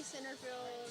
center field.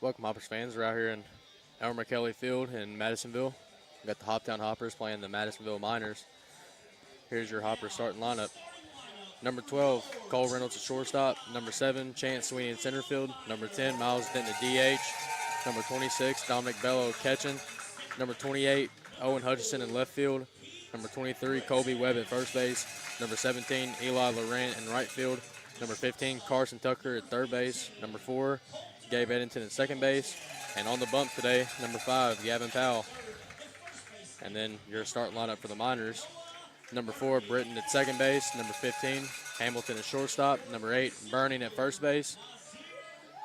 Welcome, Hoppers fans. We're out here in Elmer McKelly Field in Madisonville. We got the Hoptown Hoppers playing the Madisonville Miners. Here's your Hoppers starting lineup. Number 12, Cole Reynolds at shortstop. Number 7, Chance Sweeney in center field. Number 10, Miles Denton at DH. Number 26, Dominic Bello catching. Number 28, Owen Hutchinson in left field. Number 23, Colby Webb at first base. Number 17, Eli Laurent in right field. Number 15, Carson Tucker at third base. Number 4, Gabe Eddington at second base. And on the bump today, number 5, Gavin Powell. And then your starting lineup for the Miners. Number 4, Britton at second base. Number 15, Hamilton at shortstop. Number 8, Burning at first base.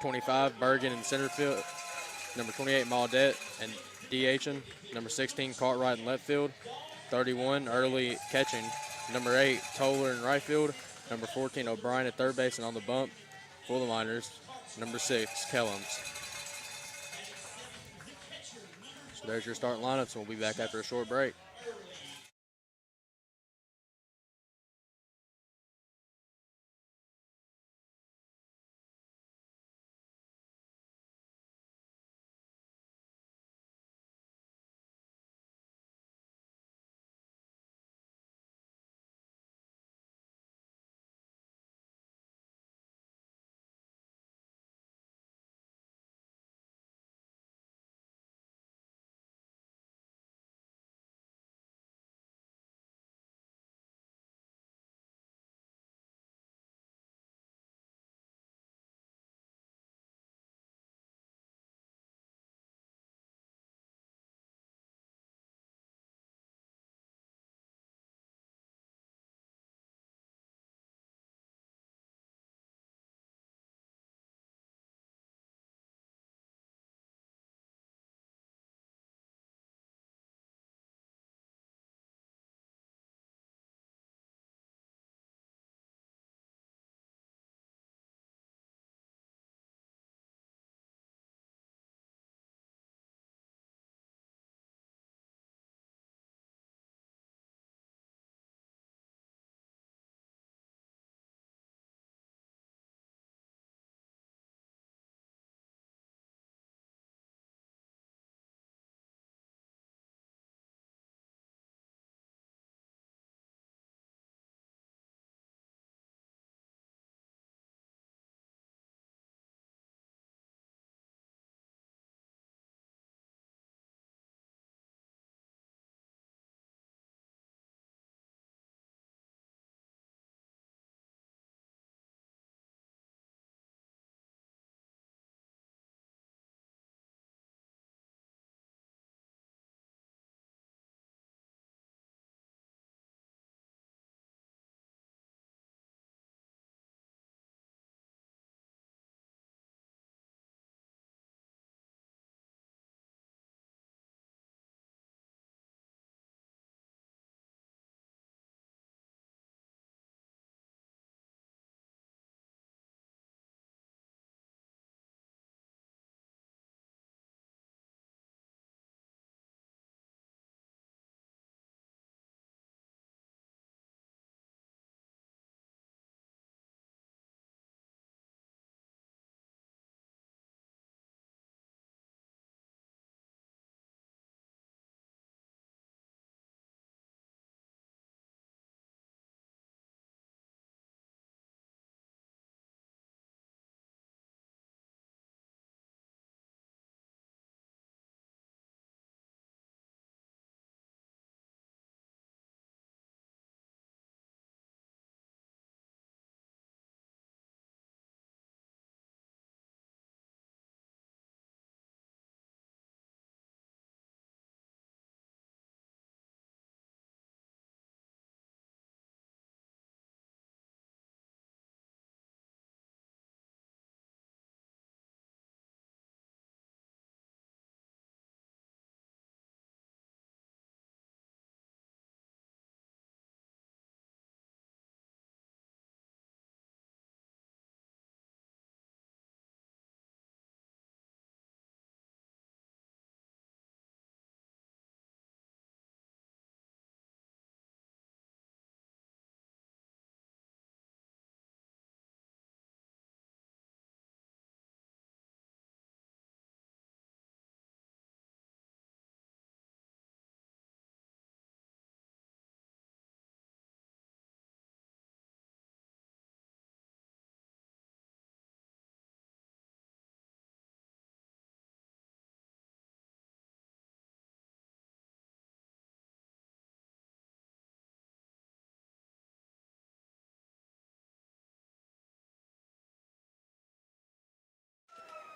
25, Bergen in center field. Number 28, Maudette and DHing. Number 16, Cartwright in left field. 31, Early catching. Number 8, Toller in right field. Number 14, O'Brien at third base and on the bump for the Miners. Number 6, Kellums. So there's your starting lineups, and we'll be back after a short break.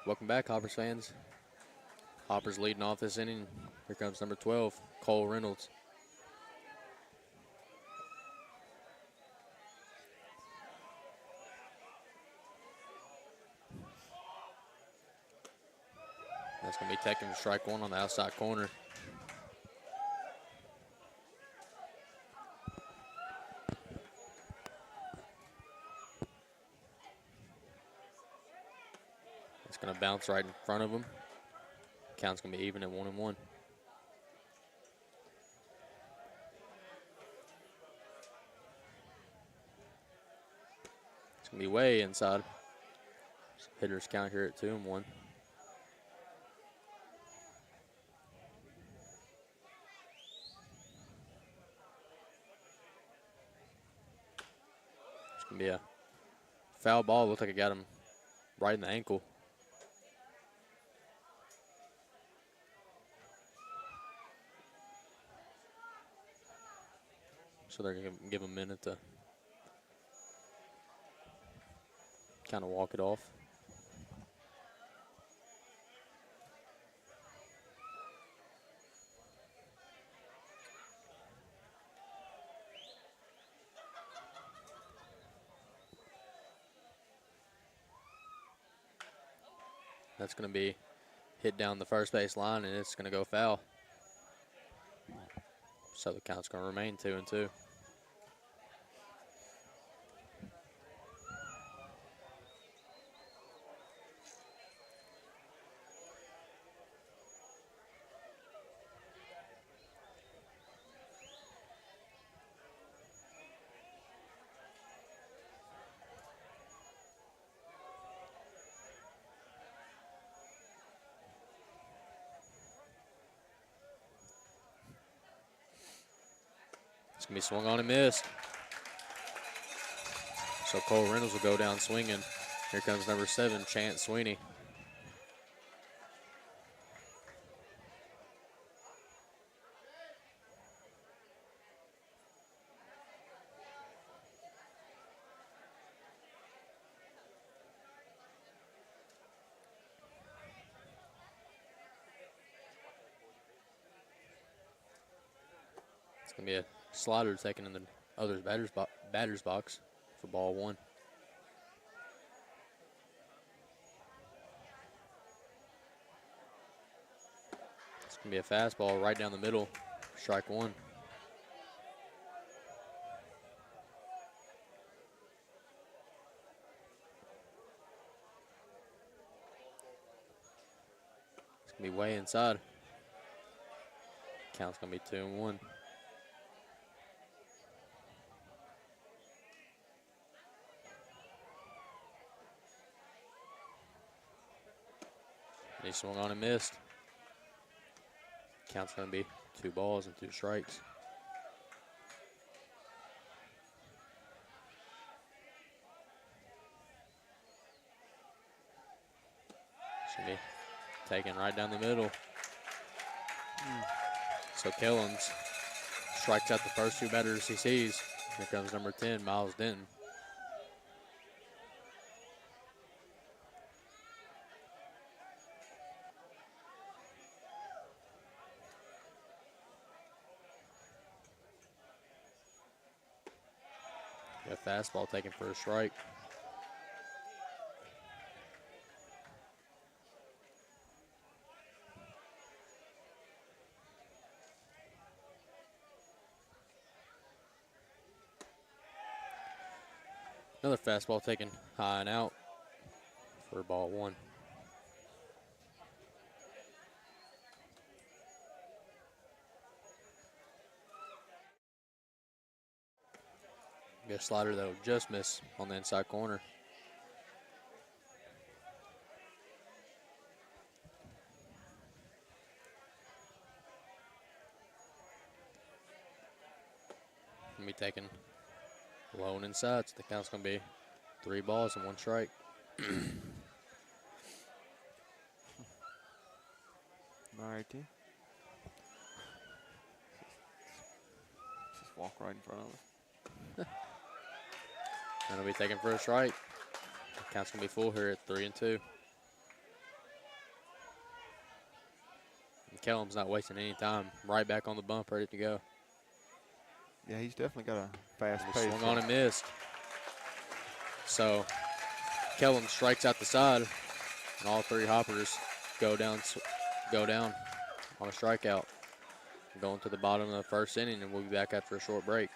Welcome back, Hoppers fans. Hoppers leading off this inning. Here comes number 12, Cole Reynolds. That's going to be taken for strike one on the outside corner. It's going to bounce right in front of him. Count's going to be even at 1-1. It's going to be way inside. Hitters count here at 2-1. It's going to be a foul ball. Looks like it got him right in the ankle. So they're going to give him a minute to kind of walk it off. That's going to be hit down the first base line, and it's going to go foul. So the count's going to remain 2-2. It's going to be swung on and missed. So Cole Reynolds will go down swinging. Here comes number 7, Chance Sweeney. It's going to be a slider taken in the other batter's box for ball 1. It's going to be a fastball right down the middle, strike 1. It's going to be way inside. Count's going to be 2-1. He swung on and missed. Count's going to be 2 balls and 2 strikes. Should be taken right down the middle. So Kellums strikes out the first 2 batters he sees. Here comes number 10, Miles Denton. A fastball taken for a strike. Another fastball taken high and out for ball 1. Get a slider that will just miss on the inside corner. Gonna be taken low and inside, so the count's gonna be 3 balls and 1 strike. All right, team. Just walk right in front of us. And it'll be taken for a strike. The count's gonna be full here at 3-2. Kellum's not wasting any time. Right back on the bump, ready to go. Yeah, he's definitely got a fast He pace. swung on and missed. So Kellum strikes out the side, and all three hoppers go down on a strikeout. Going to the bottom of the first inning, and we'll be back after a short break.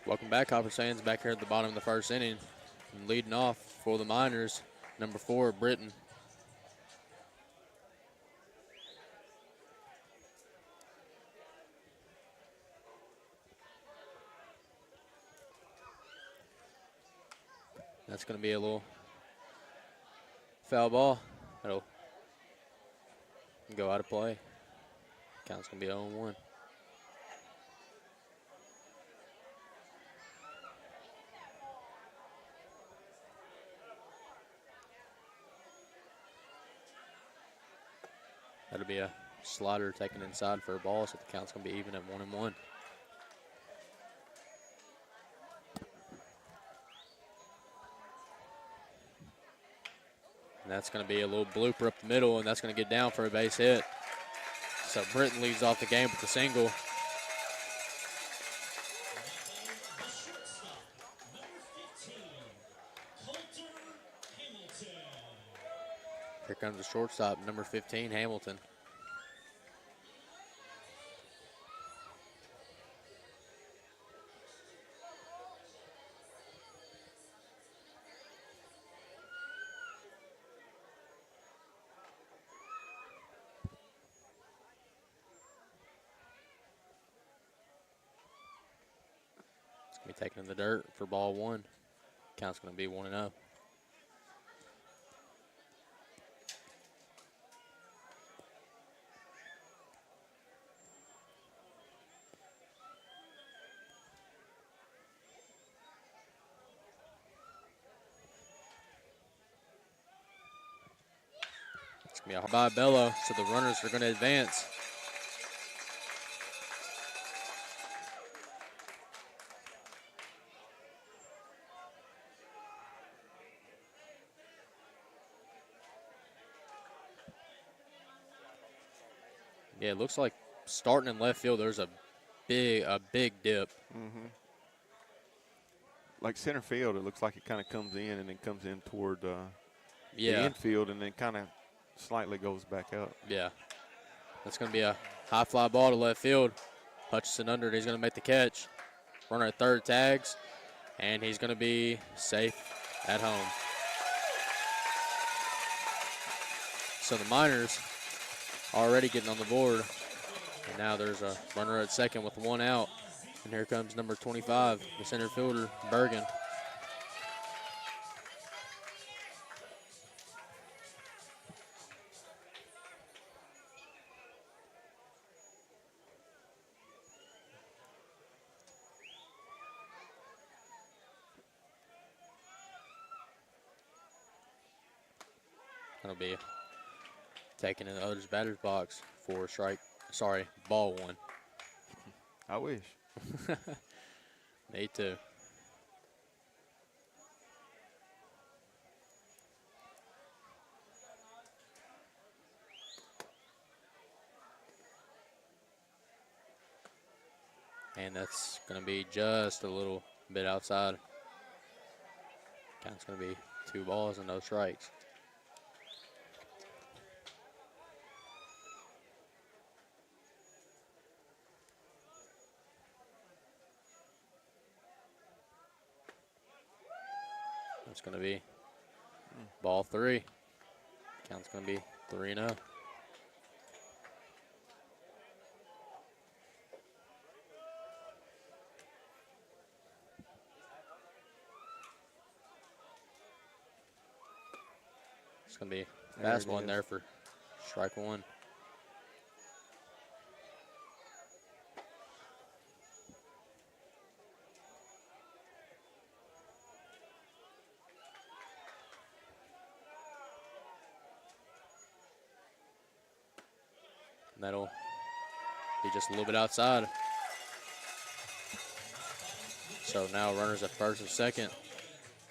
Welcome back, Hopper fans. Back here at the bottom of the first inning. And leading off for the Miners, number 4, Britton. That's going to be a little foul ball. That'll go out of play. Count's going to be 0-1. That'll be a slider taken inside for a ball, so the count's going to be even at 1-1. And that's going to be a little blooper up the middle, and that's going to get down for a base hit. So Britton leads off the game with a single. Here comes the shortstop, number 15, Hamilton. It's going to be taken in the dirt for ball 1. Count's going to be 1-0. It's going to be a by Bello, so the runners are going to advance. Yeah, it looks like starting in left field, there's a big dip. Mm-hmm. Like center field, it looks like it kind of comes in and then comes in toward the infield and then kind of slightly goes back up. Yeah. That's going to be a high fly ball to left field. Hutchison under it. He's going to make the catch. Runner at third tags, and he's going to be safe at home. So the Miners already getting on the board. And now there's a runner at second with 1 out. And here comes number 25, the center fielder, Bergen. That'll be taken in the other's batter's box for ball 1. I wish. Me too. And that's going to be just a little bit outside. Count's going to be 2 balls and no strikes. That's going to be ball 3. Count's going to be 3-0. It's going to be fastball in there for strike 1. That'll be just a little bit outside. So now runners at first and second.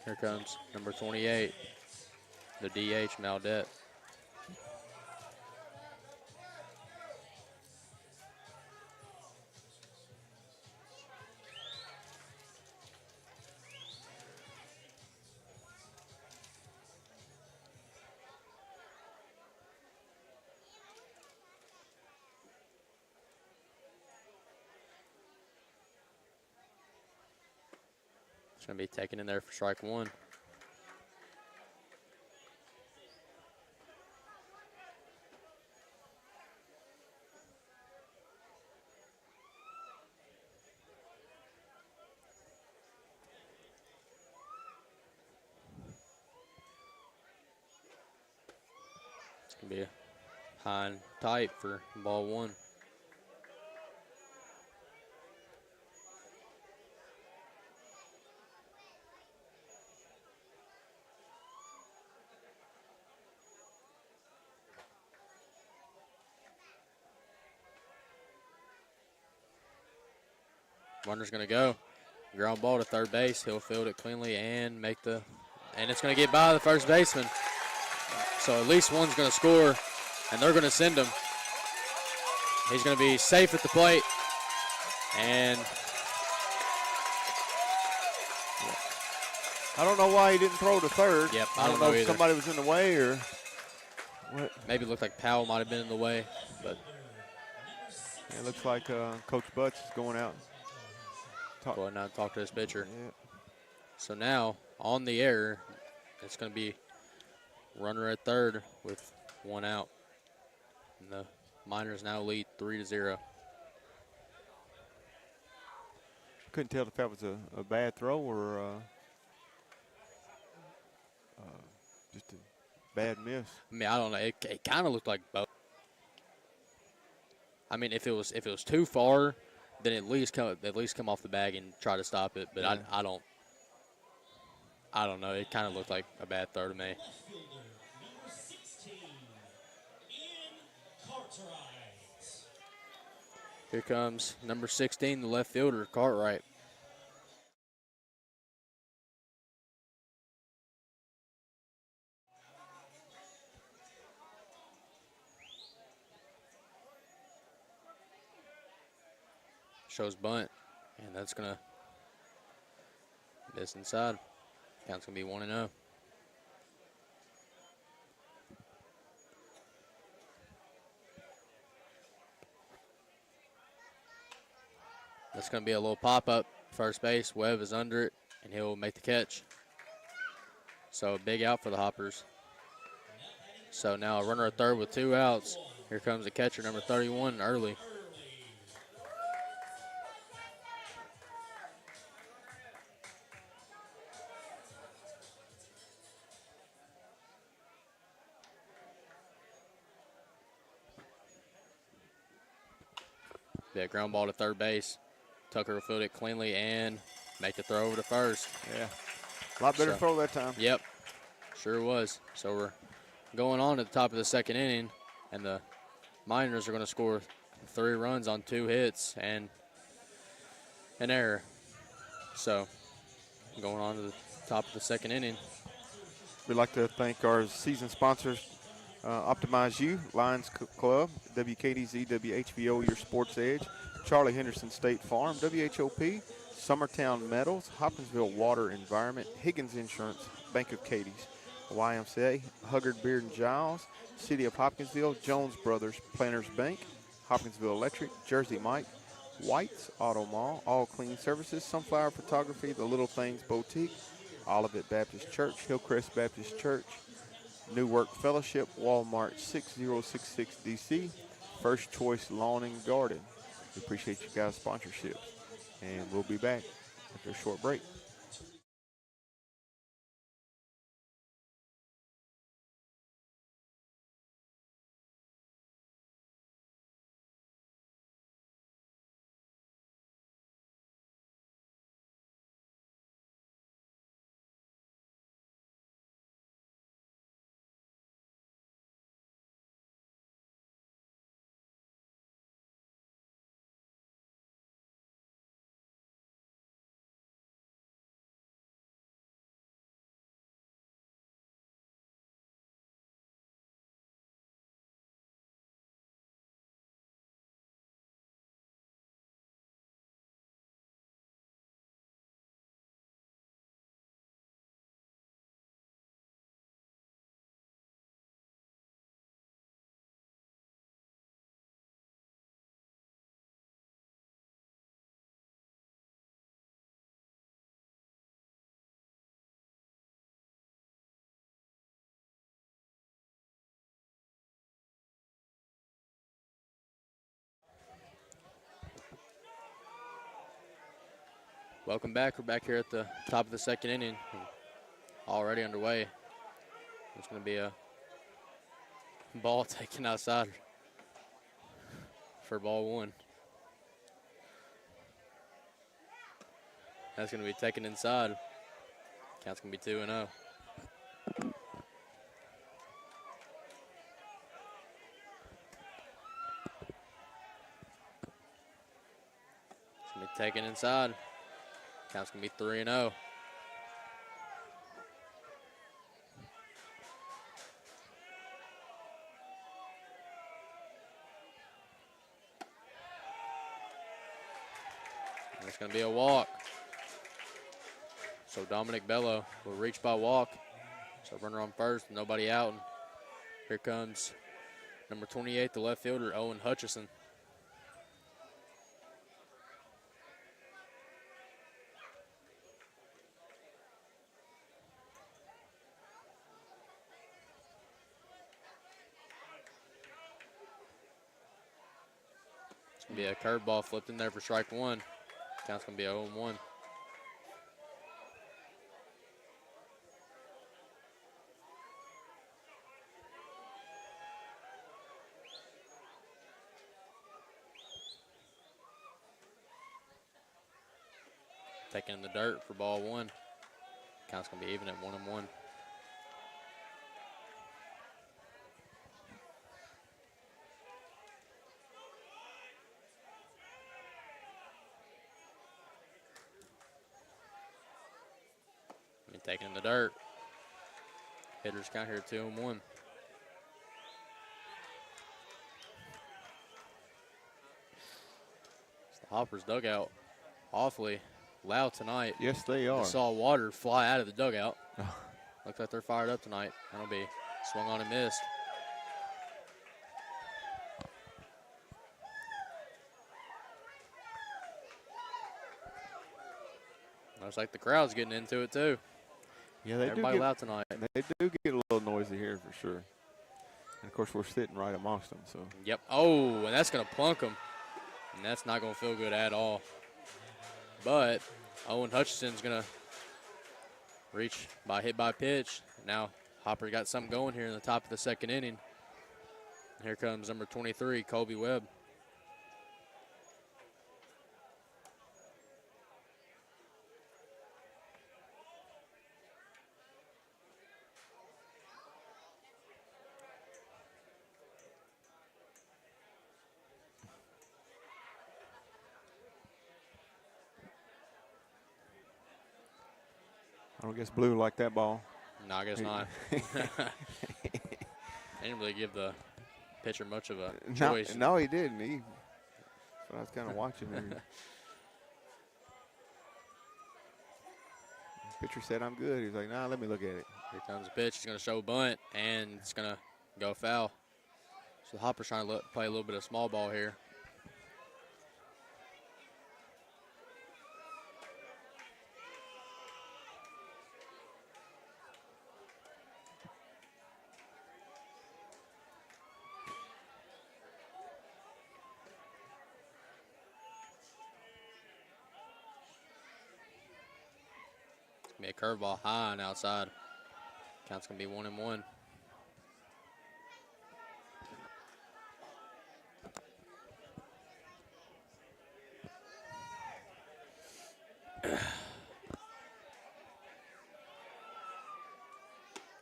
Here comes number 28, the DH, Maldette. It's going to be taken in there for strike 1. It's going to be a high and tight for ball 1. Runner's going to go. Ground ball to third base. He'll field it cleanly and and it's going to get by the first baseman. So at least one's going to score, and they're going to send him. He's going to be safe at the plate. And I don't know why he didn't throw to third. Yep, I don't know if somebody was in the way or what. Maybe it looked like Powell might have been in the way, but it looks like Coach Butts is going out. Going out and talk to his pitcher. Yeah. So now, on the air, it's going to be runner at third with 1 out. And the Miners now lead 3-0. Couldn't tell if that was a bad throw or just a bad miss. I mean, I don't know. It kind of looked like both. I mean, if it was too far, then at least come off the bag and try to stop it. But yeah. I don't know. It kind of looked like a bad throw to me. Here comes number 16, the left fielder, Cartwright. Shows bunt, and that's going to miss inside. Count's going to be 1-0. That's going to be a little pop-up first base. Webb is under it, and he'll make the catch. So a big out for the Hoppers. So now a runner at third with 2 outs. Here comes the catcher, number 31, Early. That ground ball to third base. Tucker will field it cleanly and make the throw over to first. Yeah, a lot better throw that time. Yep, sure was. So we're going on to the top of the second inning, and the Miners are going to score 3 runs on 2 hits and an error. So going on to the top of the second inning. We'd like to thank our season sponsors, Optimize You, Lions Club, WKDZ, WHVO, Your Sports Edge, Charlie Henderson State Farm, WHOP, Summertown Metals, Hopkinsville Water Environment, Higgins Insurance, Bank of Katie's, YMCA, Huggard Beard and Giles, City of Hopkinsville, Jones Brothers, Planters Bank, Hopkinsville Electric, Jersey Mike, White's Auto Mall, All Clean Services, Sunflower Photography, The Little Things Boutique, Olivet Baptist Church, Hillcrest Baptist Church, New Work Fellowship, Walmart 6066 DC, First Choice Lawn and Garden. We appreciate you guys' sponsorships. And we'll be back after a short break. Welcome back. We're back here at the top of the second inning. Already underway. It's going to be a ball taken outside for ball 1. That's going to be taken inside. Count's going to be 2-0. It's going to be taken inside. Count's going to be 3-0. It's going to be a walk. So Dominic Bello will reach by walk. So runner on first, nobody out. And here comes number 28, the left fielder, Owen Hutchison. It's going to be a curveball flipped in there for strike 1. Count's going to be 0-1. Taken in the dirt for ball 1. Count's going to be even at 1-1. Taken in the dirt. Hitters count here 2-1. It's the Hoppers dugout awfully loud tonight. Yes, they are. I saw water fly out of the dugout. Looks like they're fired up tonight. That'll be swung on and missed. Looks like the crowd's getting into it too. Yeah, they Everybody do loud tonight. They do get a little noisy here for sure. And, of course, we're sitting right amongst them. So. Yep. Oh, and that's going to plunk him. And that's not going to feel good at all. But Owen Hutchinson's going to hit by pitch. Now Hopper got something going here in the top of the second inning. Here comes number 23, Colby Webb. I don't guess Blue liked that ball. No, I guess not. They didn't really give the pitcher much of a choice. No, he didn't. So I was kind of watching him. Pitcher said, "I'm good." He's like, "Nah, let me look at it." Here comes the pitch. He's going to show bunt, and it's going to go foul. So Hopper's trying to play a little bit of small ball here. Be a curveball high and outside. Count's going to be 1-1.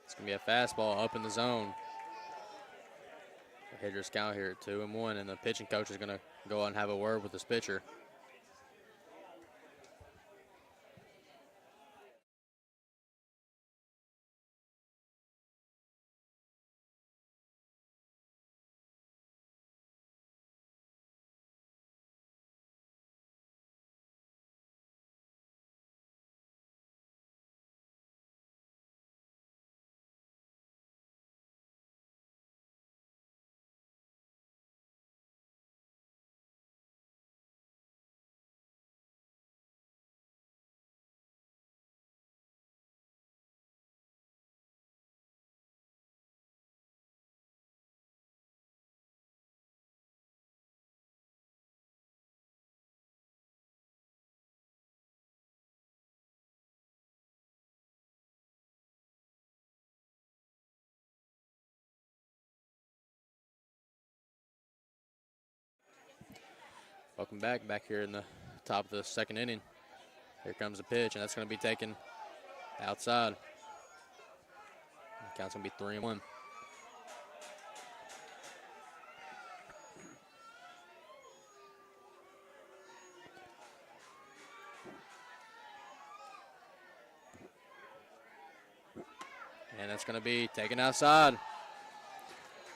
It's going to be a fastball up in the zone. The hitter's count here at 2-1, and the pitching coach is going to go out and have a word with his pitcher. Welcome back here in the top of the second inning. Here comes the pitch, and that's going to be taken outside. The count's going to be 3-1. And that's going to be taken outside.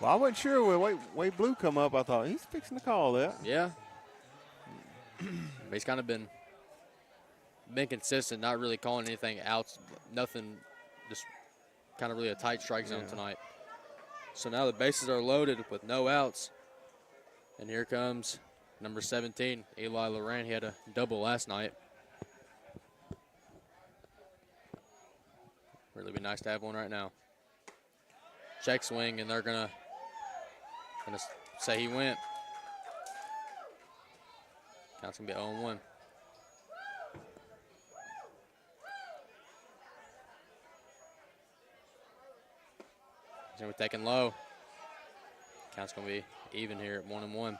Well, I wasn't sure when Wade Blue come up. I thought he's fixing to call that. Yeah. But he's kind of been consistent, not really calling anything out, nothing, just kind of really a tight strike zone tonight. So now the bases are loaded with no outs. And here comes number 17, Eli Loran. He had a double last night. Really be nice to have one right now. Check swing, and they're gonna say he went. Count's going to be 0-1. So we're taking low. Count's going to be even here at 1-1.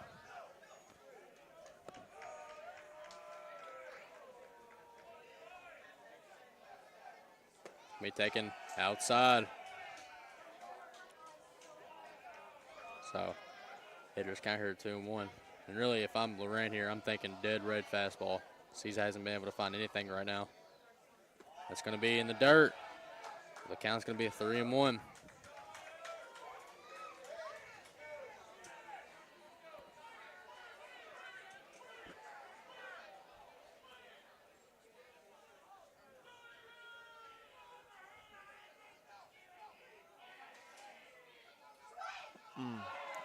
Be taken outside. So hitters count here at 2-1. And really, if I'm Loran here, I'm thinking dead red fastball. He hasn't been able to find anything right now. That's going to be in the dirt. The count's going to be a 3-1.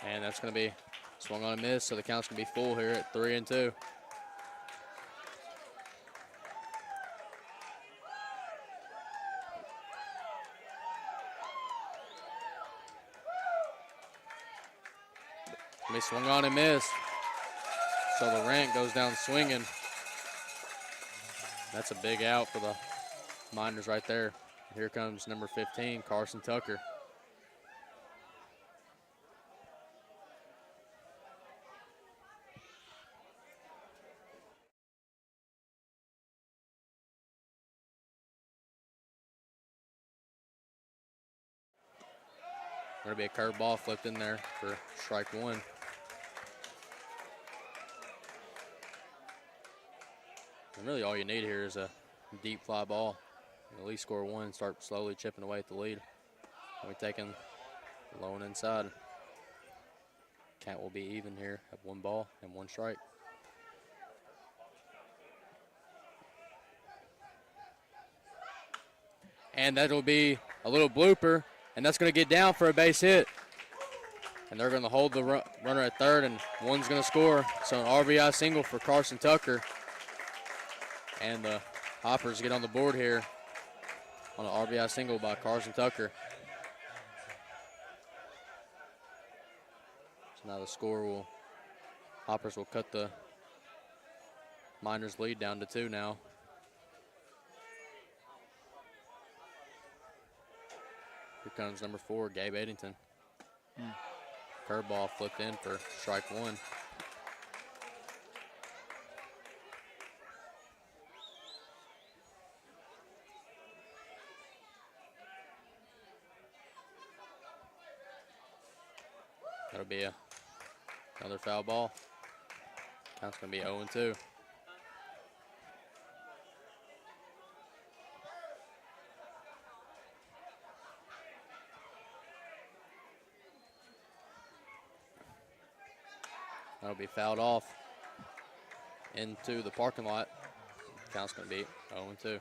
And that's going to be swung on a miss, so the count's going to be full here at 3-2. He swung on and missed. So Laurent goes down swinging. That's a big out for the Miners right there. Here comes number 15, Carson Tucker. Going to be a curveball flipped in there for strike one. And really all you need here is a deep fly ball. At least score one, start slowly chipping away at the lead. We're taking low and inside. Count will be even here at one ball and one strike. And that'll be a little blooper, and that's going to get down for a base hit. And they're going to hold the runner at third, and one's going to score. So an RBI single for Carson Tucker. And the Hoppers get on the board here on an RBI single by Carson Tucker. So now the score Hoppers will cut the Miners lead down to 2 now. Here comes number 4, Gabe Eddington. Curveball flipped in for strike one. That'll be another foul ball. Count's going to be 0-2. That'll be fouled off into the parking lot. Count's going to be 0-2.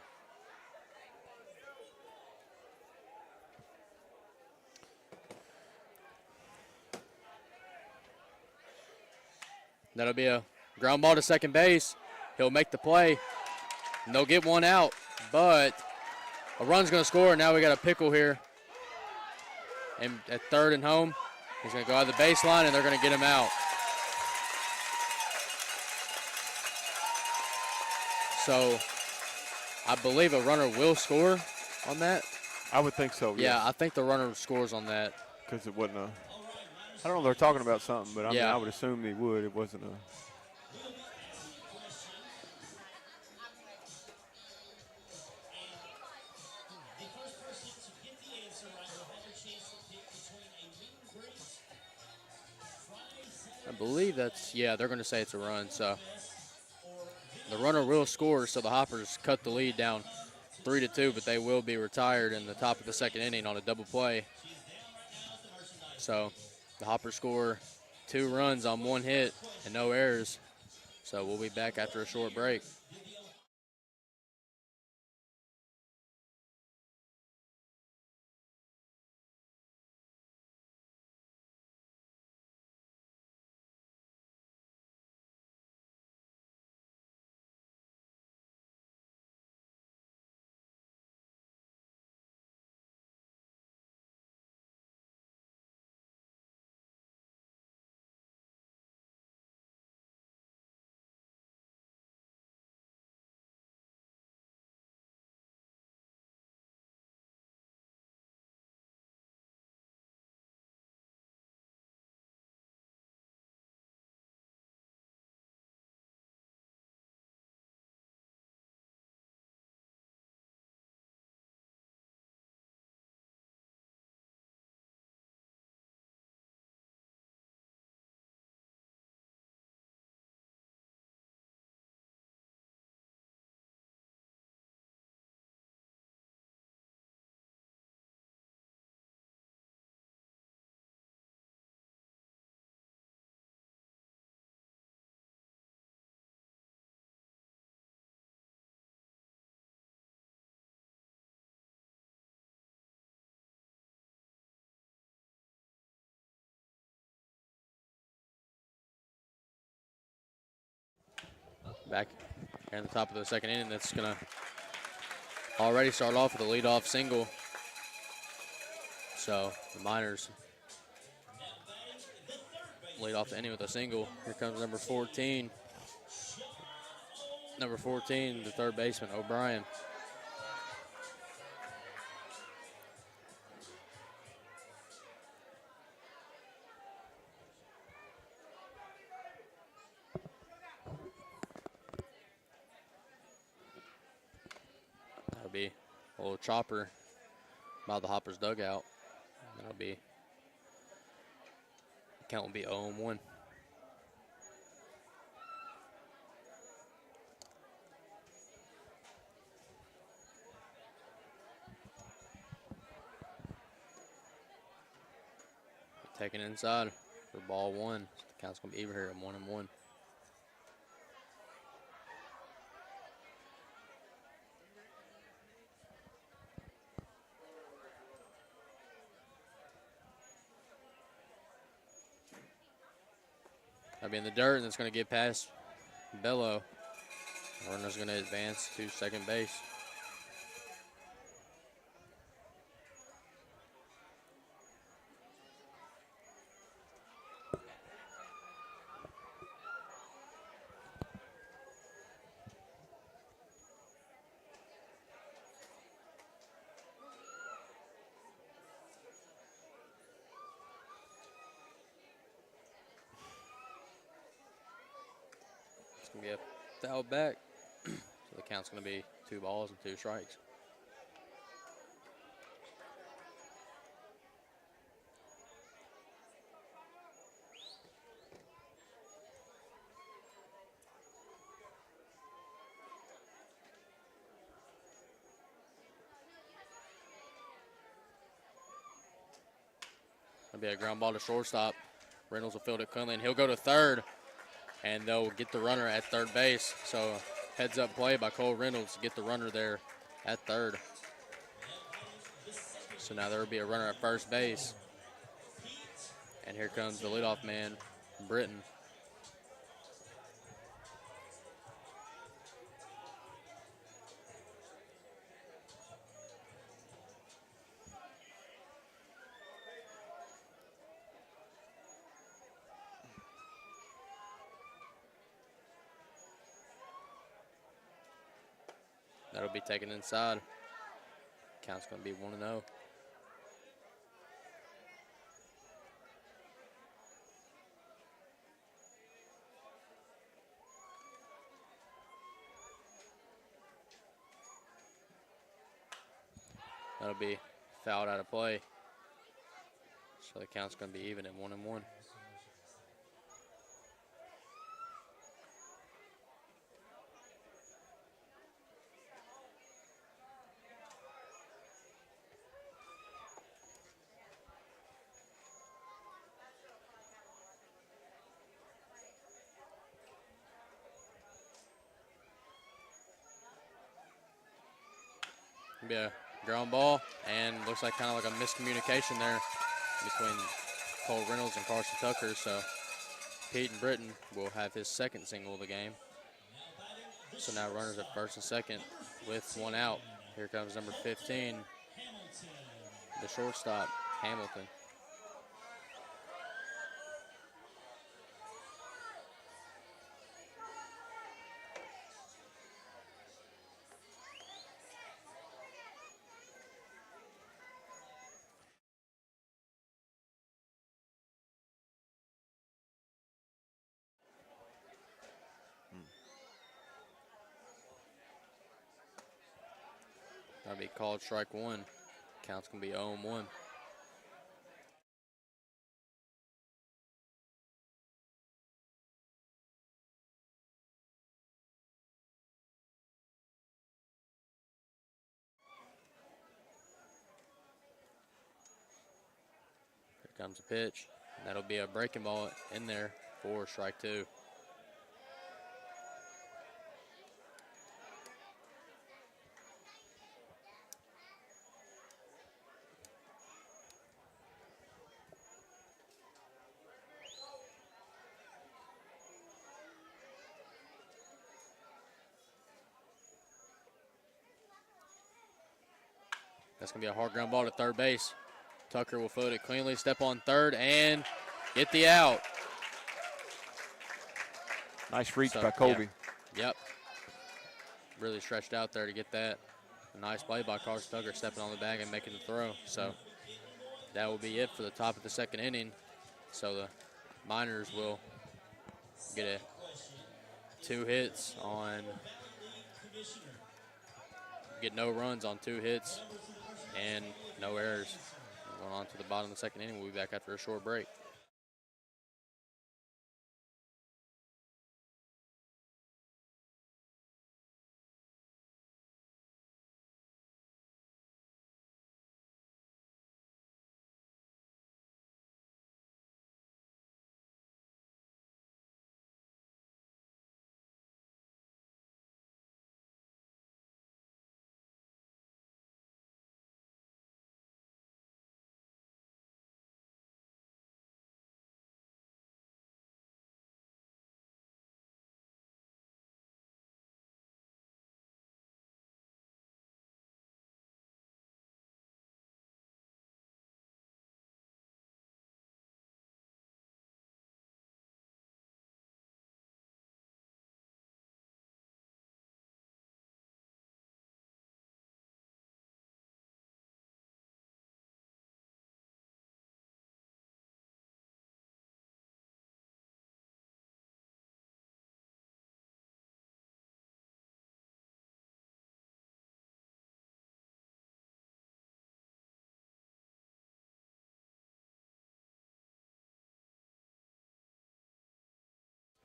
That'll be a ground ball to second base. He'll make the play, and they'll get one out, but a run's going to score. Now we got a pickle here. And at third and home, he's going to go out of the baseline, and they're going to get him out. So I believe a runner will score on that. I would think so, yeah. I think the runner scores on that. Because it wasn't I don't know, they're talking about something, but I mean, Yeah. I would assume they would. It wasn't I believe they're going to say it's a run. So the runner will score, so the Hoppers cut the lead down 3-2, but they will be retired in the top of the second inning on a double play. So the Hoppers score 2 runs on 1 hit and no errors. So we'll be back after a short break. Back here in the top of the second inning, that's going to already start off with a leadoff single. So the Miners lead off the inning with a single. Here comes number 14. Number 14, the third baseman, O'Brien. That'll be a little chopper by the Hoppers dugout. That'll be, the count will be 0-1. Taken inside for ball one. The count's going to be even here at 1-1. That'll be in the dirt, and it's going to get past Bello. Runner's going to advance to second base. It's going to be a foul back. So the count's going to be 2 balls and 2 strikes. That'll be a ground ball to shortstop. Reynolds will field it cleanly, and he'll go to third. And they'll get the runner at third base. So heads up play by Cole Reynolds to get the runner there at third. So now there will be a runner at first base. And here comes the leadoff man, Britton. That'll be taken inside. Count's going to be 1-0. That'll be fouled out of play. So the count's going to be even at 1-1. Be a ground ball, and looks like kind of like a miscommunication there between Cole Reynolds and Carson Tucker. So Pete and Britton will have his second single of the game. So now runners at first and second with 1 out. Here comes number 15, the shortstop, Hamilton. That'll be called strike 1. Count's going to be 0-1. Here comes a pitch. That'll be a breaking ball in there for strike 2. That's going to be a hard ground ball to third base. Tucker will field it cleanly, step on third, and get the out. Nice reach So, by Colby. Yeah. Yep. Really stretched out there to get that. A nice play by Carson Tucker, stepping on the bag and making the throw. So that will be it for the top of the second inning. So the Miners will get 2 hits on, get no runs on 2 hits and no errors. Going on to the bottom of the second inning. We'll be back after a short break.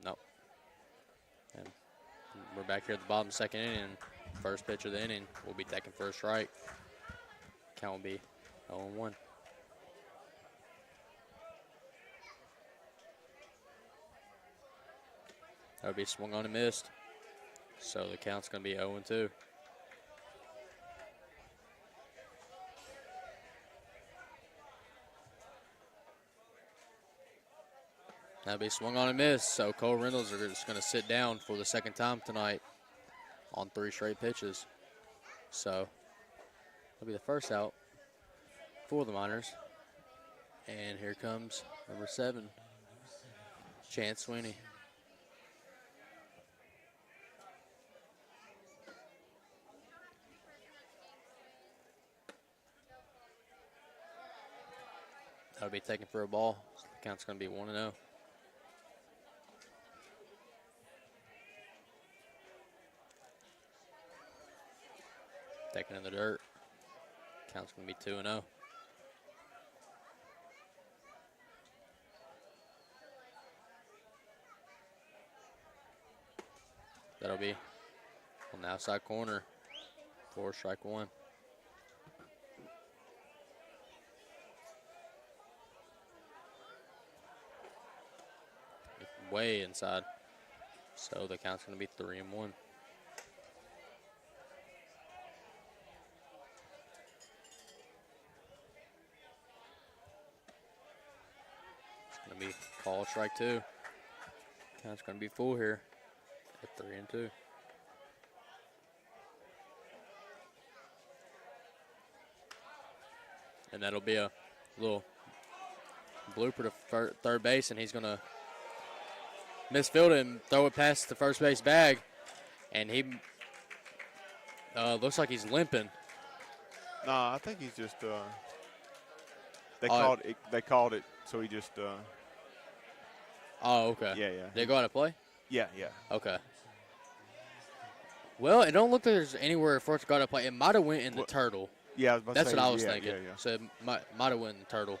Nope. And we're back here at the bottom of the second inning. First pitch of the inning will be taken for a strike. Count will be 0-1. That'll be swung on and missed. So the count's going to be 0-2. That'll be swung on and missed. So Cole Reynolds are just going to sit down for the second time tonight on 3 straight pitches. So that'll be the first out for the Miners. And here comes number 7, Chance Sweeney. That'll be taken for a ball. So the count's going to be 1-0. Taken in the dirt. Count's going to be 2-0. That'll be on the outside corner for strike 1. Way inside. So the count's going to be 3-1. Going to be called strike 2. Count's going to be full here at 3-2. And that'll be a little blooper to third base, and he's going to misfield it and throw it past the first base bag. And he looks like he's limping. Nah, I think he's just they called it, so he just Oh, okay. yeah. Did they go out of play? Yeah. Okay. Well, it don't look like there's anywhere for it to go out of play. It might have went in the turtle. Yeah, I was about to That's say, what I was yeah, thinking. Yeah. So it might have went in the turtle.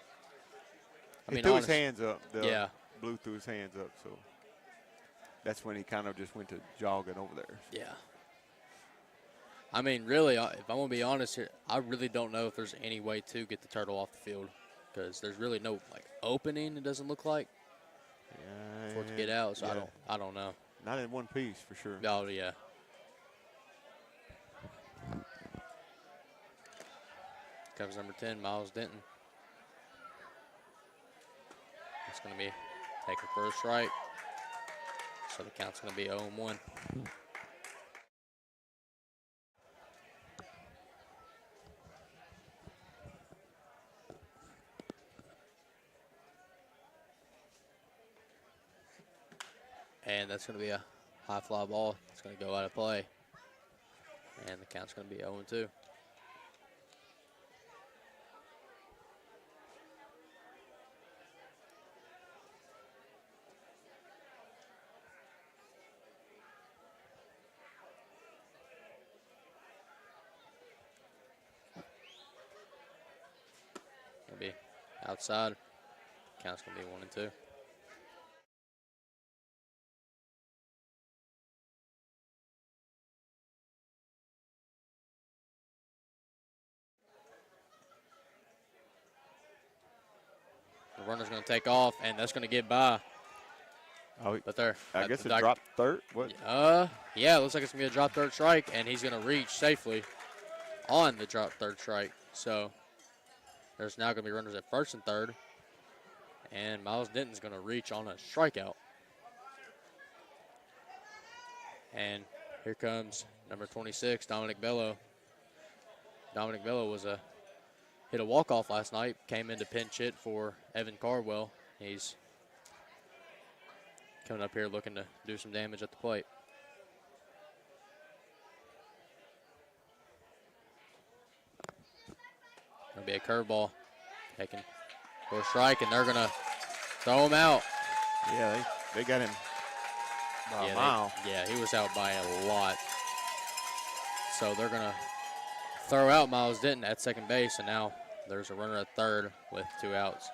He threw his hands up. Yeah. Blue threw his hands up, so that's when he kind of just went to jogging over there. Yeah. I mean, really, if I'm going to be honest here, I really don't know if there's any way to get the turtle off the field because there's really no, opening, it doesn't look like, for it to get out. So yeah. I don't know. Not in one piece, for sure. Oh, yeah. Comes number 10, Miles Denton. It's going to be taken for a strike. So the count's going to be 0-1. And that's going to be a high fly ball. It's going to go out of play. And the count's going to be 0-2. Going to be outside. Count's going to be 1-2. The runner's going to take off, and that's going to get by. Oh, But there. I guess it dropped third. What? Yeah, it looks like it's going to be a drop third strike, and he's going to reach safely on the drop third strike. So there's now going to be runners at first and third, and Miles Denton's going to reach on a strikeout. And here comes number 26, Dominic Bello. Dominic Bello hit a walk-off last night, came in to pinch hit for Evan Cardwell. He's coming up here looking to do some damage at the plate. Going to be a curveball taken for a strike, and they're going to throw him out. Yeah, they got him by a mile. He was out by a lot. So they're going to throw out Miles Denton at second base, and now there's a runner at third with 2 outs.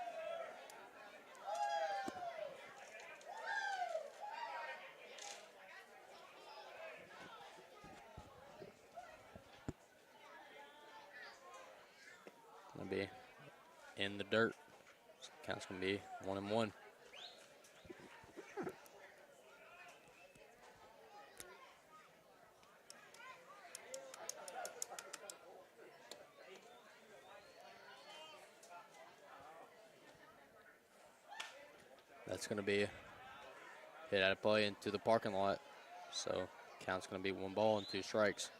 Going to be in the dirt. Count's going to be 1-1. That's going to be hit out of play into the parking lot. So count's going to be 1 ball and 2 strikes.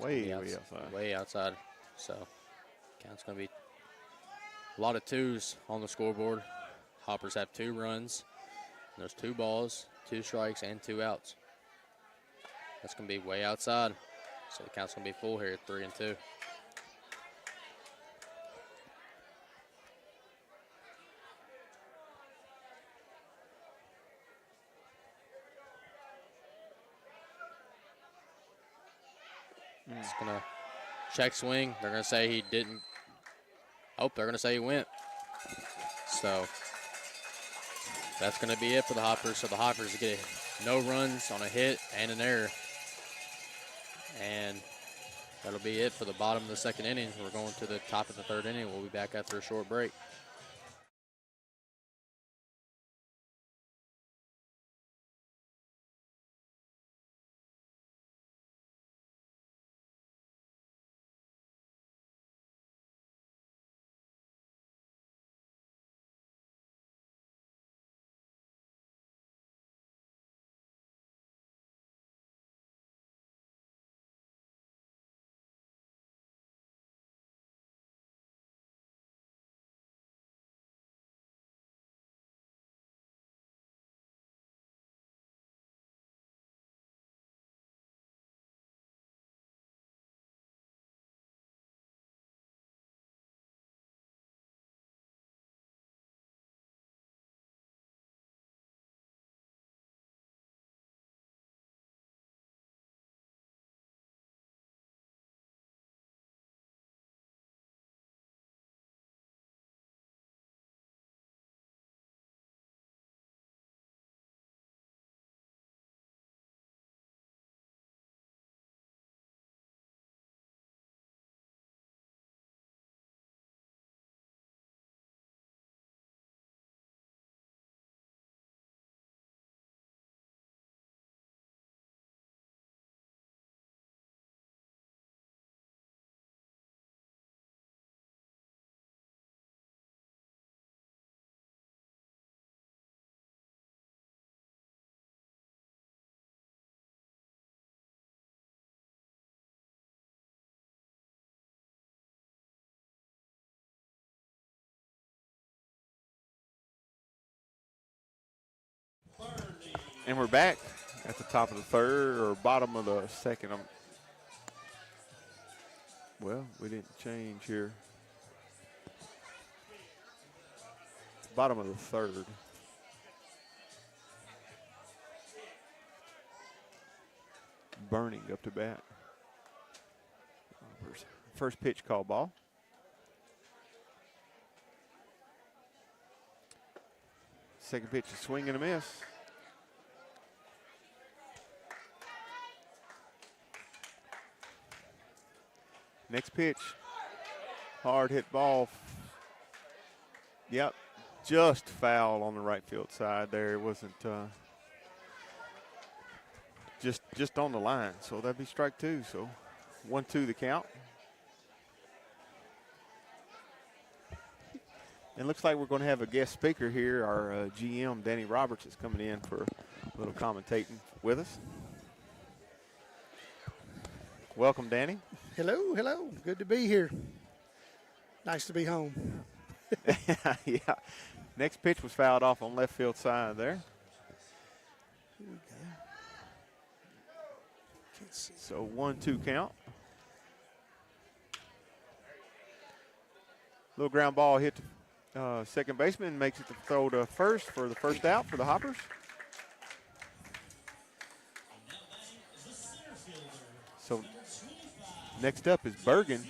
Way outside. Way outside. So count's going to be a lot of 2s on the scoreboard. Hoppers have 2 runs. There's 2 balls, 2 strikes, and 2 outs. That's going to be way outside. So the count's going to be full here at 3-2. It's going to check swing. They're going to say he didn't. Oh, they're going to say he went. So that's going to be it for the Hoppers. So the Hoppers get no runs on a hit and an error. And that'll be it for the bottom of the second inning. We're going to the top of the third inning. We'll be back after a short break. And we're back at the top of the third or bottom of the second. Well, we didn't change here. Bottom of the third. Burning up to bat. First pitch call ball. Second pitch, a swing and a miss. Next pitch, hard hit ball. Yep, just foul on the right field side there. It wasn't just on the line, so that'd be strike two. So 1-2 the count. And looks like we're going to have a guest speaker here. Our GM, Danny Roberts, is coming in for a little commentating with us. Welcome, Danny. Hello, hello. Good to be here. Nice to be home. Yeah. Next pitch was fouled off on left field side there. So 1-2 count. Little ground ball hit second baseman, makes it to throw to first for the first out for the Hoppers. So next up is Bergen.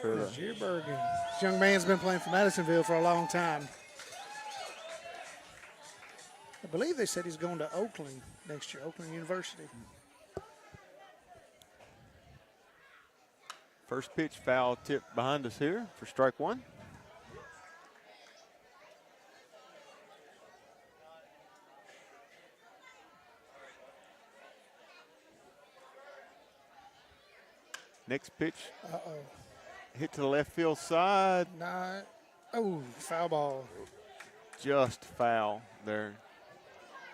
Jir Bergen. This young man's been playing for Madisonville for a long time. I believe they said he's going to Oakland next year, Oakland University. First pitch foul tip behind us here for strike one. Next pitch. Hit to the left field side. Foul ball. Just foul there.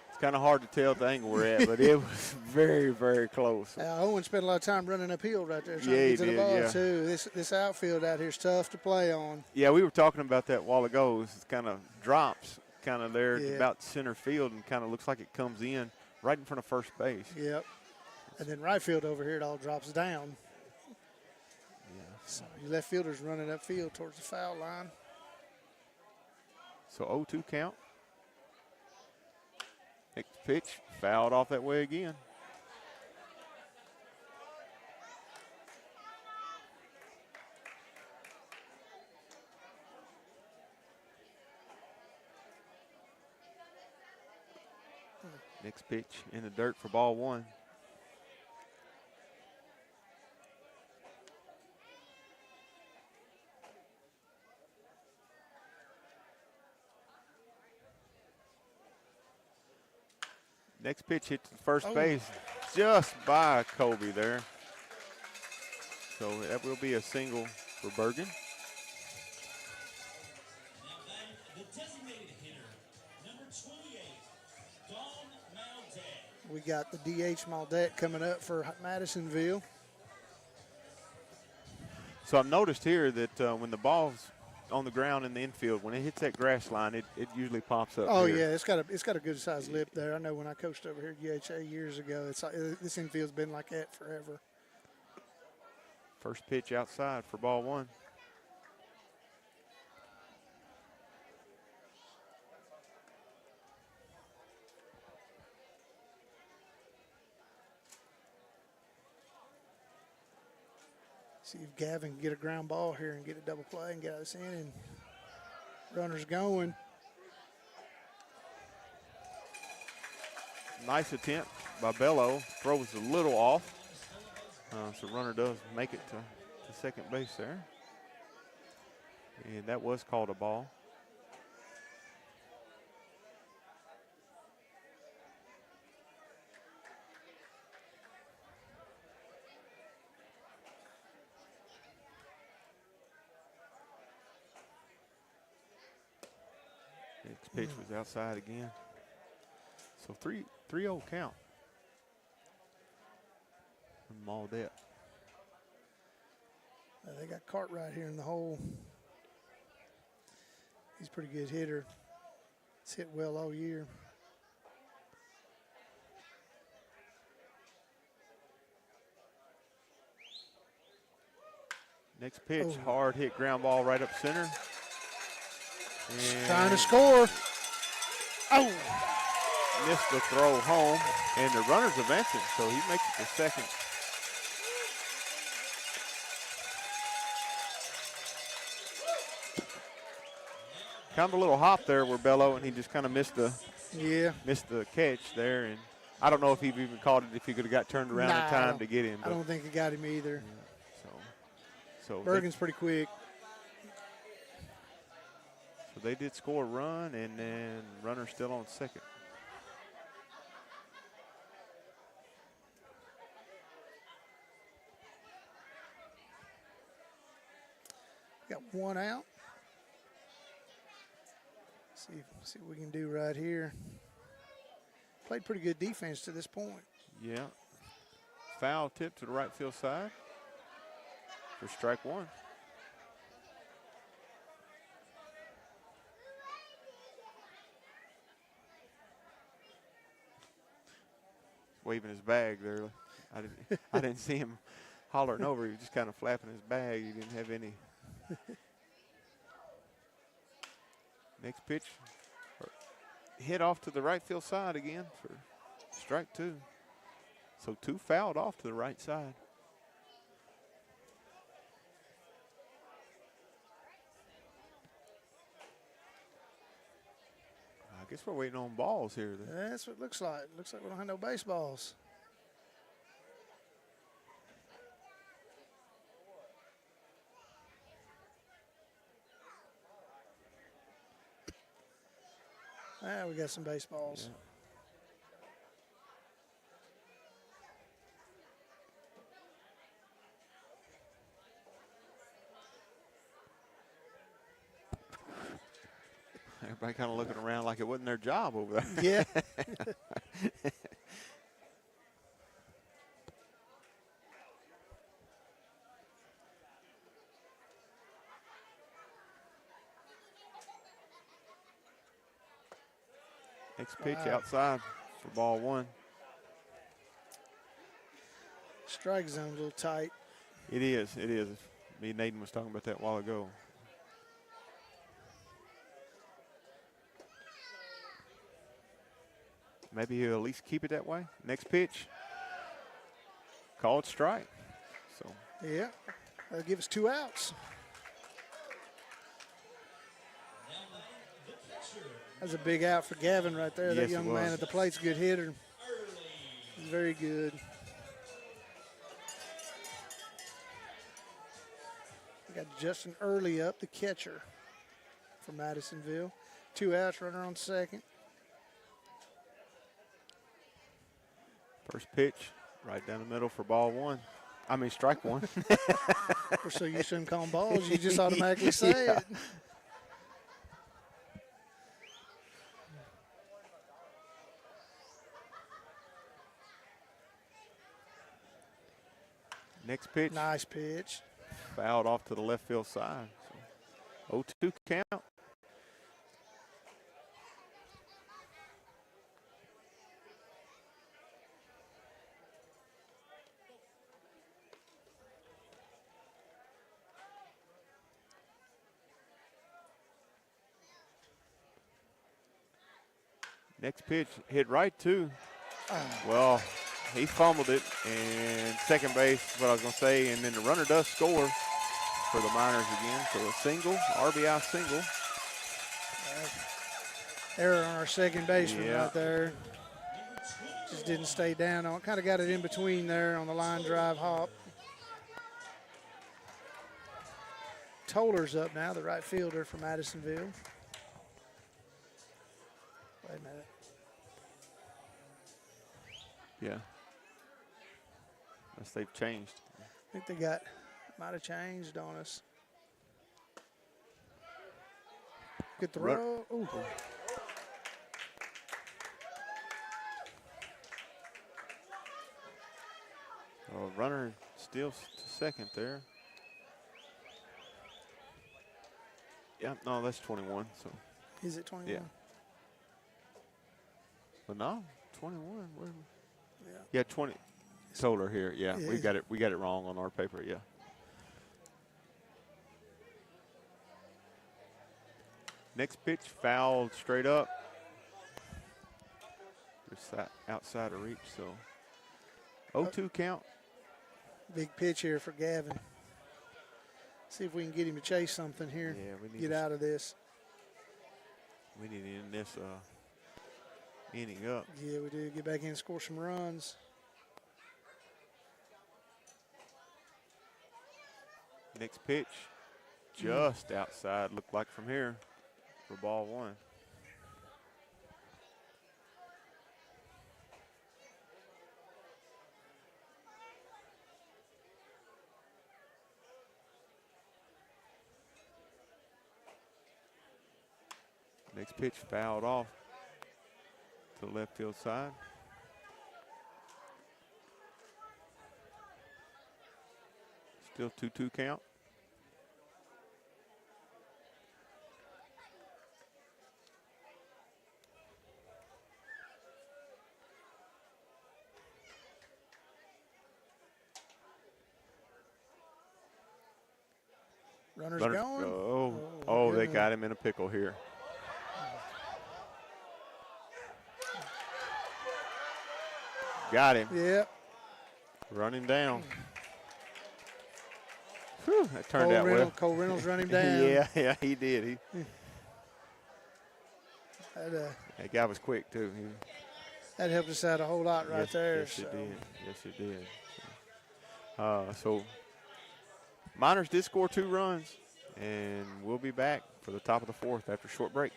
It's kind of hard to tell the angle we're at, but it was very, very close. Owen spent a lot of time running uphill right there trying Yeah, to get to the ball, yeah. too. This outfield out here is tough to play on. Yeah, we were talking about that a while ago. It kind of drops kind of there about center field and kind of looks like it comes in right in front of first base. Yep. And then right field over here, it all drops down. Yeah. So your left fielder's running upfield towards the foul line. So 0-2 count. Next pitch, fouled off that way again. Next pitch in the dirt for ball one. Next pitch hit to first base, just by Kobe there. So that will be a single for Bergen. The designated hitter, number 28, Don Maldette. We got the DH Maldette coming up for Madisonville. So I've noticed here that when the ball's on the ground in the infield, when it hits that grass line, it usually pops up. Oh here. yeah, it's got a good sized lip there. I know when I coached over here at UHA years ago, it's like, this infield's been like that forever. First pitch outside for ball one. See if Gavin can get a ground ball here and get a double play and get us in, and runners going. Nice attempt by Bello. Throws a little off. So runner does make it to second base there. And that was called a ball. Next pitch was outside again. So 3-0 count. Maldette. They got Cartwright here in the hole. He's a pretty good hitter. He's hit well all year. Next pitch, Oh. hard hit ground ball right up center. And Trying to score. Oh, missed the throw home, and the runner's advancing, so he makes it to second. Kind of a little hop there where Bello, and he just kind of missed the catch there. And I don't know if he even caught it, if he could have got turned around in time to get him. I don't think he got him either. So Bergen's pretty quick. So they did score a run, and then runner still on second. Got one out. See what we can do right here. Played pretty good defense to this point. Yeah. Foul tip to the right field side for strike one. Waving his bag there. I didn't see him hollering over. He was just kind of flapping his bag. He didn't have any. Next pitch, hit off to the right field side again for strike two. So two fouled off to the right side. I guess we're waiting on balls here then. That's what it looks like. Looks like we don't have no baseballs. We got some baseballs. Yeah. Everybody kind of looking around like it wasn't their job over there. Yeah. Next pitch outside for ball one. Strike zone's a little tight. It is. It is. Me and Nathan was talking about that a while ago. Maybe he'll at least keep it that way. Next pitch. Called strike. So. Yeah. That'll give us 2 outs. That's a big out for Gavin right there. Yes, that young man at the plate's a good hitter. He's very good. We got Justin Early up, the catcher for Madisonville. 2 outs, runner on second. First pitch, right down the middle for ball one. I mean, strike one. We're so used to him calling balls, you just automatically say it. Next pitch. Nice pitch. Fouled off to the left field side. So 0-2 count. Next pitch hit right too. Well, he fumbled it, and second base is what I was going to say, and then the runner does score for the Miners again. So a single, RBI single. Error on our second baseman right there. Just didn't stay down on. Kind of got it in between there on the line drive hop. Toller's up now, the right fielder for Madisonville. Wait a minute. Yeah. Unless they've changed. I think they might have changed on us. Good throw. Ooh. Runner still to second there. Yeah, no, that's 21. So. Is it 21? Yeah. But no, 21. Yeah. Yeah, 20. Solar here. Yeah, we got it. We got it wrong on our paper. Yeah. Next pitch, fouled straight up. Just outside of reach, so 0-2 count. Big pitch here for Gavin. See if we can get him to chase something here. Yeah, we need get out of this. We need to end this inning up. Yeah, we do. Get back in and score some runs. Next pitch, just outside, looked like from here for ball one. Next pitch fouled off to the left field side. Still 2-2 count. Runner's Runner- going. Oh, they goodness. got him in a pickle here. Got him. Yep. Running down. Whew, that turned out well. Cole Reynolds run him down. yeah, he did. That guy was quick, too. That helped us out a whole lot right there. Yes, it did. Yes, it did. So Miners did score 2 runs, and we'll be back for the top of the 4th after a short break.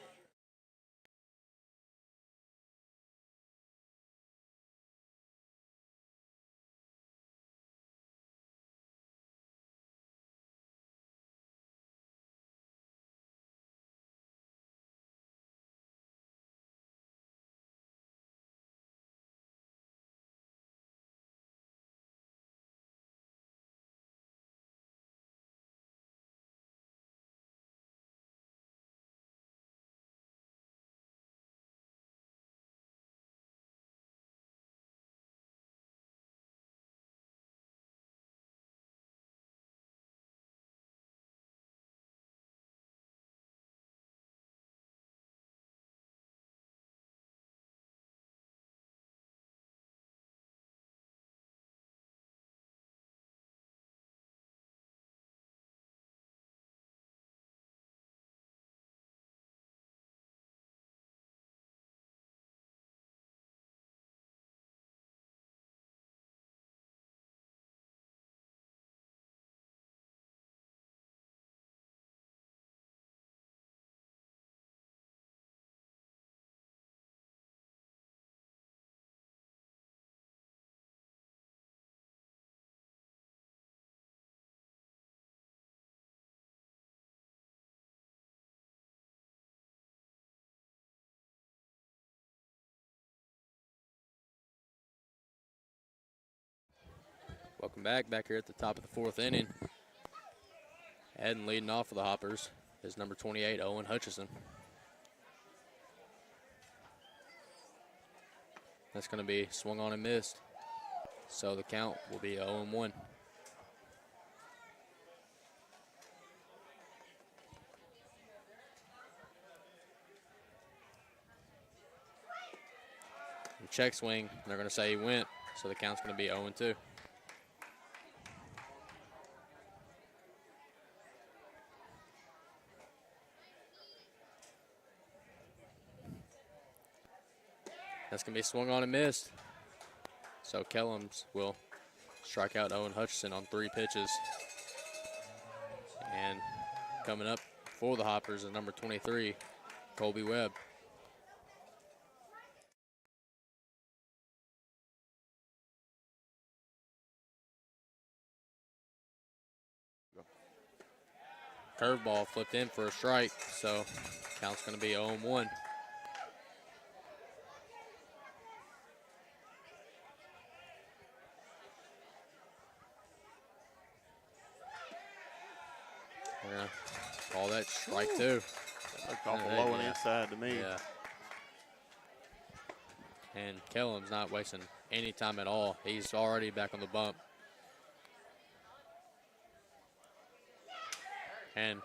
Welcome back here at the top of the 4th inning. And leading off for the Hoppers is number 28, Owen Hutchison. That's going to be swung on and missed. So the count will be 0-1. Check swing, they're going to say he went, so the count's going to be 0-2. That's going to be swung on and missed. So Kellums will strike out Owen Hutchison on 3 pitches. And coming up for the Hoppers is number 23, Colby Webb. Curveball flipped in for a strike, so count's going to be 0-1. We're going to call that strike 2. Looked awful low and inside to me. Yeah. And Kellum's not wasting any time at all. He's already back on the bump. And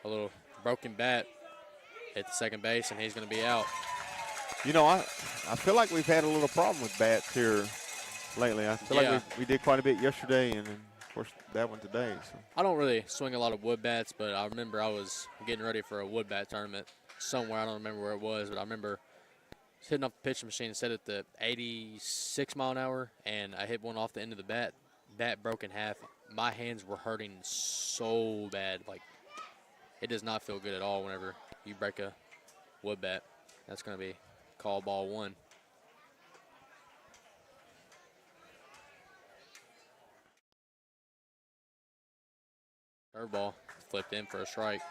a little broken bat hit the second base, and he's going to be out. You know, I feel like we've had a little problem with bats here lately. I feel like we did quite a bit yesterday, and then, of course, that one today. So. I don't really swing a lot of wood bats, but I remember I was getting ready for a wood bat tournament somewhere. I don't remember where it was, but I remember hitting off the pitching machine, set at the 86 mile an hour, and I hit one off the end of the bat. Bat broke in half. My hands were hurting so bad. Like, it does not feel good at all whenever you break a wood bat. That's going to be call ball 1. Curveball flipped in for a strike,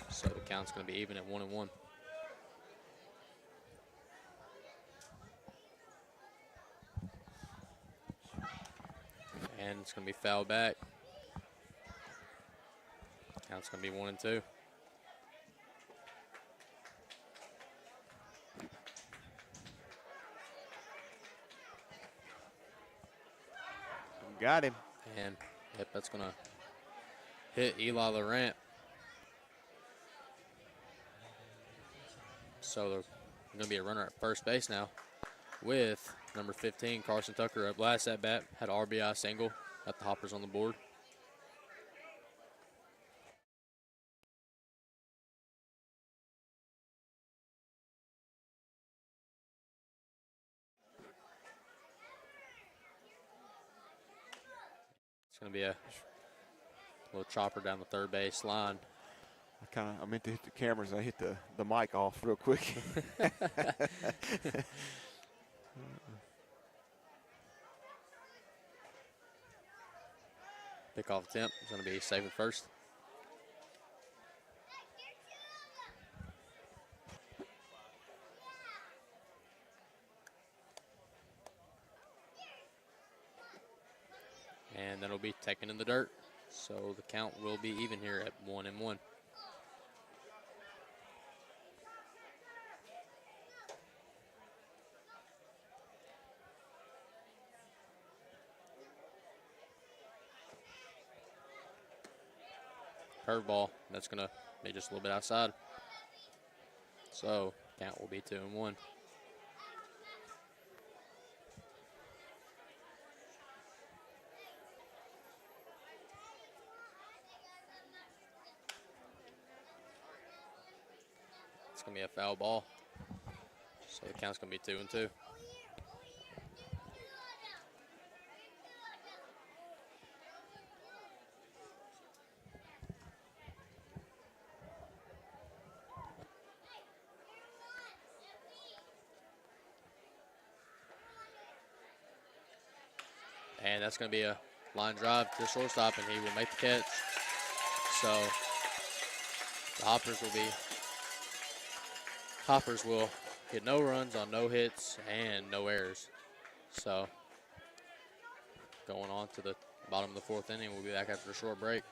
so the count's going to be even at 1-1. And it's going to be fouled back. Count's going to be 1-2. Got him. And, yep, that's going to hit Eli Laurent. So there's going to be a runner at first base now with number 15, Carson Tucker, up last at bat. Had an RBI single. Got the Hoppers on the board. It's going to be a little chopper down the third base line. I meant to hit the cameras. I hit the mic off real quick. Pick off attempt. It's going to be safe at first. And that'll be taken in the dirt. So the count will be even here at 1-1. Curveball. That's going to be just a little bit outside. So count will be 2-1. It's going to be a foul ball. So the count's going to be 2-2. And that's going to be a line drive to the shortstop, and he will make the catch. So the Hoppers will get no runs on no hits and no errors. So going on to the bottom of the 4th inning, we'll be back after a short break.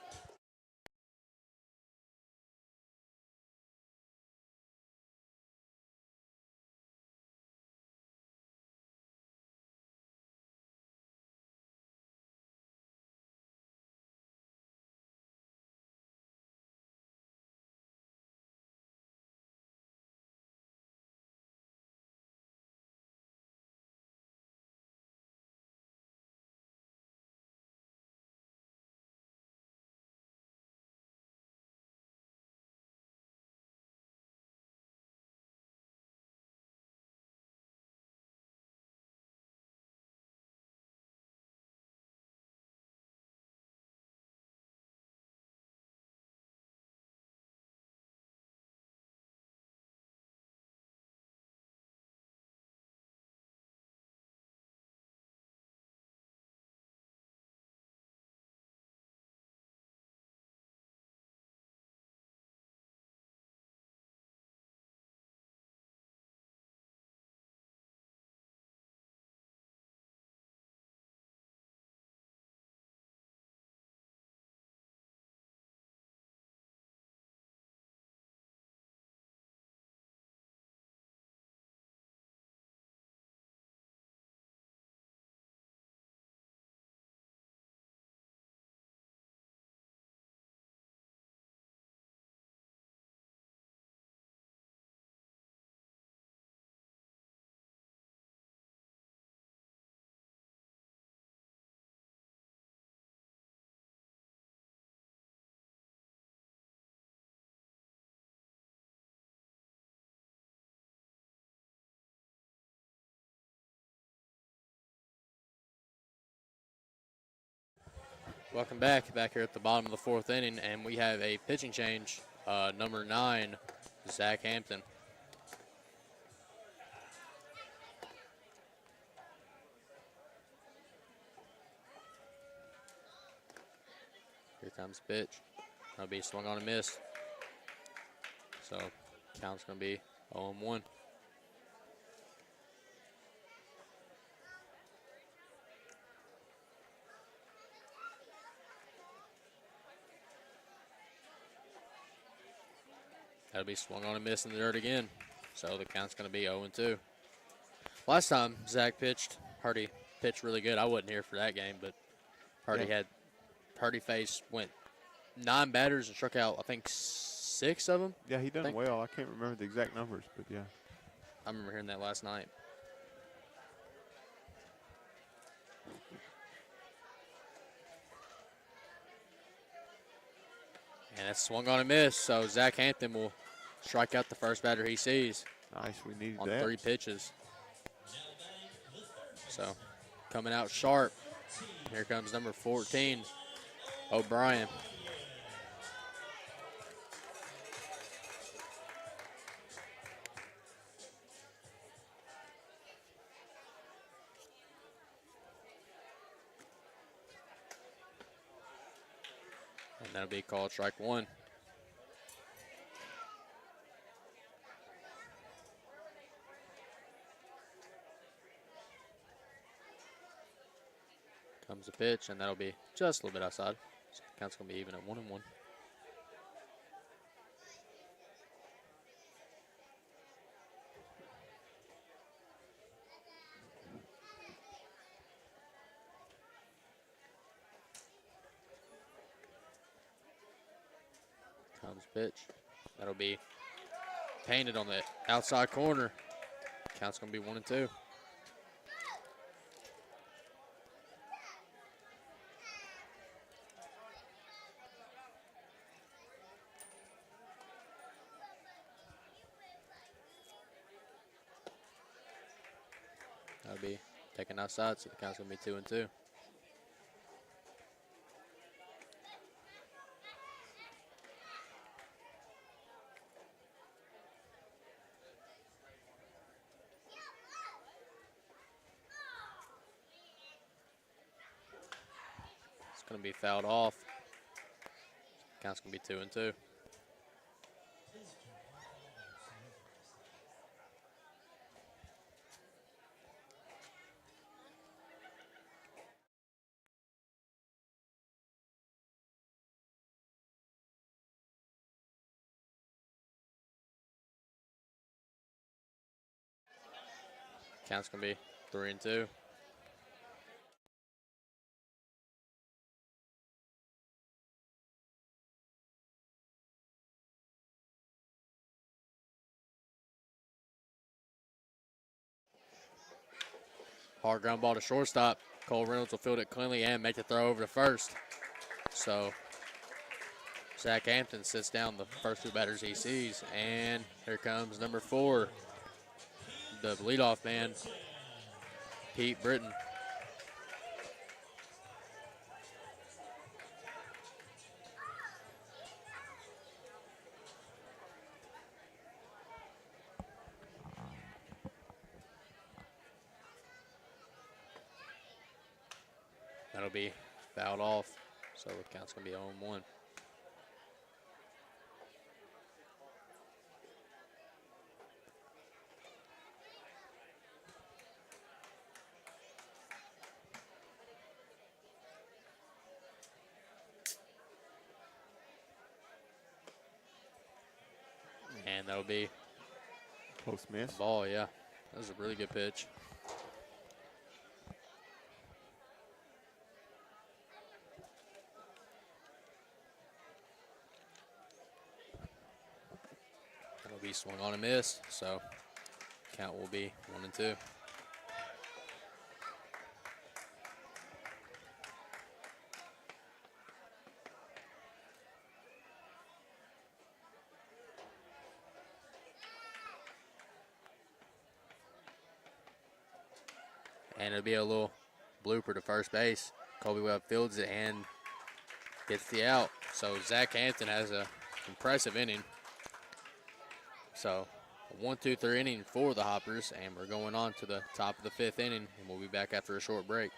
Welcome back here at the bottom of the 4th inning, and we have a pitching change. Number 9, Zach Hampton. Here comes the pitch. That'll be swung on and missed. So count's going to be 0-1. That'll be swung on and missed in the dirt again. So the count's going to be 0-2. Last time Zach pitched, Hardy pitched really good. I wasn't here for that game, but Hardy went 9 batters and struck out, I think, 6 of them. Yeah, he done well. I can't remember the exact numbers, but yeah. I remember hearing that last night. And that's swung on and missed. So Zach Hampton will strike out the first batter he sees. Nice, we needed on that. 3 pitches. So coming out sharp. Here comes number 14, O'Brien. And that'll be called strike 1. Comes the pitch, and that'll be just a little bit outside. So the count's going to be even at 1-1. Comes pitch. That'll be painted on the outside corner. Count's going to be 1-2. That'll be taken outside, so the count's going to be 2-2. It's going to be fouled off. Count's going to be 2-2. Count's going to be 3-2. Hard ground ball to shortstop. Cole Reynolds will field it cleanly and make the throw over to first. So Zach Hampton sits down the first 2 batters he sees. And here comes number 4, the leadoff man, Pete Britton. That'll be fouled off, so the count's going to be 0-1. And that'll be Close miss. ball, yeah. That was a really good pitch. That'll be swung on and missed, so count will be 1-2. And it'll be a little blooper to first base. Colby Webb fields it, and gets the out. So Zach Hampton has a impressive inning. So a 1-2-3 inning for the Hoppers, and we're going on to the top of the 5th inning, and we'll be back after a short break.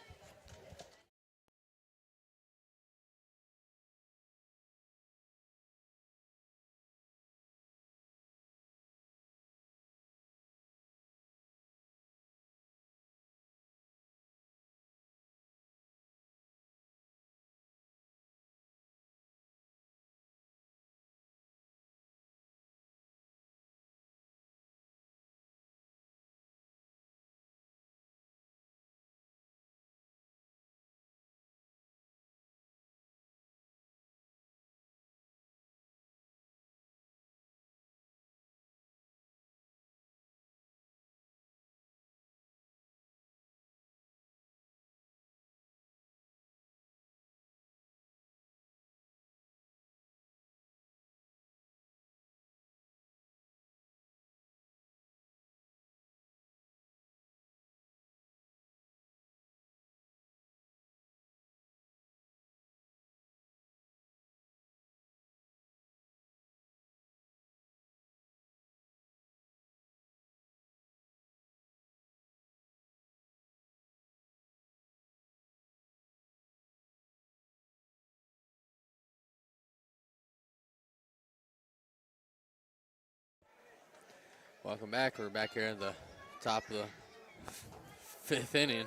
Welcome back. We're back here in the top of the 5th inning.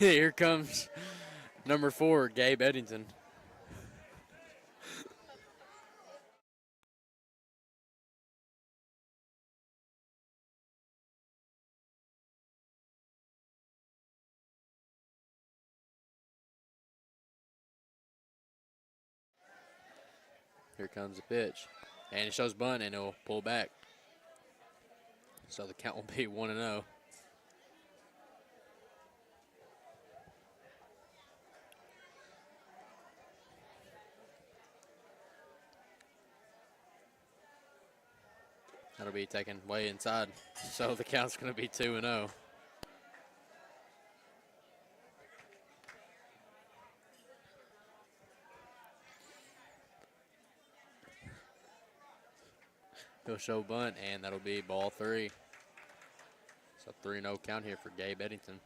Here comes number 4, Gabe Eddington. Here comes the pitch. And it shows bunt, and it'll pull back. So the count will be 1-0. That'll be taken way inside. So the count's going to be 2-0. He'll show bunt, and that'll be ball 3. So 3-0 count here for Gabe Eddington.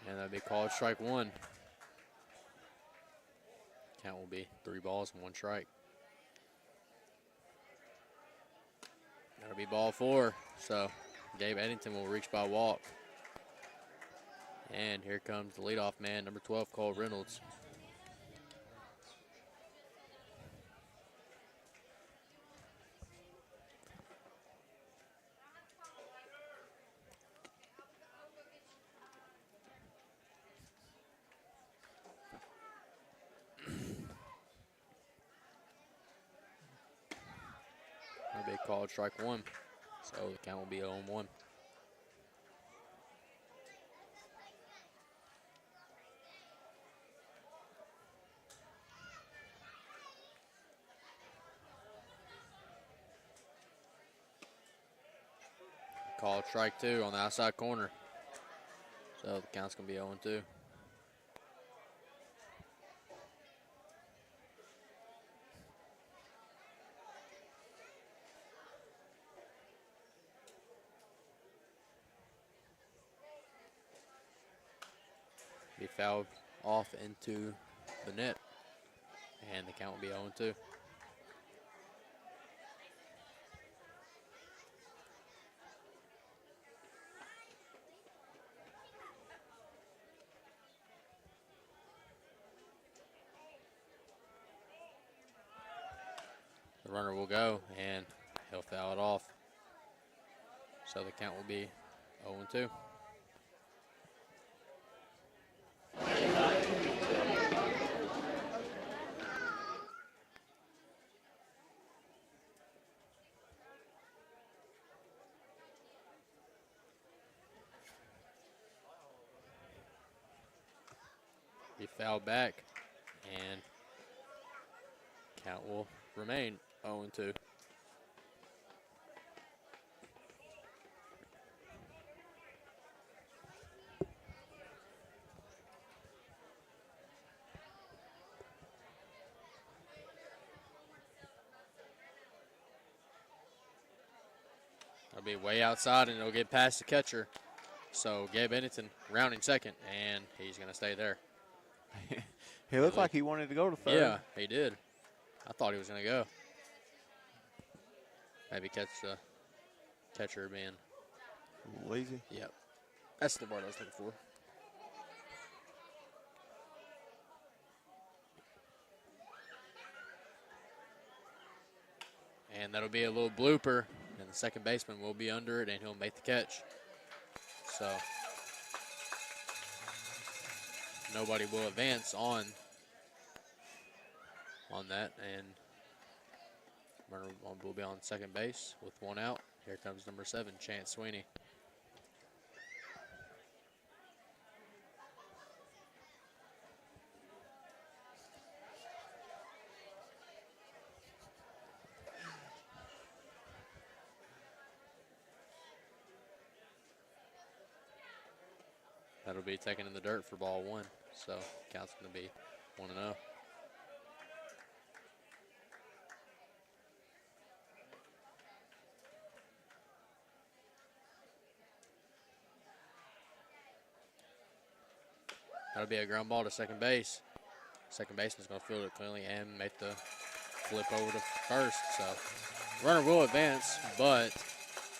And that'll be called strike 1. Count will be 3 balls and 1 strike. That'll be ball 4. So Gabe Eddington will reach by walk. And here comes the leadoff man, number 12, Cole Reynolds. That'll be called strike 1. So the count will be 0-1. Called strike 2 on the outside corner. So the count's going to be 0-2. Be fouled off into the net, and the count will be 0-2. The runner will go, and he'll foul it off. So the count will be 0-2. Be fouled back, and count will remain 0-2. be way outside, and it'll get past the catcher. So Gabe Bennington rounding second, and he's going to stay there. He looked like he wanted to go to third. Yeah, he did. I thought he was going to go. Maybe catch the catcher being lazy. Yep. That's the word I was looking for. And that'll be a little blooper, and the second baseman will be under it, and he'll make the catch. So nobody will advance on that, and runner will be on second base with one out. Here comes number 7, Chance Sweeney. That'll be taken in the dirt for ball 1, so count's going to be 1-0. That'll be a ground ball to second base. Second baseman's going to field it cleanly and make the flip over to first. So runner will advance, but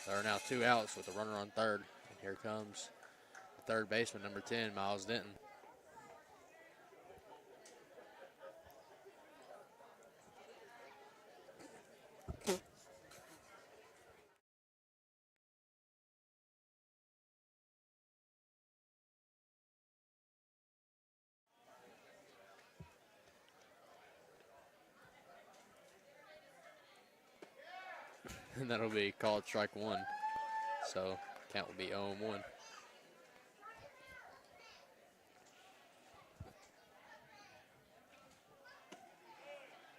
there are now 2 outs with a runner on third. And here comes the third baseman, number 10, Miles Denton. And that'll be called strike 1. So count will be 0-1.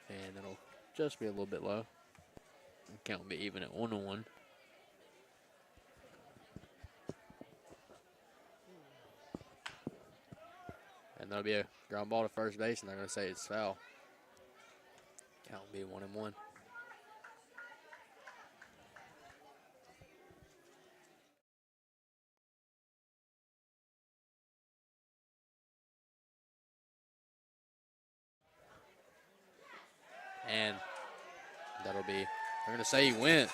And it'll just be a little bit low. And count will be even at 1-1. And that'll be a ground ball to first base, and they're going to say it's foul. Count will be 1-1. And that'll be, they're going to say he went.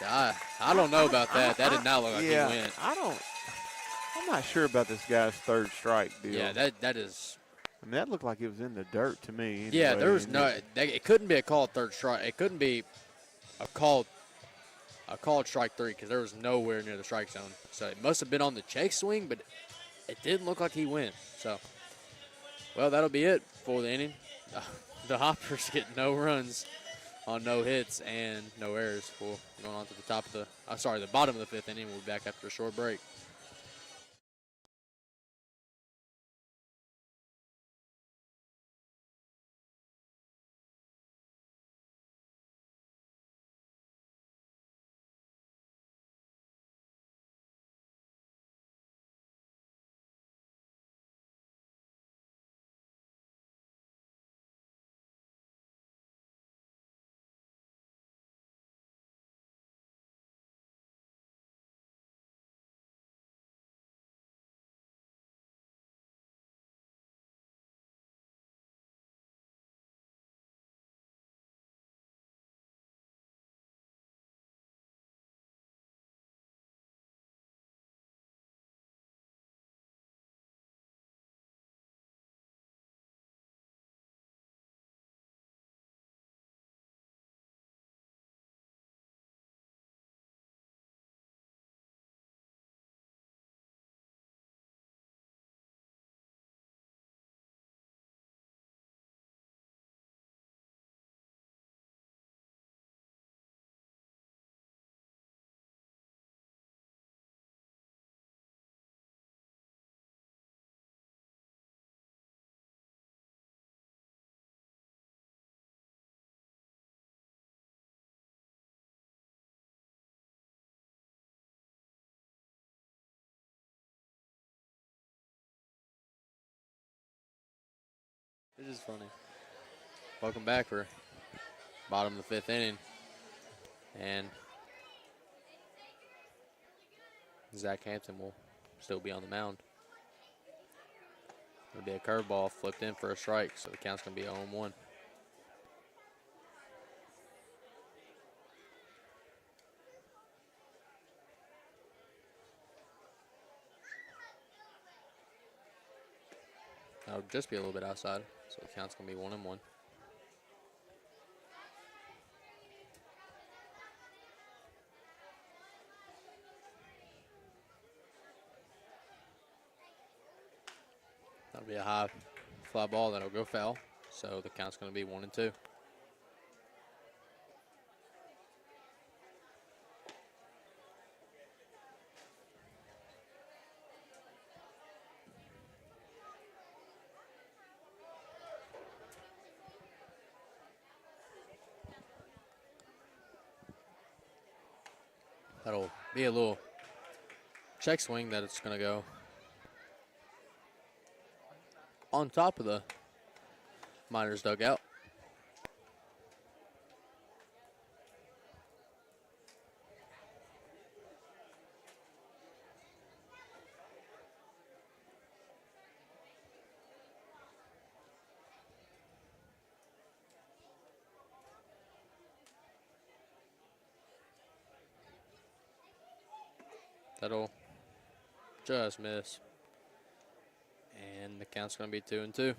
I don't know about that. That did not look like he went. I'm not sure about this guy's third strike deal. Yeah, that is. I mean, that looked like it was in the dirt to me. Anyway. Yeah, there was no, it couldn't be a called third strike. It couldn't be a called strike 3 because there was nowhere near the strike zone. So it must have been on the check swing, but it didn't look like he went. So, well, that'll be it for the inning. The Hoppers get no runs on no hits and no errors. We're going on to the bottom of the 5th inning. We'll be back after a short break. This is funny. Welcome back for bottom of the 5th inning. And Zach Hampton will still be on the mound. It'll be a curveball flipped in for a strike, so the count's going to be 0-1. That'll just be a little bit outside, so the count's going to be 1-1. That'll be a high fly ball that'll go foul, so the count's going to be 1-2. That'll be a little check swing that it's going to go on top of the Miners dugout. That'll just miss. And the count's going to be 2-2.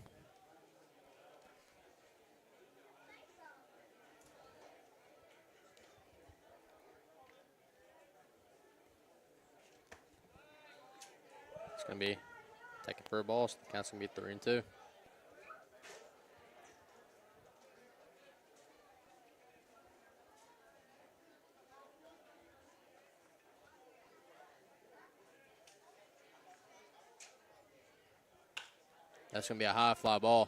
It's going to be taking for a ball, so the count's going to be 3-2. That's going to be a high fly ball.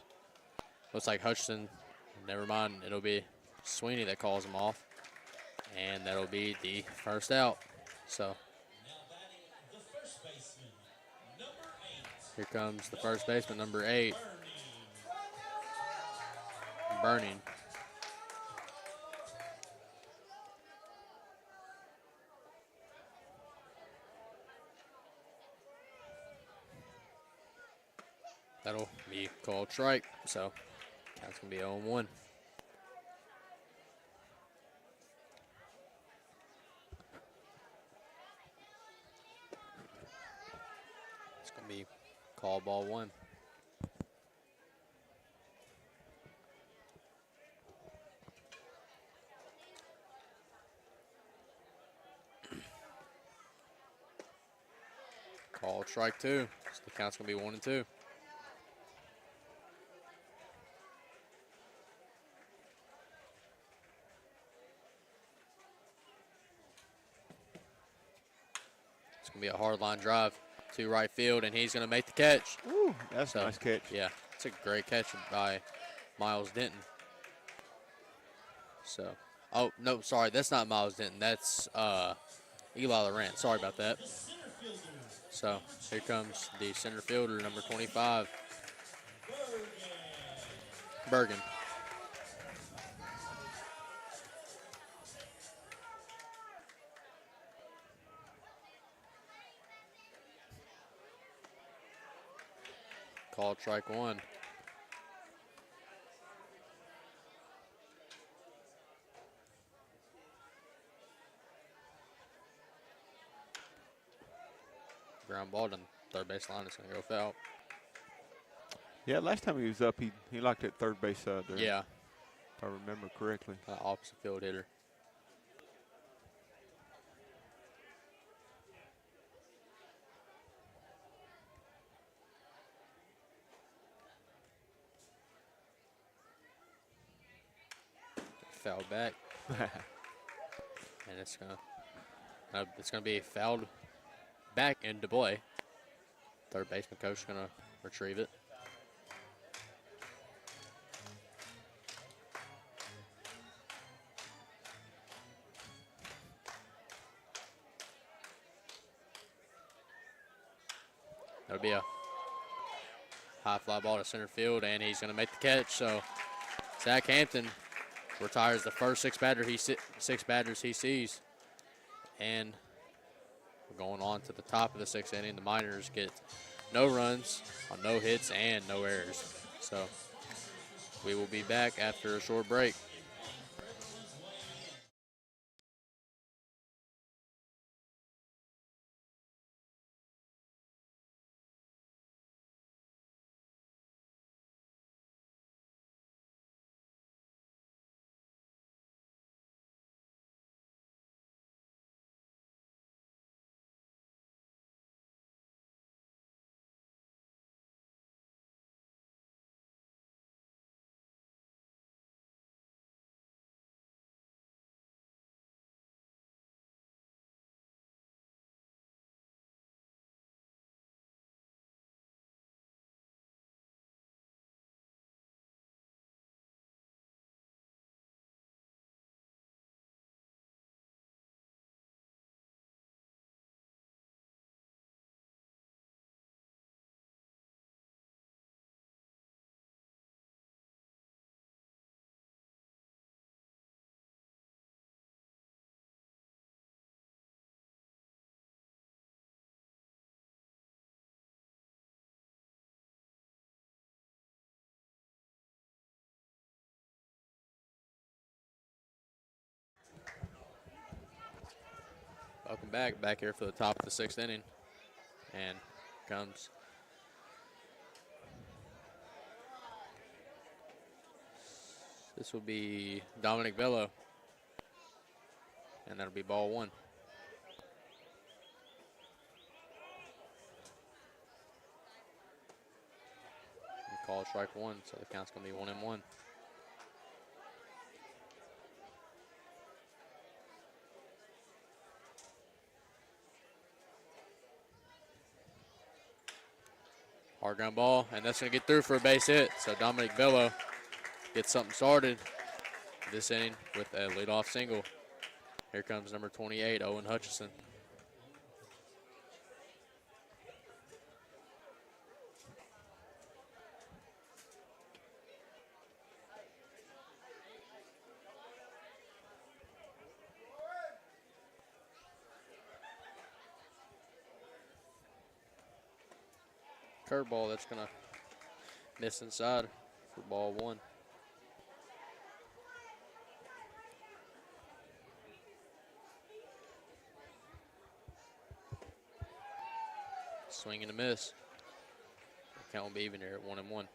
Looks like Hutchinson, never mind, it'll be Sweeney that calls him off. And that'll be the first out. So here comes the first baseman, number 8. Burning. That'll be called strike, so that's going to be 0-1. It's going to be call ball 1. Called strike 2, so the count's going to be 1-2. Be a hard line drive to right field, and he's going to make the catch. Ooh, that's a nice catch. Yeah, it's a great catch by Miles Denton. So, oh, no, sorry, that's not Miles Denton. That's Eli Laurent. Sorry about that. So, here comes the center fielder, number 25, Bergen. Called strike 1. Ground ball to third base line is going to go foul. Yeah, last time he was up, he liked that third base there. Yeah. If I remember correctly. Opposite field hitter. Foul back, and it's gonna be fouled back into play. Third baseman coach is gonna retrieve it. That'll be a high fly ball to center field, and he's gonna make the catch. So Zach Hampton retires the first six batters he sees, and going on to the top of the 6th inning. The Miners get no runs on no hits and no errors. So we will be back after a short break. Welcome back here for the top of the 6th inning. And comes this will be Dominic Bello. And that'll be ball 1. And call strike 1, so the count's going to be 1-1. Hard ground ball, and that's going to get through for a base hit. So Dominic Bello gets something started this inning with a leadoff single. Here comes number 28, Owen Hutchison. Curveball that's going to miss inside for ball 1. Swing and a miss. The count will be even here at 1-1.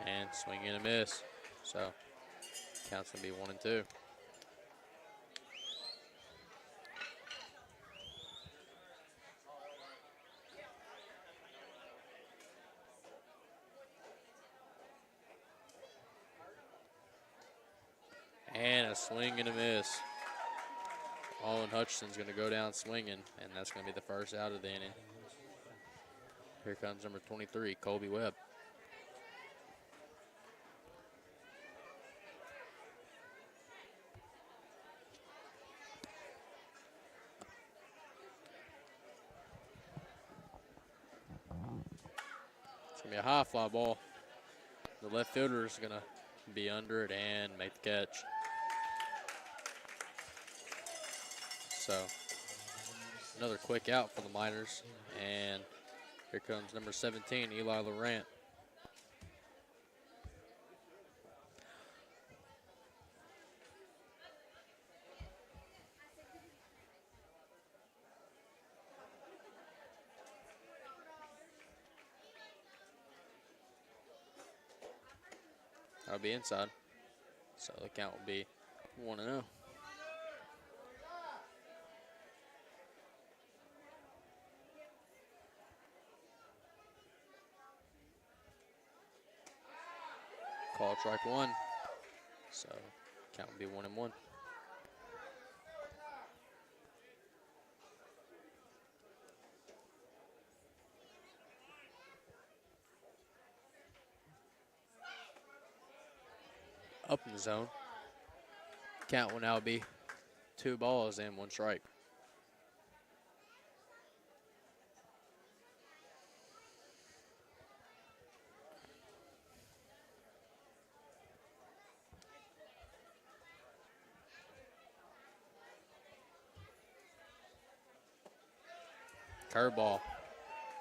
And swing and a miss. So count's gonna be 1-2. And a swing and a miss. Owen Hutchison's going to go down swinging, and that's going to be the first out of the inning. Here comes number 23, Colby Webb. It's going to be a high fly ball. The left fielder is going to be under it and make the catch. So another quick out for the Miners, and here comes number 17, Eli Laurent. That'll be inside, so the count will be 1-0. Call strike 1, so count will be 1-1. Up in the zone. Count will now be 2 balls and 1 strike. Curveball.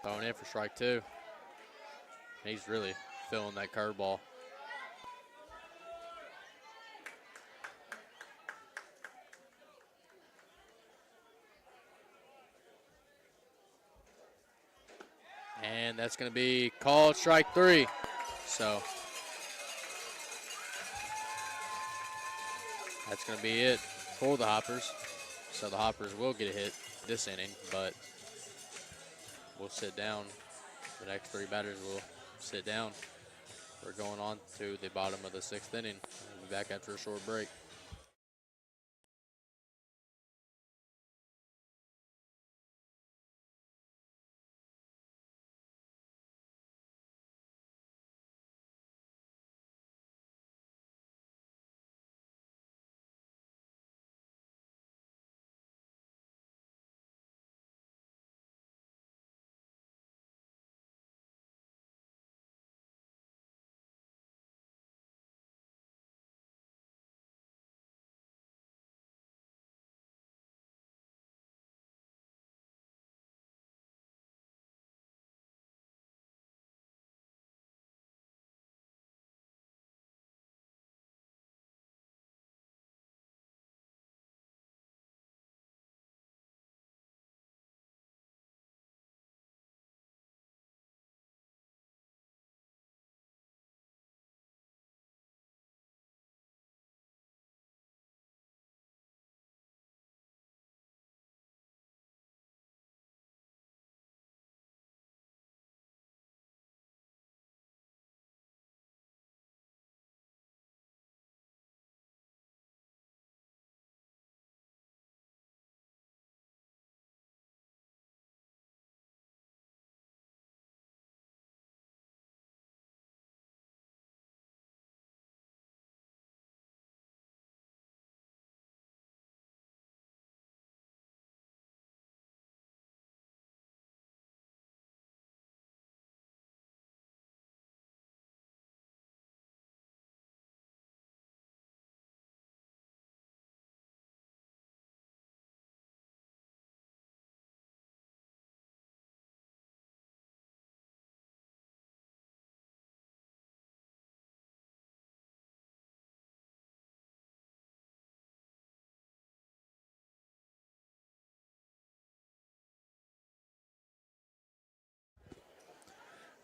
Throwing in for strike 2. He's really feeling that curveball. And that's going to be called strike 3. So that's going to be it for the Hoppers. So the Hoppers will get a hit this inning, but we'll sit down. The next 3 batters will sit down. We're going on to the bottom of the 6th inning. We'll be back after a short break.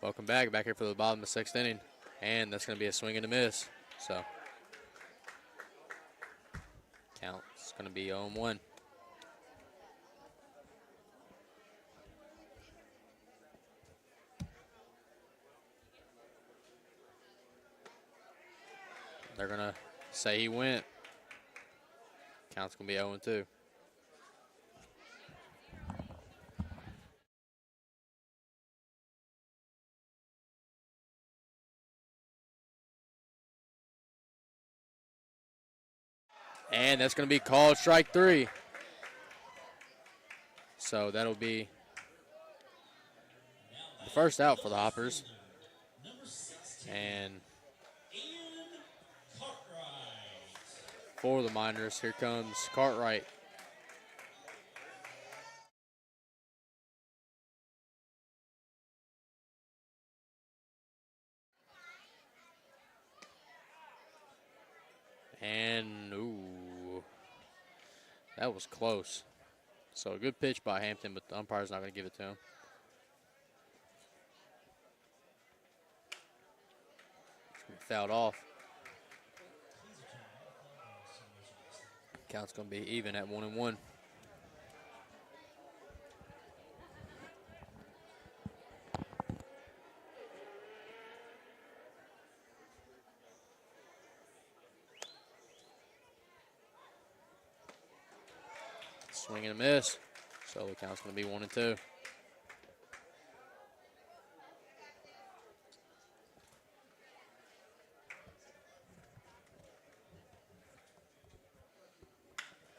Welcome back here for the bottom of the 6th inning. And that's going to be a swing and a miss. So count's going to be 0-1. They're going to say he went. Count's going to be 0-2. And that's going to be called strike 3. So that'll be the first out for the Hoppers. And for the Miners, here comes Cartwright. And, ooh, that was close. So a good pitch by Hampton, but the umpire's not going to give it to him. Fouled off. Count's going to be even at 1-1. Swing and a miss. So the count's going to be 1-2.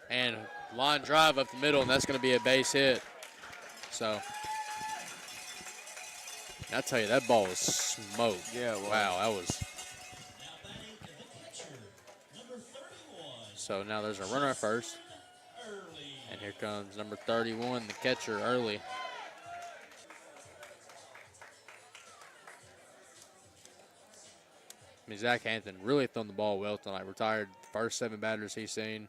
And line drive up the middle, and that's going to be a base hit. So, I tell you, that ball was smoked. Yeah, well, wow, that was. So now there's a runner at first. And here comes number 31, the catcher, Early. mean, Zach Hampton really thrown the ball well tonight. Retired the first 7 batters he's seen.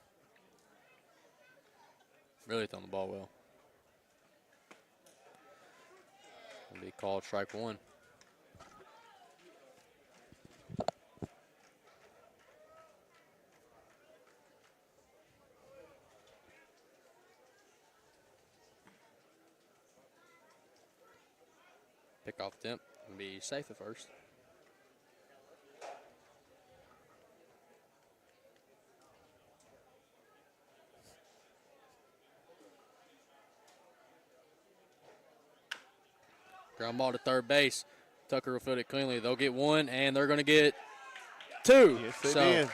Really thrown the ball well. It'll be called strike 1. Pick off attempt and be safe at first. Ground ball to third base. Tucker will field it cleanly. They'll get 1, and they're going to get 2. Yes, they did.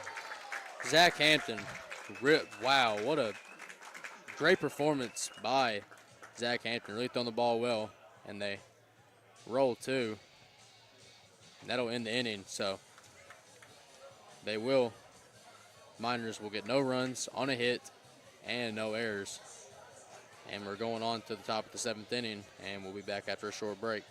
Zach Hampton, wow, what a great performance by Zach Hampton. Really throwing the ball well, and they roll 2. And that'll end the inning, so Miners will get no runs on a hit and no errors. And we're going on to the top of the 7th inning, and we'll be back after a short break.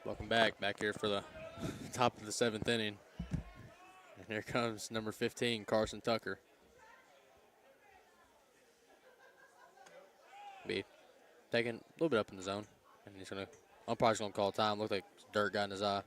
Welcome back here for the top of the 7th inning. And here comes number 15, Carson Tucker. Be taking a little bit up in the zone. And umpire's going to call time. Looked like dirt got in his eye.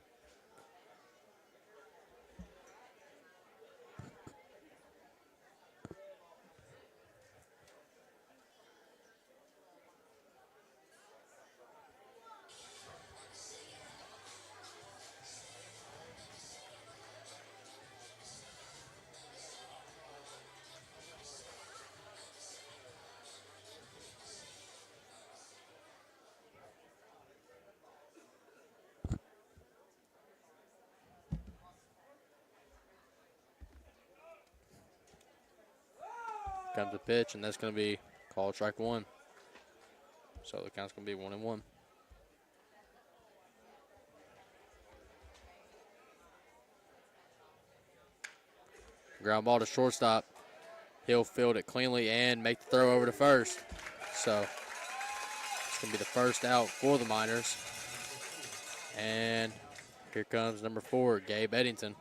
Comes the pitch, and that's going to be called strike 1. So the count's going to be 1-1. Ground ball to shortstop. He'll field it cleanly and make the throw over to first. So it's going to be the first out for the Miners. And here comes number 4, Gabe Eddington.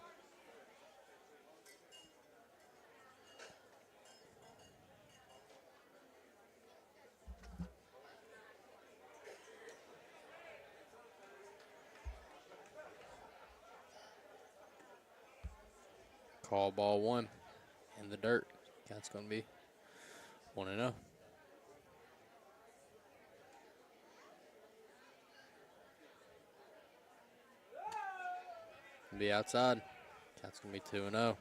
Call ball 1 in the dirt. Count's going to be 1-0. Be outside. Count's going to be 2-0.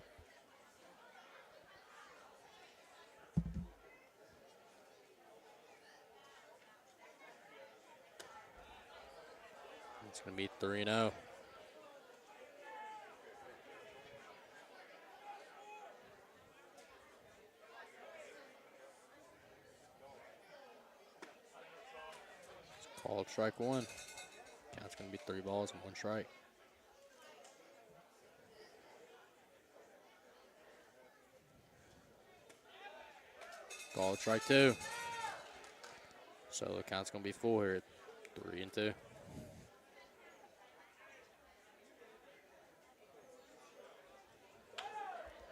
It's going to be 3-0. Called strike 1. Count's going to be 3 balls and 1 strike. Called strike 2. So the count's going to be full here at 3-2.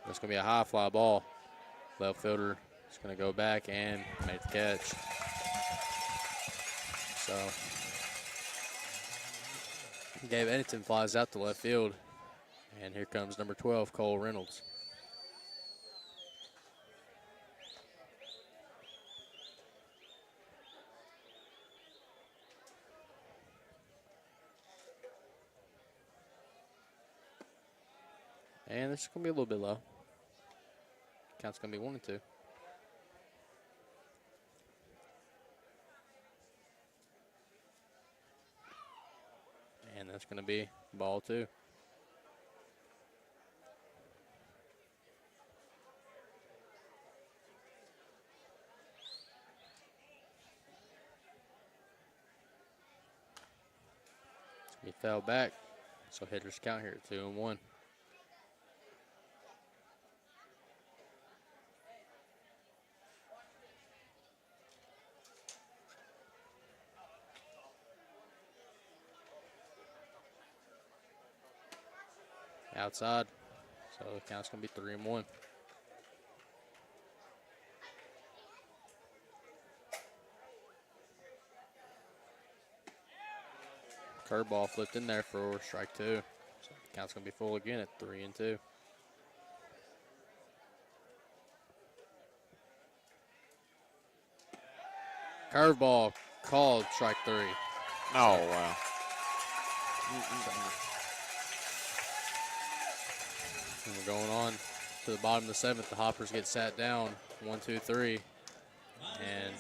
It's going to be a high fly ball. Left fielder is going to go back and make the catch. So Gabe Eddington flies out to left field. And here comes number 12, Cole Reynolds. And this is going to be a little bit low. Count's going to be 1-2. And that's going to be ball 2. He fell back, so hitters count here at 2-1. Outside, so the count's going to be 3-1. Curveball flipped in there for strike 2. So the count's going to be full again at 3-2. Curveball called strike 3. Oh, wow. And we're going on to the bottom of the 7th. The Hoppers get sat down, 1, 2, 3. And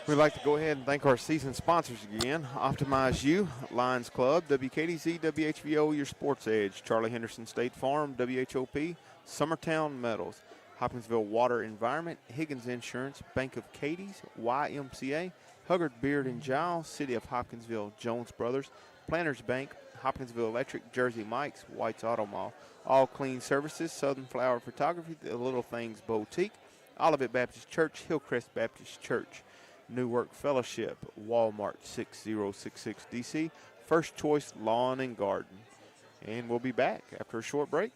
we'd like to go ahead and thank our season sponsors again. Optimize You, Lions Club, WKDZ, WHVO, Your Sports Edge, Charlie Henderson State Farm, WHOP, Summertown Metals, Hopkinsville Water Environment, Higgins Insurance, Bank of Katie's, YMCA, Huggard Beard and Giles, City of Hopkinsville, Jones Brothers, Planters Bank, Hopkinsville Electric, Jersey Mike's, White's Auto Mall, All Clean Services, Southern Flower Photography, The Little Things Boutique, Olivet Baptist Church, Hillcrest Baptist Church, New Work Fellowship, Walmart 6066 DC, First Choice Lawn and Garden. And we'll be back after a short break.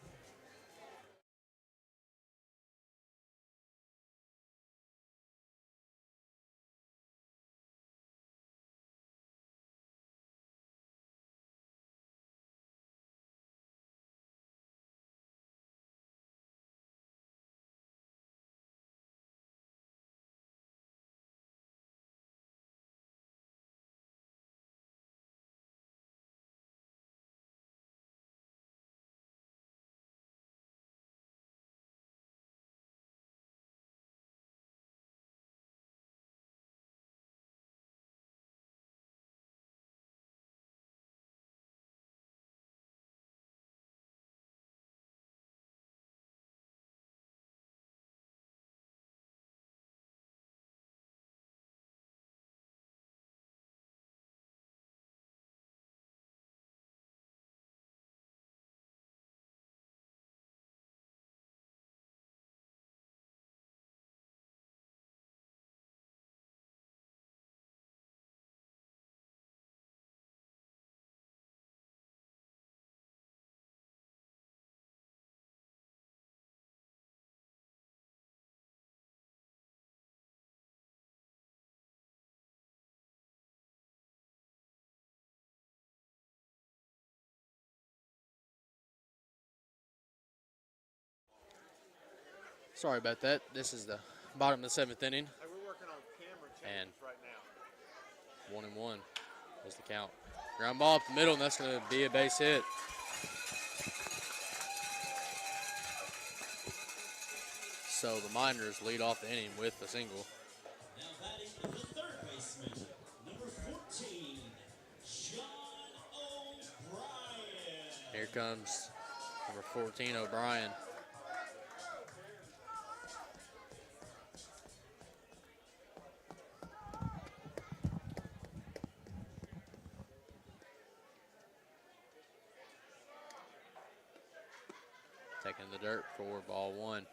Sorry about that. This is the bottom of the 7th inning, Hey, we're working on camera And- right now. 1-1 is the count. Ground ball up the middle, and that's going to be a base hit. So the Miners lead off the inning with a single. Now batting the third baseman, number 14, John O'Brien. Here comes number 14, O'Brien. Taking the dirt for ball 1.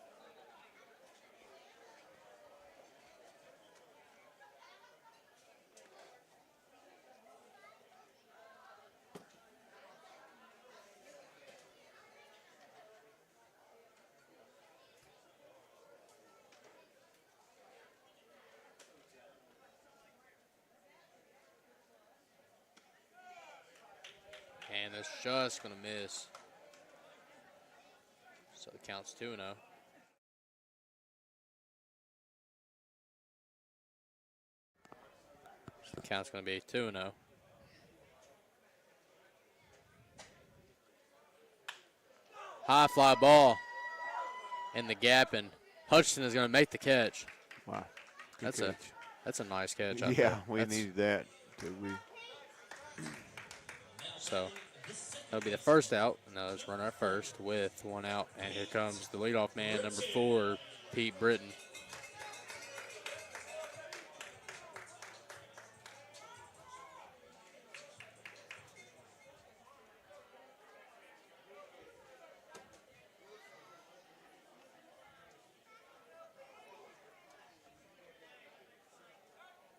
And that's just going to miss. So the count's 2-0. The count's going to be 2-0. High fly ball in the gap, and Hutchinson is going to make the catch. Wow. Good That's catch. That's a nice catch. out Yeah, there. we That's- needed that. So that'll be the first out. And now let's run our first with 1 out. And here comes the leadoff man, number 4, Pete Britton.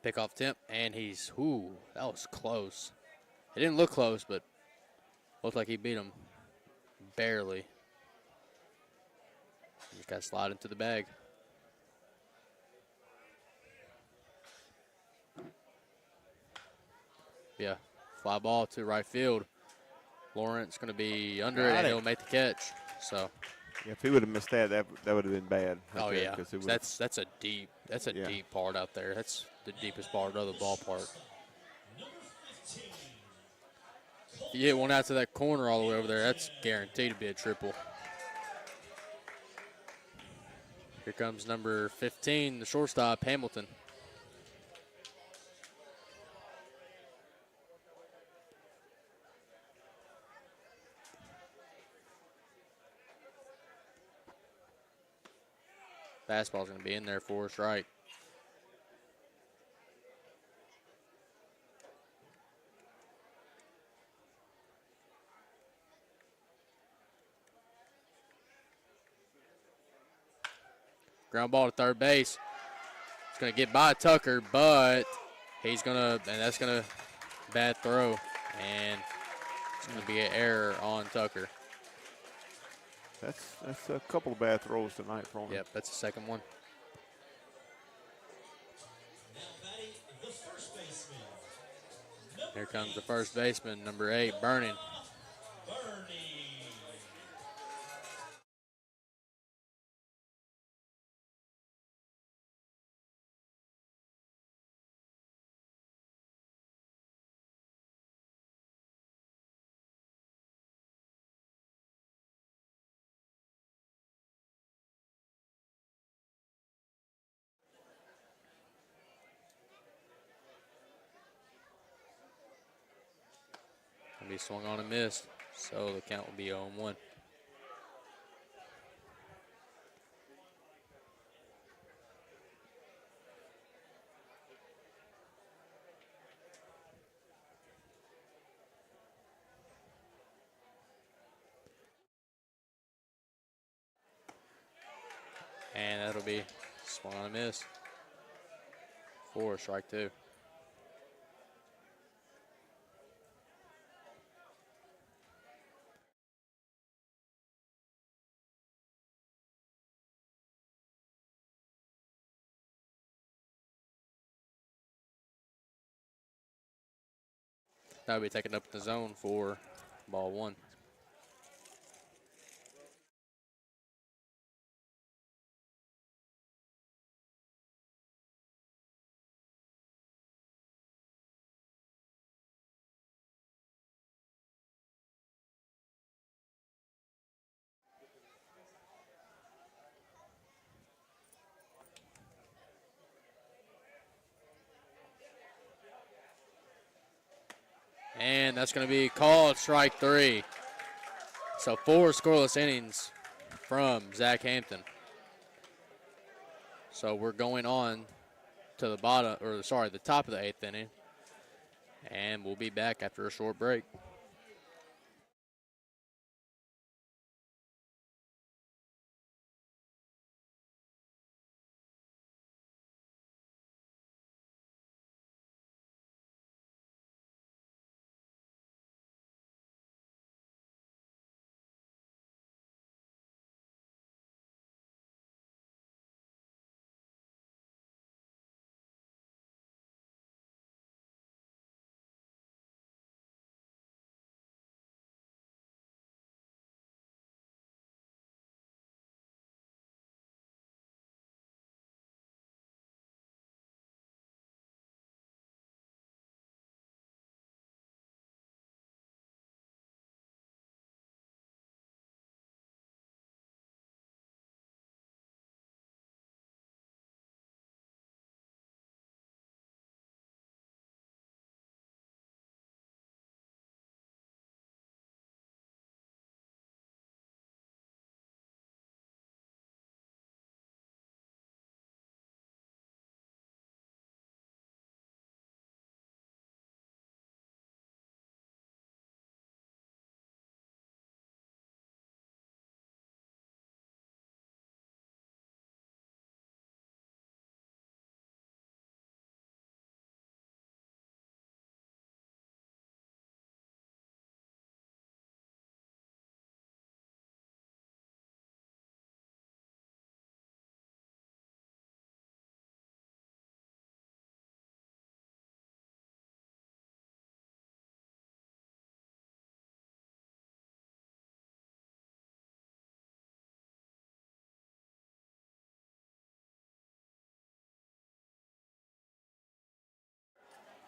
Pickoff attempt, and he's, that was close. It didn't look close, but looked like he beat him barely. Just got to slide into the bag. Yeah, fly ball to right field. Lawrence going to be under it, Got and it. he'll make the catch. So, Yeah, if he would have missed that, that would have been bad. oh Okay, yeah, 'cause it would've- that's a deep Yeah. deep part out there. That's the deepest part of the ballpark. If you hit one out to that corner all the way over there, that's guaranteed to be a triple. Here comes number 15, the shortstop, Hamilton. Fastball's going to be in there for a strike. Ground ball to third base. It's going to get by Tucker, but he's going to, and that's going to bad throw, and it's going to be an error on Tucker. That's a couple of bad throws tonight for him. Yep, that's the second one. Now batting the first baseman, Here comes the first baseman, number 8, Burning. Bernie. Going to be swung on and missed, so the count will be 0-1. And that'll be swung on and missed for strike 2. That'll be taken up in the zone for ball 1. And that's going to be called strike 3. So 4 scoreless innings from Zach Hampton. So we're going on to the the top of the 8th inning. And we'll be back after a short break.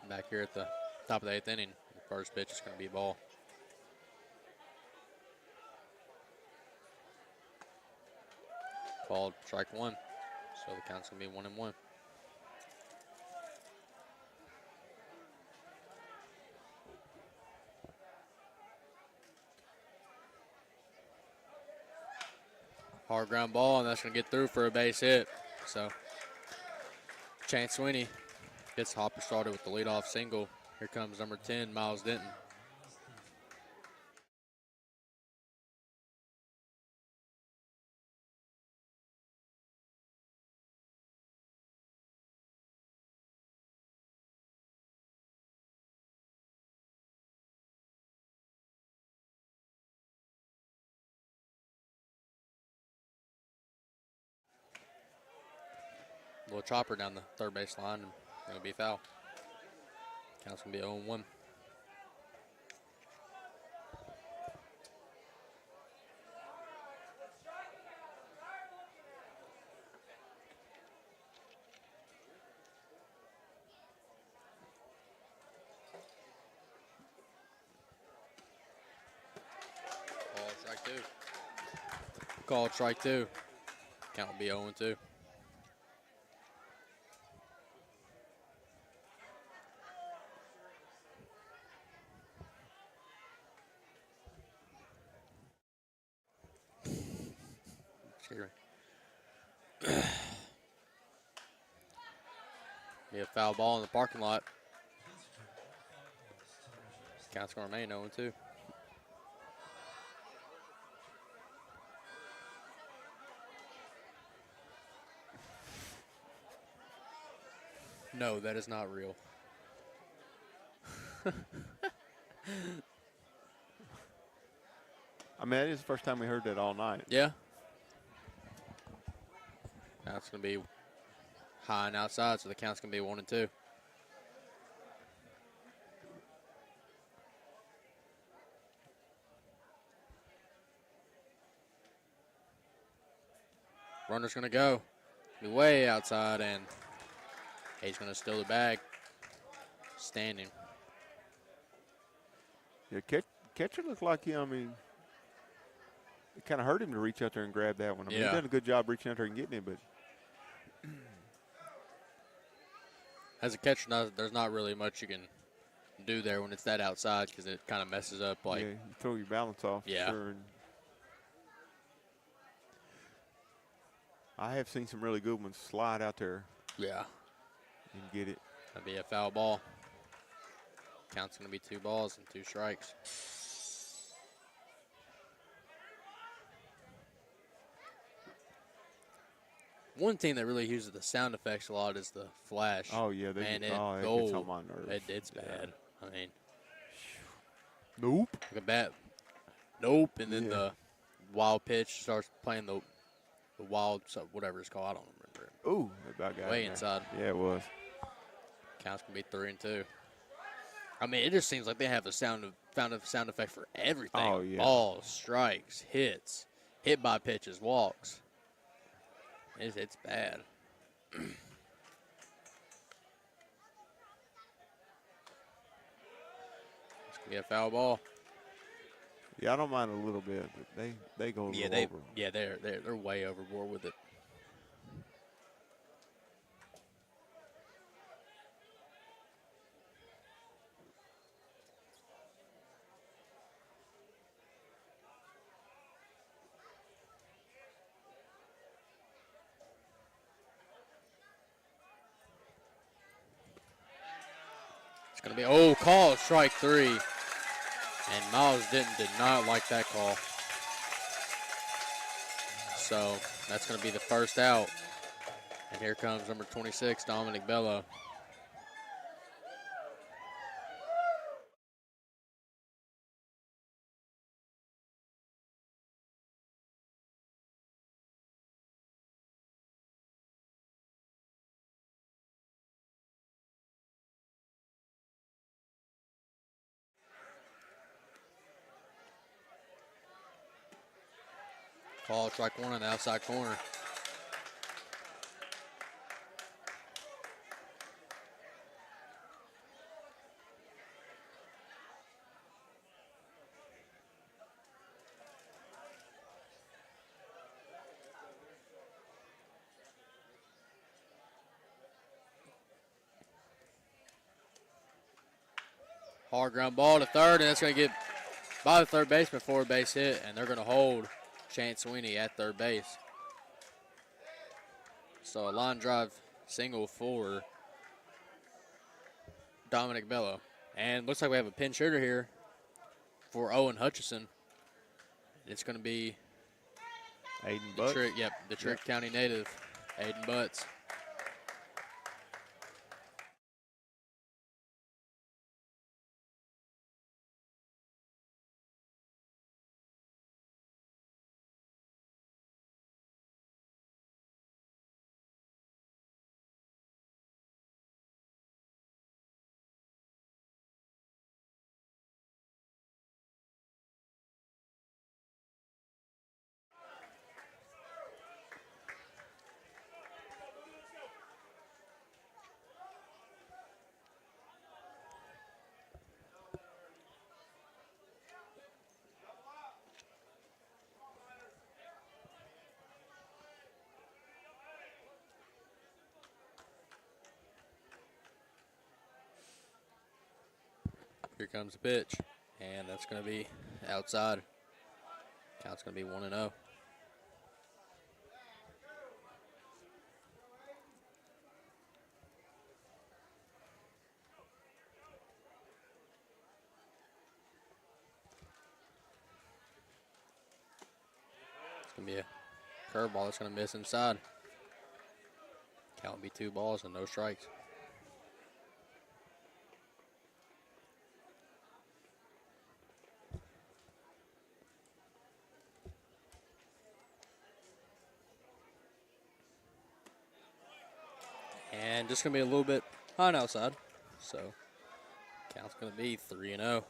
Back here at the top of the 8th inning. The first pitch is going to be a ball. Called strike 1. So the count's going to be 1-1. Hard ground ball, and that's going to get through for a base hit. So Chance Sweeney gets Hopper started with the leadoff single. Here comes number 10, Miles Denton. Little chopper down the third base line, and it'll be foul. Count's going to be 0-1. Called strike 2. Called strike 2. Count will be 0-2. Be a foul ball in the parking lot. Count's going to remain 0-2. No, that is not real. I mean, it is the first time we heard that all night. Yeah. That's going to be high and outside, so the count's going to be 1-2. Runner's going to go. Be way outside, and he's going to steal the bag. Standing. Yeah, catcher looked like him. I mean, it kind of hurt him to reach out there and grab that one. I mean, Yeah. He done a good job reaching out there and getting it, but As a catcher, there's not really much you can do there when it's that outside because it kind of messes up. Like, yeah, you throw your balance off. Yeah. Sure. And I have seen some really good ones slide out there yeah, and get it. that'd be a foul ball. Count's going to be 2 balls and 2 strikes. One team that really uses the sound effects a lot is the Flash. Oh, yeah. They Man, get, it it gold. gets on my nerves. It's Yeah. bad. I mean, Nope. look at that. Nope. And then Yeah. the wild pitch starts playing the wild, whatever it's called. I don't remember it. Ooh, that about got Way in there. inside. Yeah, it was. Count's going to be 3 and 2. I mean, it just seems like they have a sound effect for everything. Oh, yeah. Balls, strikes, hits, hit by pitches, walks. It's bad. It's going to be a foul ball. Yeah, I don't mind a little bit, but they go a little over. Yeah, they're way overboard with it. It's going to be, call, strike 3. And Miles did not like that call. So that's going to be the first out. And here comes number 26, Dominic Bello. Call, strike 1 on the outside corner. Hard ground ball to third, and that's going to get by the third baseman, forward base hit, and they're going to hold Chance Sweeney at third base. So a line drive single for Dominic Bello. And looks like we have a pinch hitter here for Owen Hutchison. It's going to be Aiden the Butts. Trick County native, Aiden Butts. Here comes the pitch, and that's going to be outside. Count's going to be 1-0. It's going to be a curveball that's going to miss inside. Count will be 2 balls and no strikes. And just going to be a little bit high and outside. So count's going to be 3-0.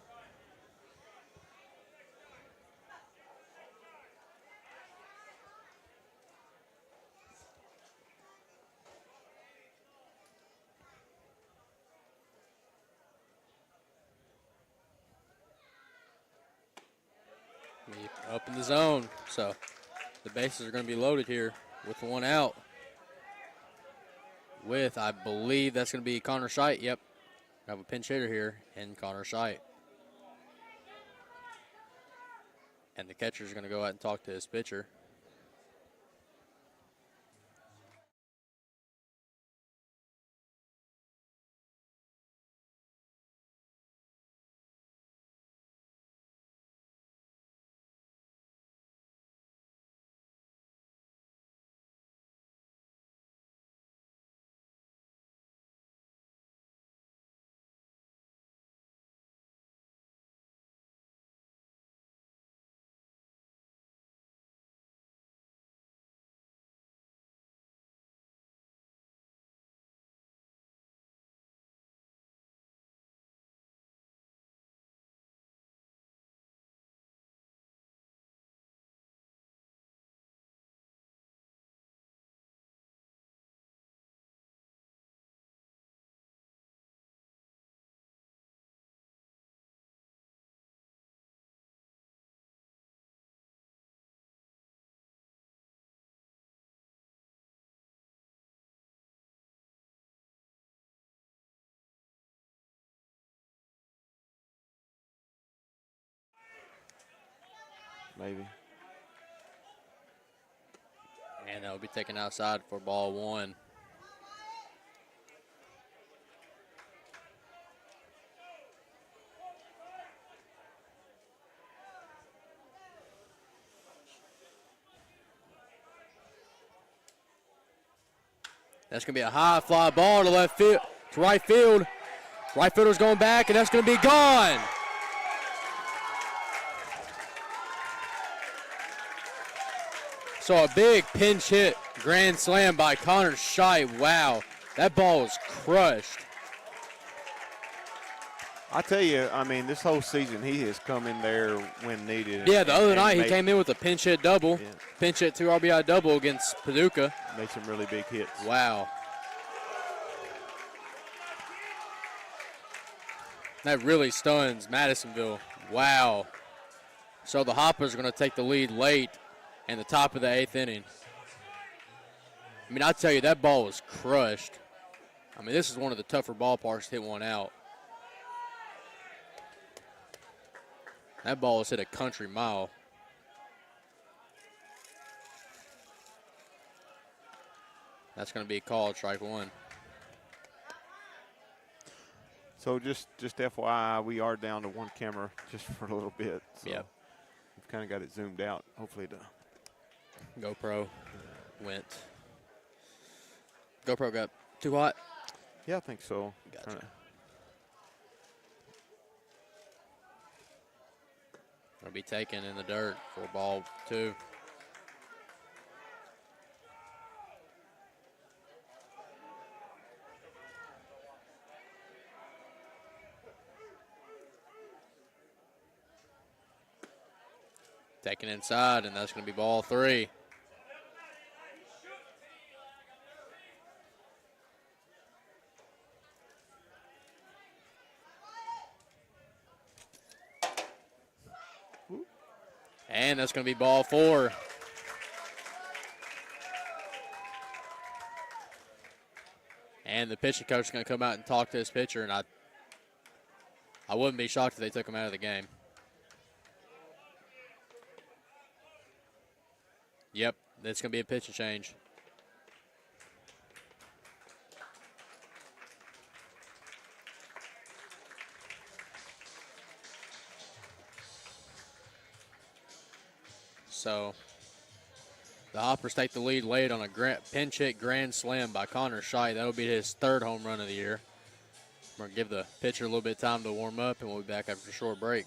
Up in the zone. So the bases are going to be loaded here with 1 out. With, I believe that's going to be Connor Scheidt. Yep. We have a pinch hitter here in Connor Scheidt. And the catcher's going to go out and talk to his pitcher. Maybe. And that will be taken outside for ball 1. That's going to be a high fly ball to left field, to right field. Right fielder's going back, and that's going to be gone. So a big pinch hit grand slam by Connor Scheidt. Wow, that ball was crushed. I tell you, I mean, this whole season he has come in there when needed. Yeah, the other night he came in with a pinch hit double, pinch hit 2 RBI double against Paducah. Made some really big hits. Wow. That really stuns Madisonville. Wow. So the Hoppers are going to take the lead late in the top of the 8th inning. I mean, I tell you, that ball was crushed. I mean, this is one of the tougher ballparks to hit one out. That ball was hit a country mile. That's going to be called strike 1. So just FYI, we are down to 1 camera just for a little bit. So Yep. we've kind of got it zoomed out. Hopefully the GoPro went. GoPro got too hot? Yeah, I think so. Gotcha. It'll be taken in the dirt for ball 2. Taken inside, and that's going to be ball 3. And that's going to be ball 4. And the pitching coach is going to come out and talk to his pitcher, and I wouldn't be shocked if they took him out of the game. Yep, that's going to be a pitching change. So the Hoppers take the lead late on a pinch hit grand slam by Connor Scheidt. That'll be his 3rd home run of the year. We're going to give the pitcher a little bit of time to warm up, and we'll be back after a short break.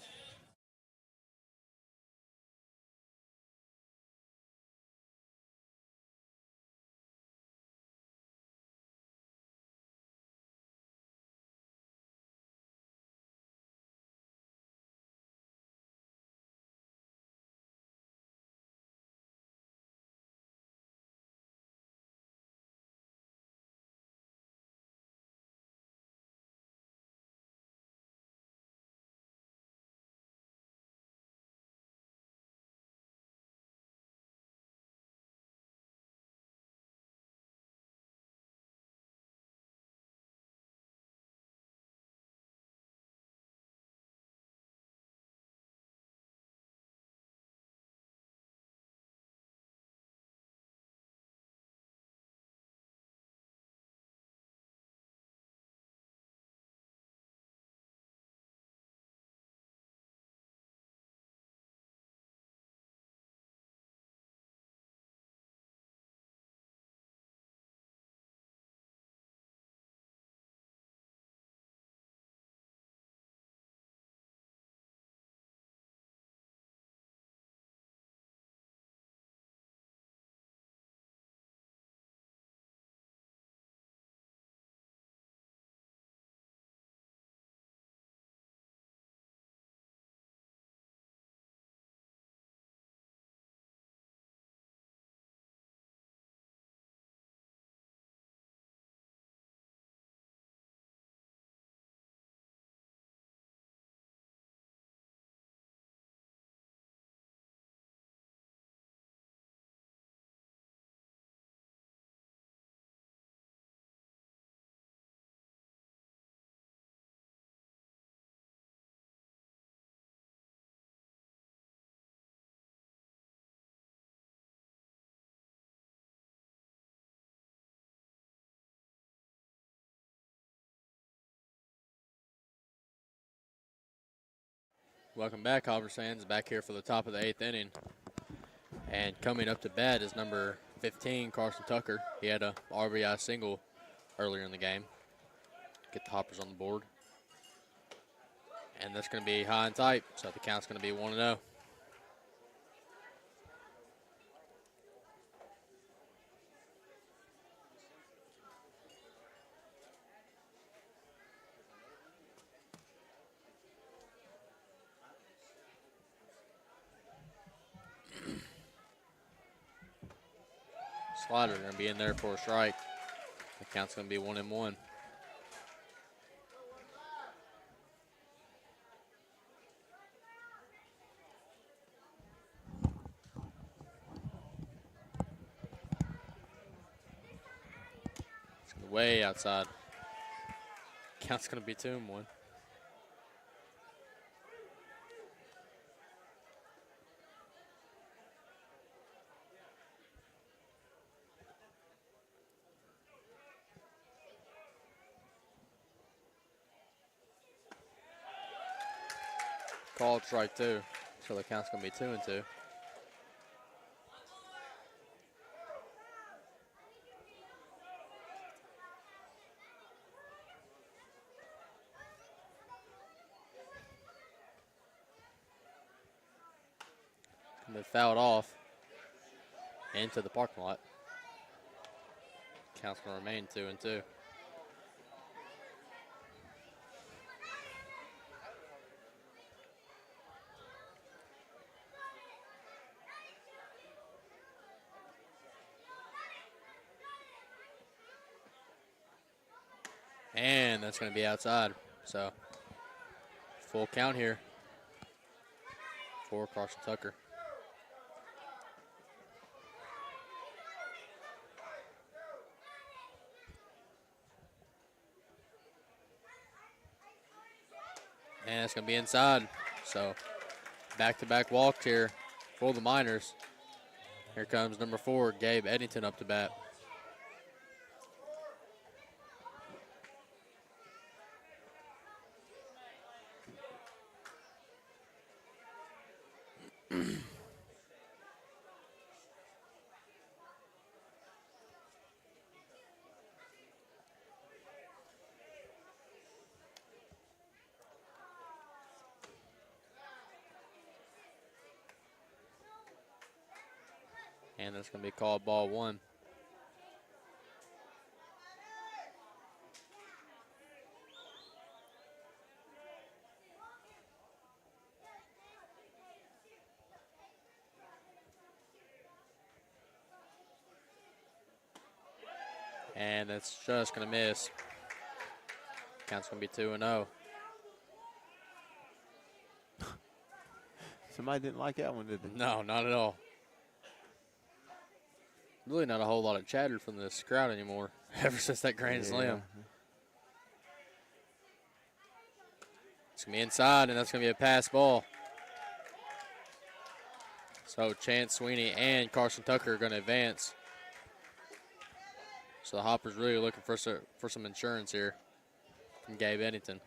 Welcome back, Hoppers fans. Back here for the top of the 8th inning. And coming up to bat is number 15, Carson Tucker. He had a RBI single earlier in the game. Get the Hoppers on the board. And that's going to be high and tight, so the count's going to be 1-0. Slider going to be in there for a strike. The count's going to be 1-1. It's way outside. Count's going to be 2-1. Called strike 2, so the count's going to be 2-2. And they fouled off into the parking lot. Count's going to remain 2-2. And that's going to be outside. So, full count here for Carson Tucker. And it's going to be inside. So, back-to-back walks here for the Miners. Here comes number 4, Gabe Eddington up to bat. And that's going to be called ball 1. And that's just going to miss. Count's going to be 2-0. Somebody didn't like that one, did they? No, not at all. Really not a whole lot of chatter from this crowd anymore ever since that grand slam. It's going to be inside, and that's going to be a pass ball. So Chance Sweeney and Carson Tucker are going to advance. So the Hoppers really looking for some insurance here from Gabe Eddington.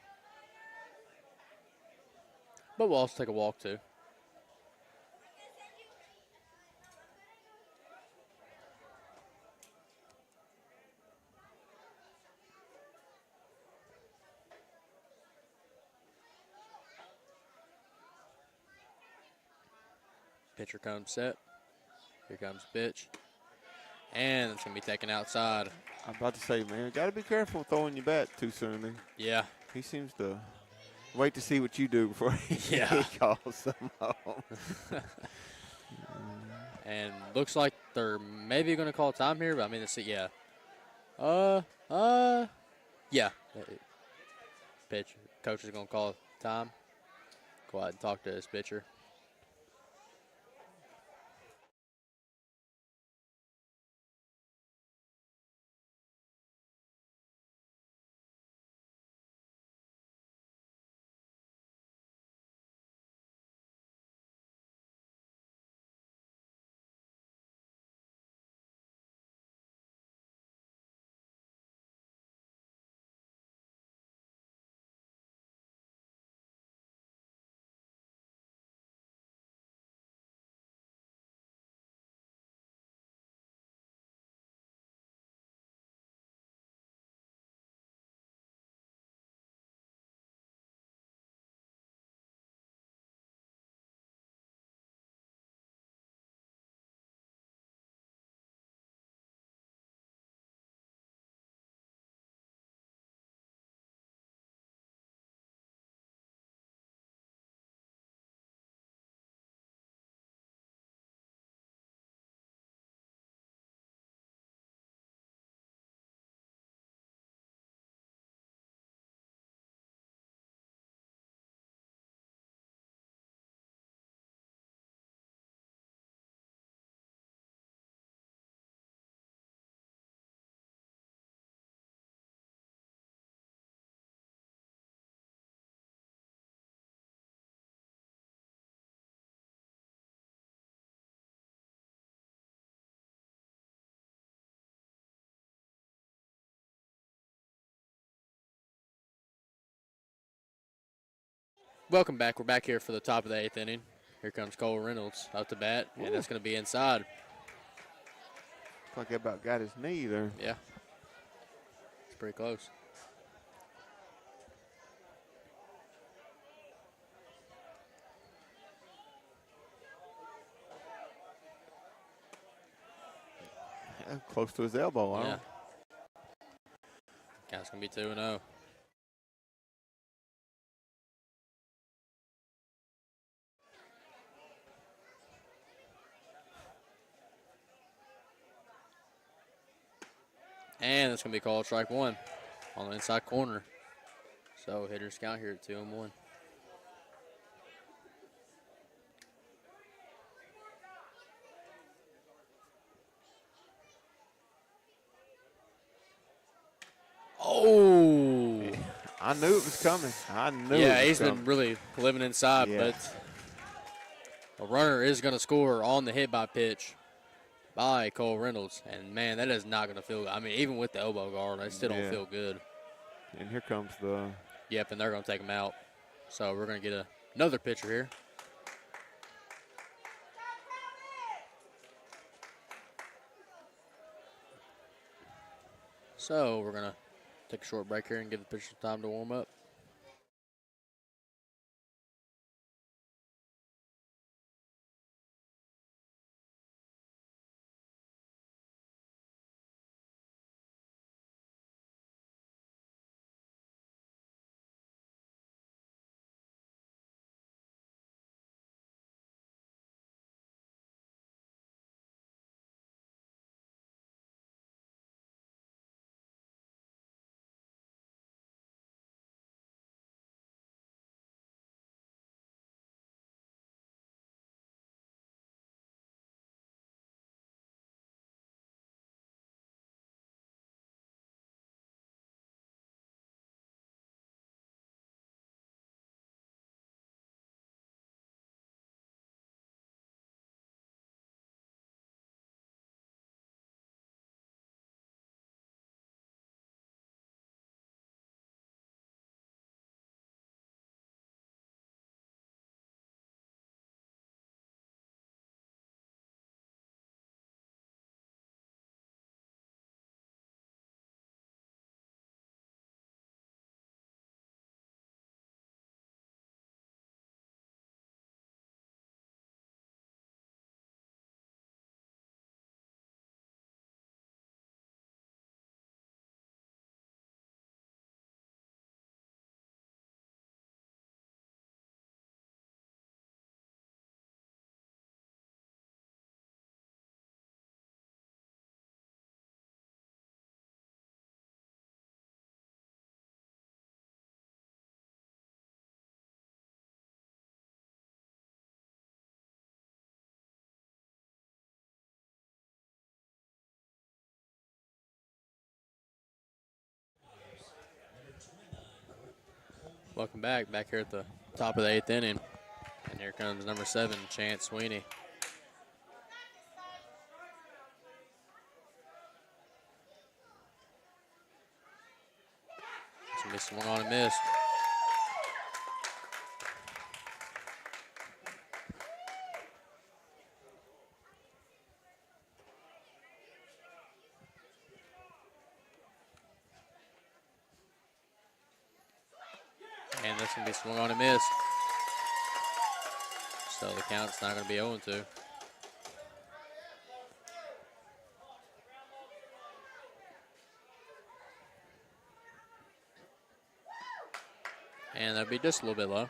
But we'll also take a walk too. Pitcher comes set. Here comes pitch. And it's going to be taken outside. I'm about to say, man, got to be careful throwing your bat too soon. Yeah. He seems to wait to see what you do before he calls them home. And looks like they're maybe going to call time here, but I mean, let's see, yeah. Yeah. Pitch. Coach is going to call time. Go out and talk to his pitcher. Welcome back. We're back here for the top of the 8th inning. Here comes Cole Reynolds up to bat, and that's going to be inside. Looks like he about got his knee there. Yeah. It's pretty close. Yeah, close to his elbow. I Yeah. don't- Count's going to be 2-0. And that's going to be called strike one on the inside corner. So hitters count here at 2-1. Oh! I knew it was coming. I knew Yeah, it was he's coming. been really living inside, Yeah. but a runner is going to score on the hit by pitch by Cole Reynolds. And, man, that is not going to feel good. I mean, even with the elbow guard, I still Yeah. don't feel good. And here comes the Yep, and they're going to take him out. So we're going to get another pitcher here. So we're going to take a short break here and give the pitcher time to warm up. Welcome back. Back here at the top of the 8th inning. And here comes number 7, Chance Sweeney. It's going to be swung on and missed. And that's going to be swung on and missed. So the count's not going to be 0-2. And that'll be just a little bit low.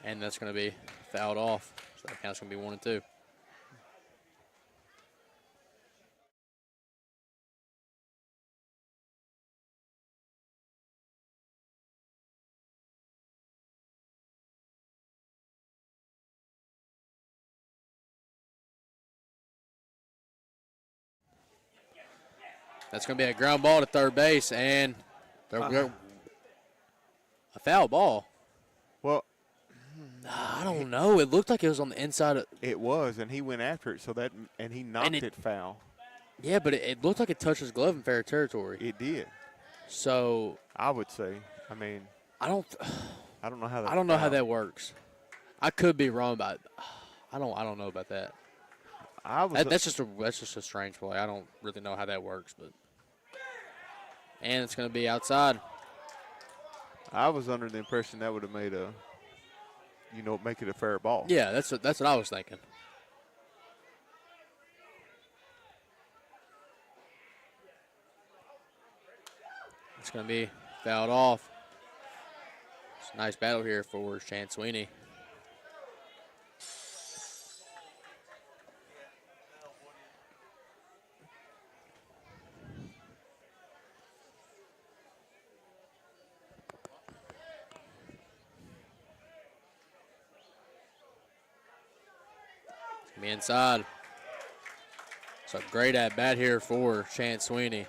And that's going to be fouled off. So the count's going to be 1-2. That's going to be a ground ball to third base, and a foul ball. well. I don't know. It looked like it was on the inside of. It was, and he went after it, and he knocked it foul. Yeah, but it looked like it touched his glove in fair territory. It did. So I would say. I mean, I don't know how that. I don't know how that works. I could be wrong about. I don't know about that. That's just a strange play. I don't really know how that works, but. And it's going to be outside. I was under the impression that would have made make it a fair ball. Yeah, that's what I was thinking. It's going to be fouled off. It's a nice battle here for Chance Sweeney. Be inside. So great at bat here for Chance Sweeney.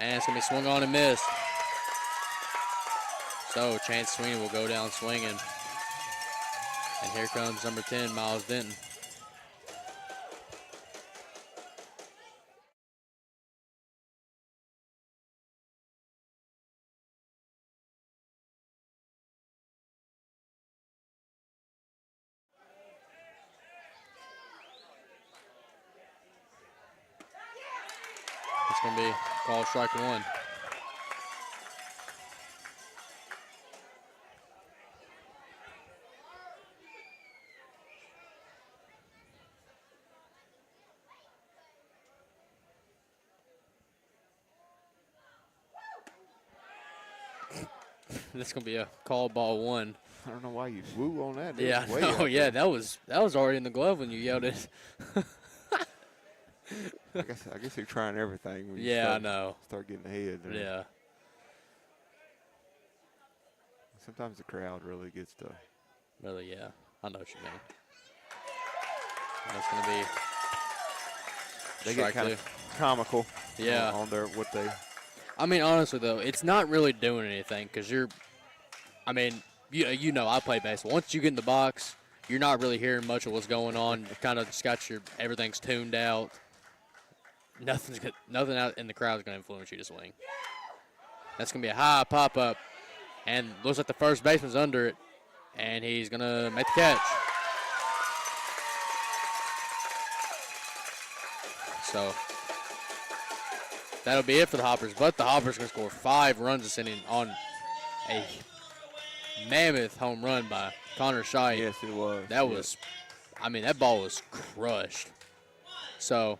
And it's going to be swung on and missed. So Chance Sweeney will go down swinging. And here comes number 10, Miles Denton. It's going to be called strike one. This is going to be a call ball one. I don't know why you woo on that. Yeah, yeah, that was already in the glove when you yelled it. I guess you're trying everything. When I know. Start getting ahead. Yeah. Sometimes the crowd really gets to. Really, yeah. I know what you mean. That's going to be. They get kind of comical. Yeah. On their what they. I mean, honestly though, it's not really doing anything because you're. I mean, you know, I play baseball. Once you get in the box, you're not really hearing much of what's going on. You kind of just got everything's tuned out. Nothing out in the crowd is going to influence you to swing. That's going to be a high pop up, and looks like the first baseman's under it, and he's going to make the catch. So that'll be it for the Hoppers, but the Hoppers going to score 5 runs this inning on a mammoth home run by Connor Scheidt. Yes, it was. That was, I mean, that ball was crushed. So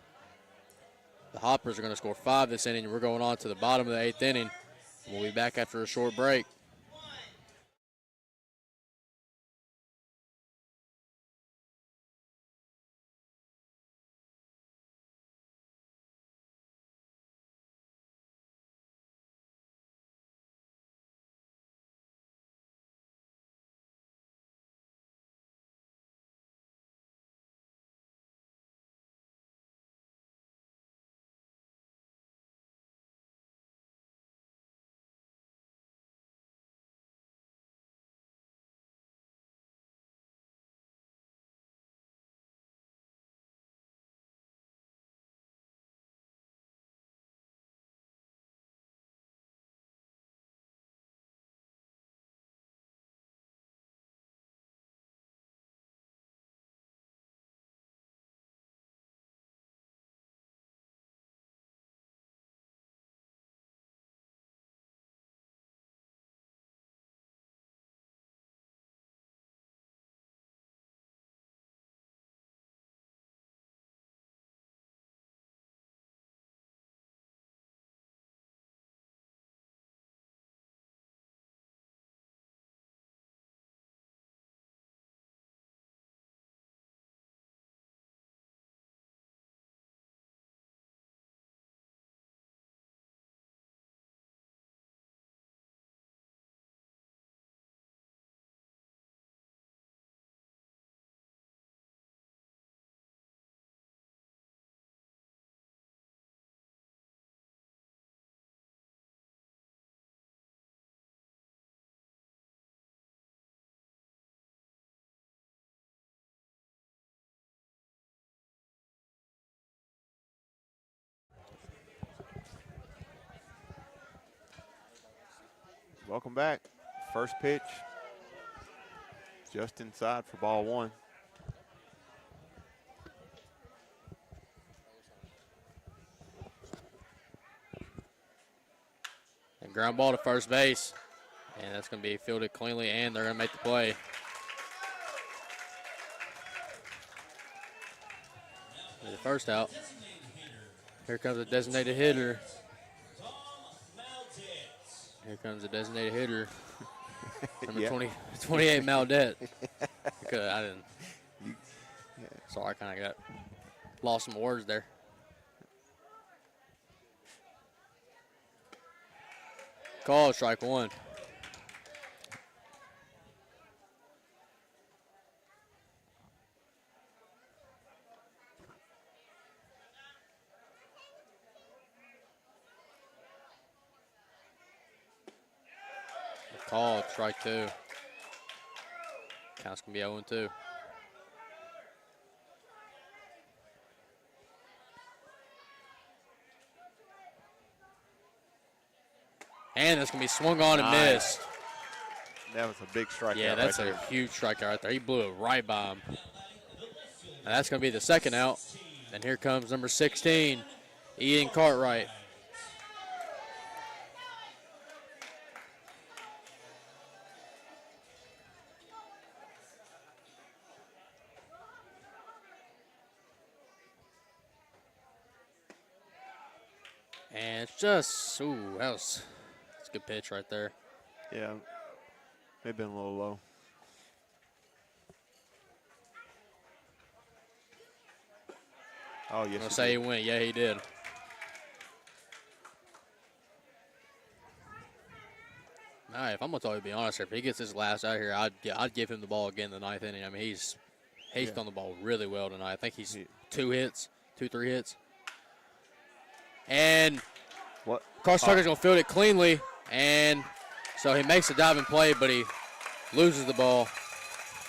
the Hoppers are going to score 5 this inning. We're going on to the bottom of the 8th inning. We'll be back after a short break. Welcome back. First pitch, just inside for ball one. And ground ball to first base. And that's going to be fielded cleanly, and they're going to make the play. The first out. Here comes a designated hitter. Here comes a designated hitter. Number 28, Maldet. Because I didn't. Sorry, I kind of got lost some words there. Call, strike one. Call, strike two. Count's going to be 0-2. And that's going to be swung on and missed. That was a big strikeout. Yeah, that's right a there. huge strikeout right there. He blew it right by him. And that's going to be the second out. And here comes number 16, Ian Cartwright. And it's just, that's a good pitch right there. Yeah, may have been a little low. Oh, yes. I'll say he went. Yeah, he did. All right, if I'm going to totally be honest here, if he gets his last out here, I'd give him the ball again in the ninth inning. I mean, he's thrown the ball really well tonight. I think he's 3 hits. And What? Carl-Tucker's going to field it cleanly, and so he makes a diving play, but he loses the ball.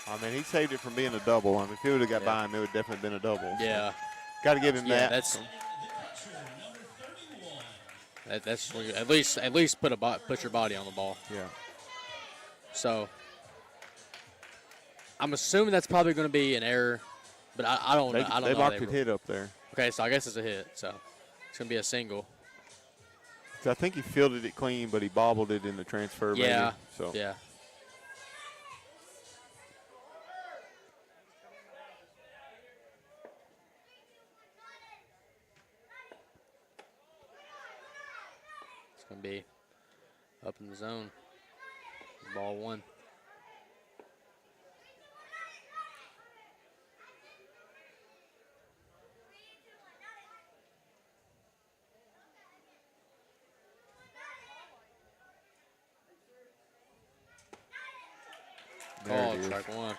I mean, he saved it from being a double. I mean, if he would have got by him, it would definitely been a double. Yeah. Got to give him that. That's where you at least put your body on the ball. Yeah. So I'm assuming that's probably going to be an error, but I don't know. They locked it hit up there. Okay, so I guess it's a hit. So it's going to be a single. So I think he fielded it clean, but he bobbled it in the transfer. Yeah. Maybe, so. Yeah. It's going to be up in the zone. Ball one. There it is. Strike one.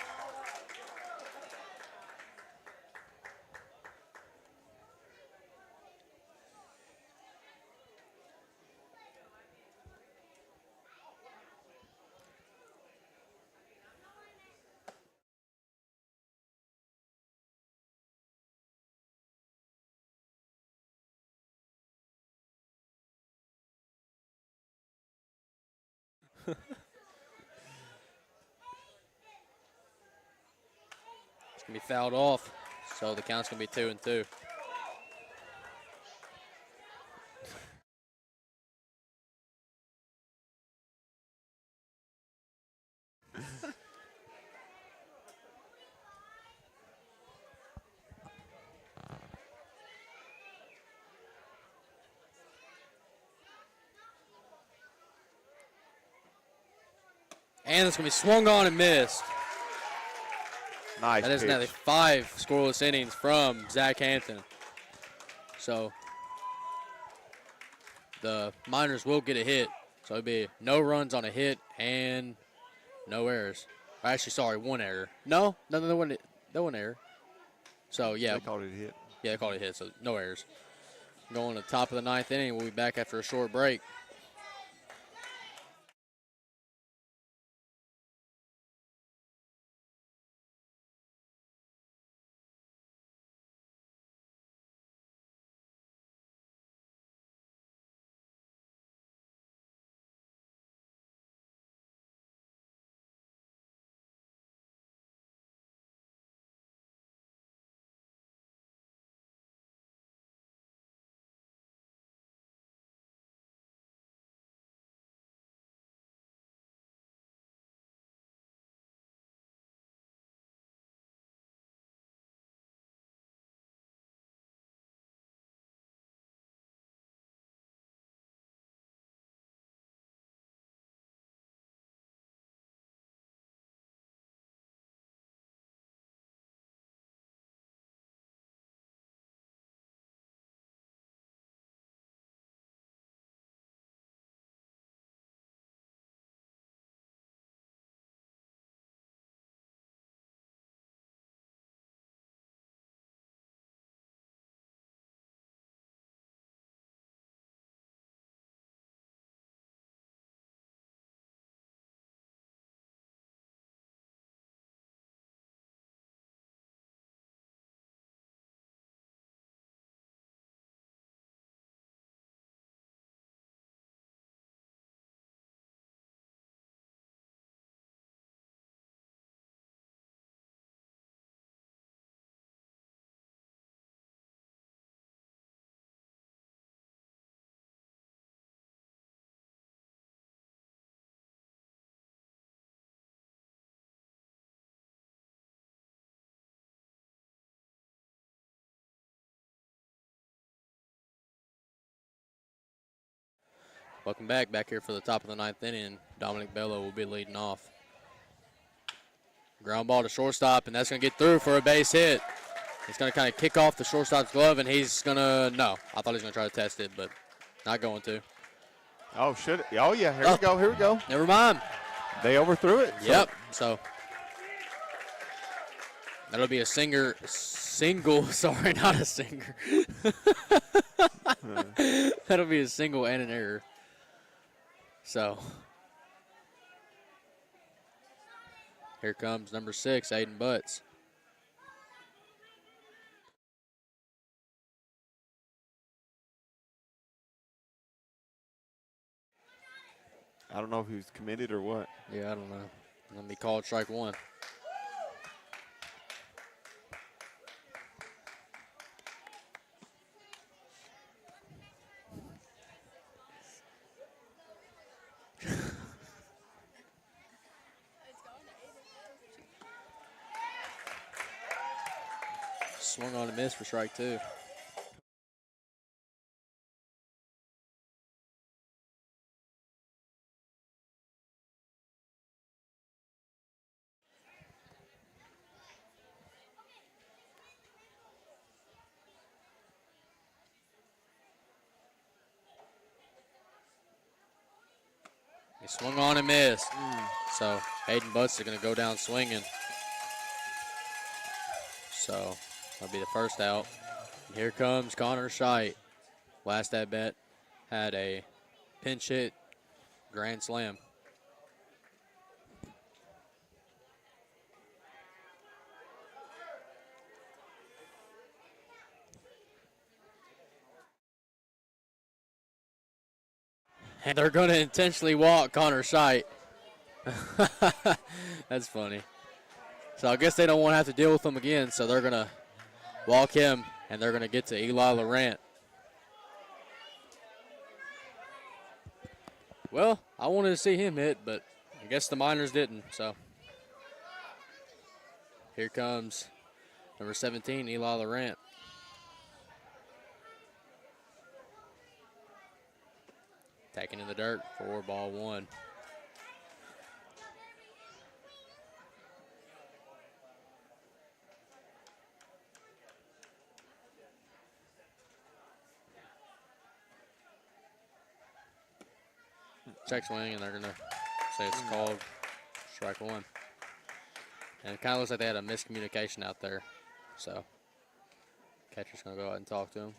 It's going to be fouled off, so the count's going to be 2-2. And it's going to be swung on and missed. Nice That is pitch. now 5 scoreless innings from Zach Hampton. So the Miners will get a hit. So it'll be no runs on a hit and no errors. Actually, sorry, 1 error. No one error. So, yeah. They called it a hit. Yeah, they called it a hit, so no errors. Going to the top of the 9th inning. We'll be back after a short break. Welcome back here for the top of the 9th inning. Dominic Bello will be leading off. Ground ball to shortstop, and that's going to get through for a base hit. He's going to kind of kick off the shortstop's glove, and he's going to, no. I thought he was going to try to test it, but not going to. Oh, should it? Oh, yeah, here we go. Never mind. They overthrew it. Yep, so that'll be a single, sorry, not a singer. That'll be a single and an error. So here comes number 6, Aiden Butts. I don't know if he was committed or what. Yeah, I don't know. Let me call it strike 1. Swung on a miss for strike 2. He swung on and missed. So Aiden Butts is going to go down swinging. So that'll be the first out. And here comes Connor Scheidt. Last at bat had a pinch hit grand slam. And they're going to intentionally walk Connor Scheidt. That's funny. So I guess they don't want to have to deal with him again, so they're going to walk him, and they're going to get to Eli Laurent. Well, I wanted to see him hit, but I guess the Miners didn't, so. Here comes number 17, Eli Laurent. Taken in the dirt for ball 1. Check swing, and they're going to say it's called strike 1. And it kind of looks like they had a miscommunication out there. So catcher's going to go out and talk to him.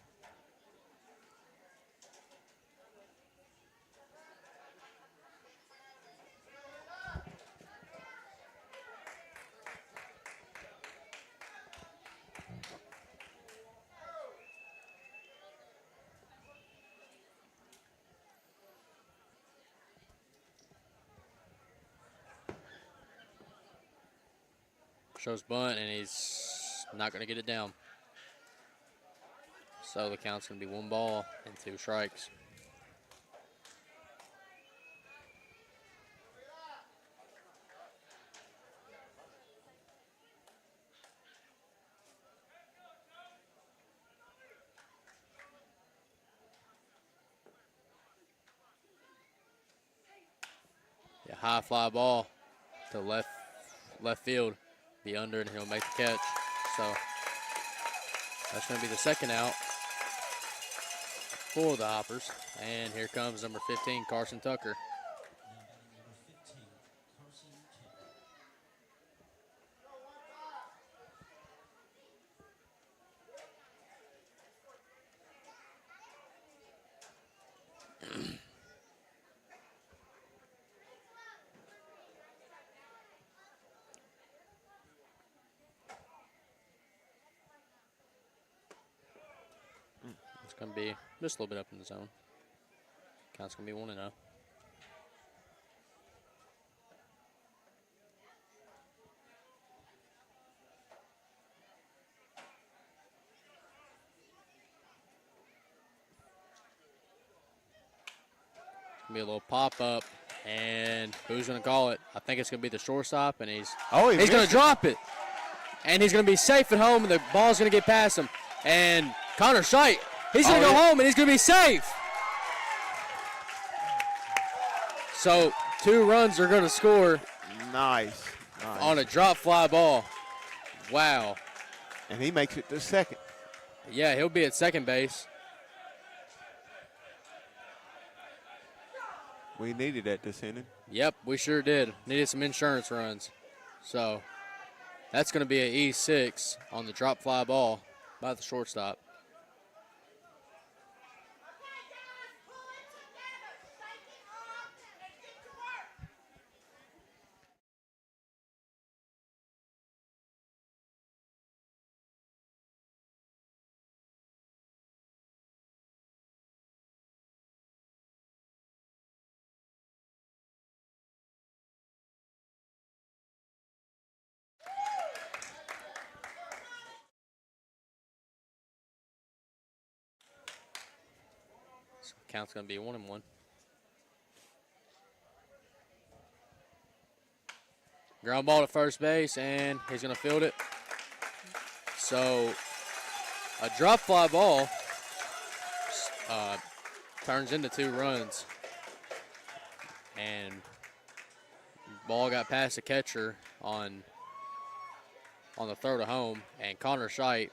Shows bunt, and he's not going to get it down. So the count's going to be 1 ball and 2 strikes. Yeah, high fly ball to left field. Be under, and he'll make the catch. So that's going to be the second out for the Hoppers. And here comes number 15, Carson Tucker. Going to be just a little bit up in the zone. Count's going to be 1-0. Be a little pop up, and who's going to call it? I think it's going to be the shortstop, and he's going to drop it, and he's going to be safe at home, and the ball's going to get past him. And Connor Scheidt, he's going to go home, and he's going to be safe. So 2 runs are going to score Nice. on a drop fly ball. Wow. And he makes it to second. Yeah, he'll be at second base. We needed that this inning. Yep, we sure did. Needed some insurance runs. So that's going to be an E6 on the drop fly ball by the shortstop. So count's going to be 1-1. Ground ball to first base, and he's going to field it. So a drop fly ball turns into 2 runs. And ball got past the catcher on the throw to home, and Connor Scheidt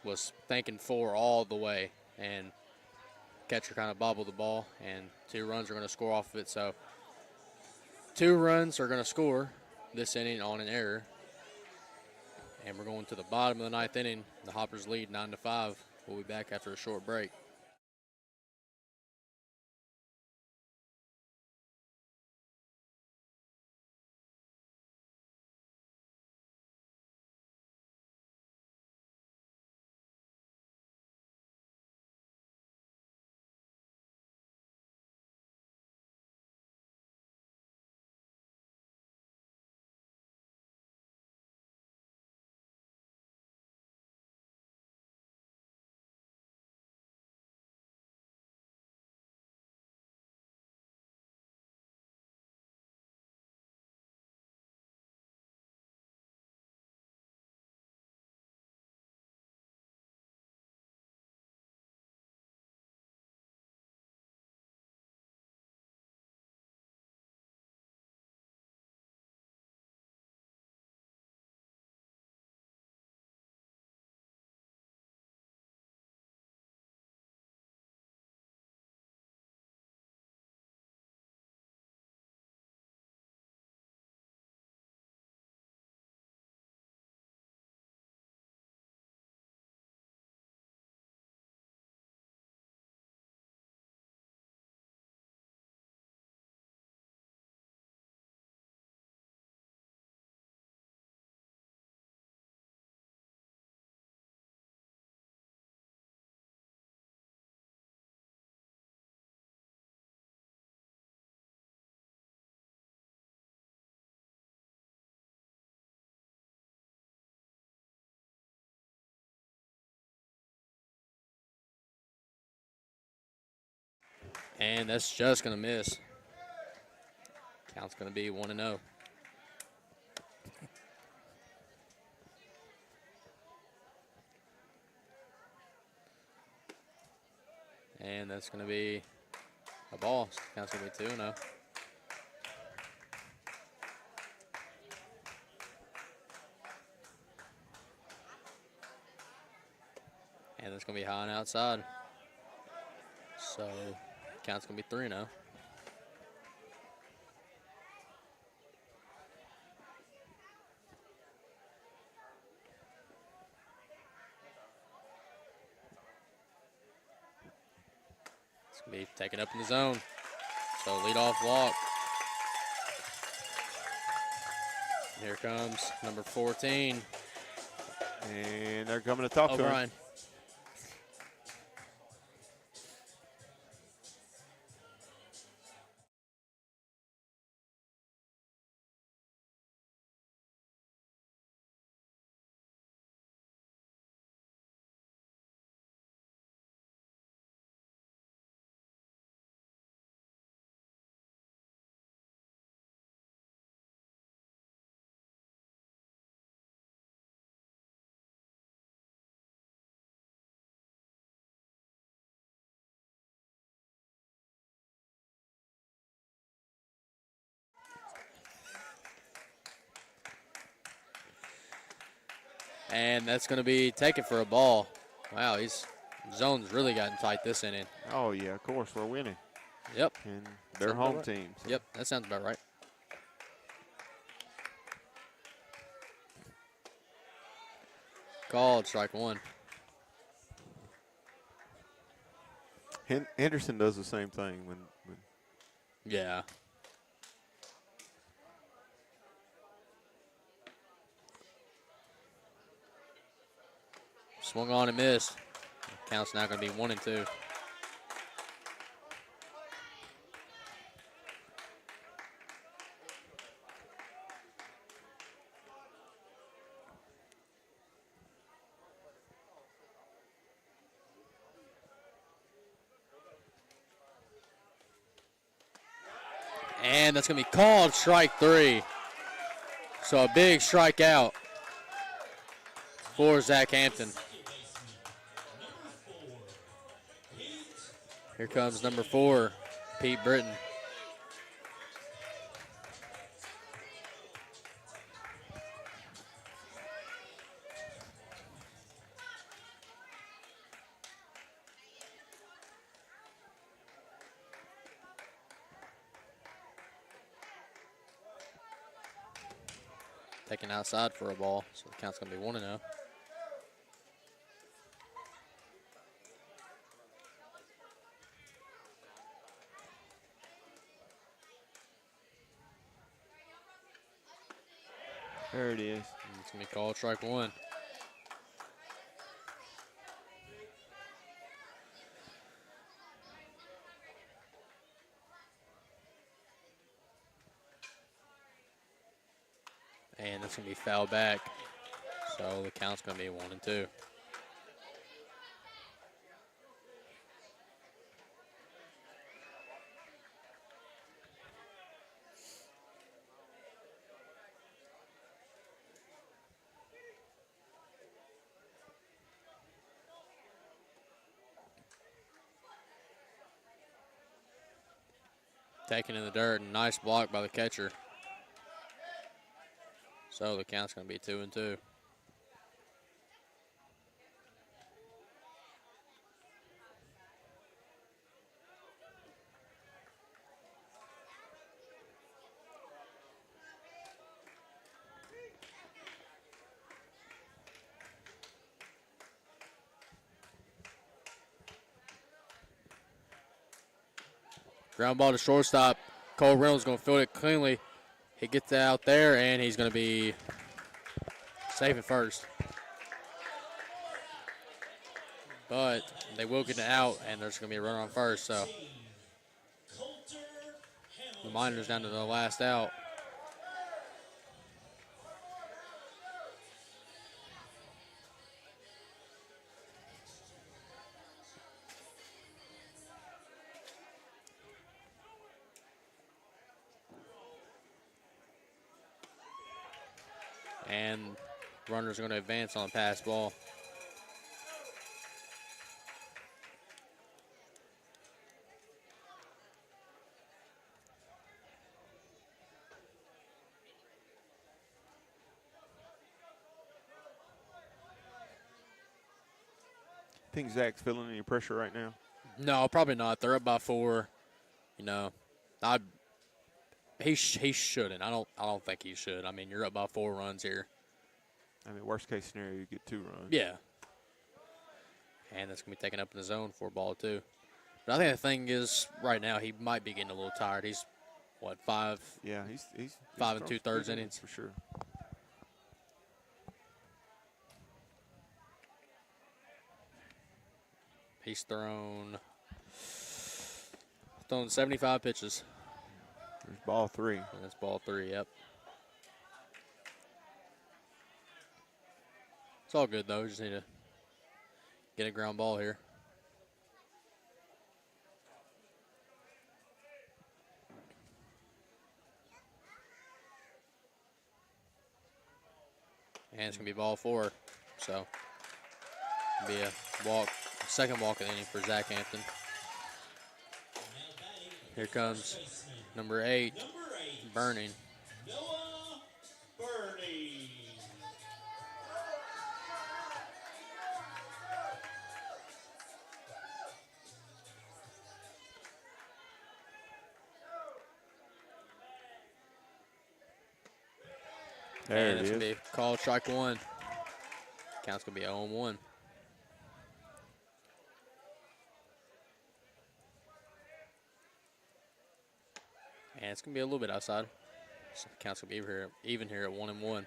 was thinking 4 all the way, and catcher kind of bobbled the ball, and 2 runs are going to score off of it. So 2 runs are going to score this inning on an error, and we're going to the bottom of the 9th inning. The Hoppers lead 9-5. We'll be back after a short break. And that's just going to miss. Count's going to be 1-0. And that's going to be a ball. Count's going to be 2-0. And that's going to be high and outside. So count's going to be 3-0. It's going to be taken up in the zone. So leadoff walk. Here comes number 14. And they're coming to talk to him. O'Brien. And that's going to be taken for a ball. Wow, zone's really gotten tight this inning. Oh, yeah, of course, we're winning. Yep. And they're Sounds home about right. team. So. Yep, that sounds about right. Called strike one. Henderson does the same thing when Yeah. Swung on and missed. Count's now going to be 1-2. And that's going to be called strike three. So a big strikeout for Zach Hampton. Here comes number 4, Pete Britton. Taken outside for a ball, so the count's going to be 1-0. there it is. And it's going to be called strike one. And that's going to be fouled back. So the count's going to be 1-2. Taken in the dirt, and nice block by the catcher. So the count's going to be 2-2. Ground ball to shortstop. Cole Reynolds going to field it cleanly. He gets out there, and he's going to be safe at first. But they will get it out, and there's going to be a runner on first. So the Miners down to the last out. And runners are going to advance on a pass ball. Think Zach's feeling any pressure right now? No, probably not. They're up by 4. You know, he shouldn't. I don't think he should. I mean, you're up by 4 runs here. I mean, worst case scenario, you get 2 runs. Yeah. And that's going to be taken up in the zone for ball 2. But I think the thing is, right now, he might be getting a little tired. He's, what, 5? Yeah, he's 5 2/3 innings. For sure. He's thrown 75 pitches. There's ball 3. And that's ball 3, yep. It's all good, though. Just need to get a ground ball here. And it's going to be ball 4. So, it'll be a walk, second walk of the inning for Zach Hampton. Here comes number 8, Burning. Noah Burney. There and it it's going to is. be called strike one. Count's going to be 0-1. And it's going to be a little bit outside. So the count's going to be even here at 1-1.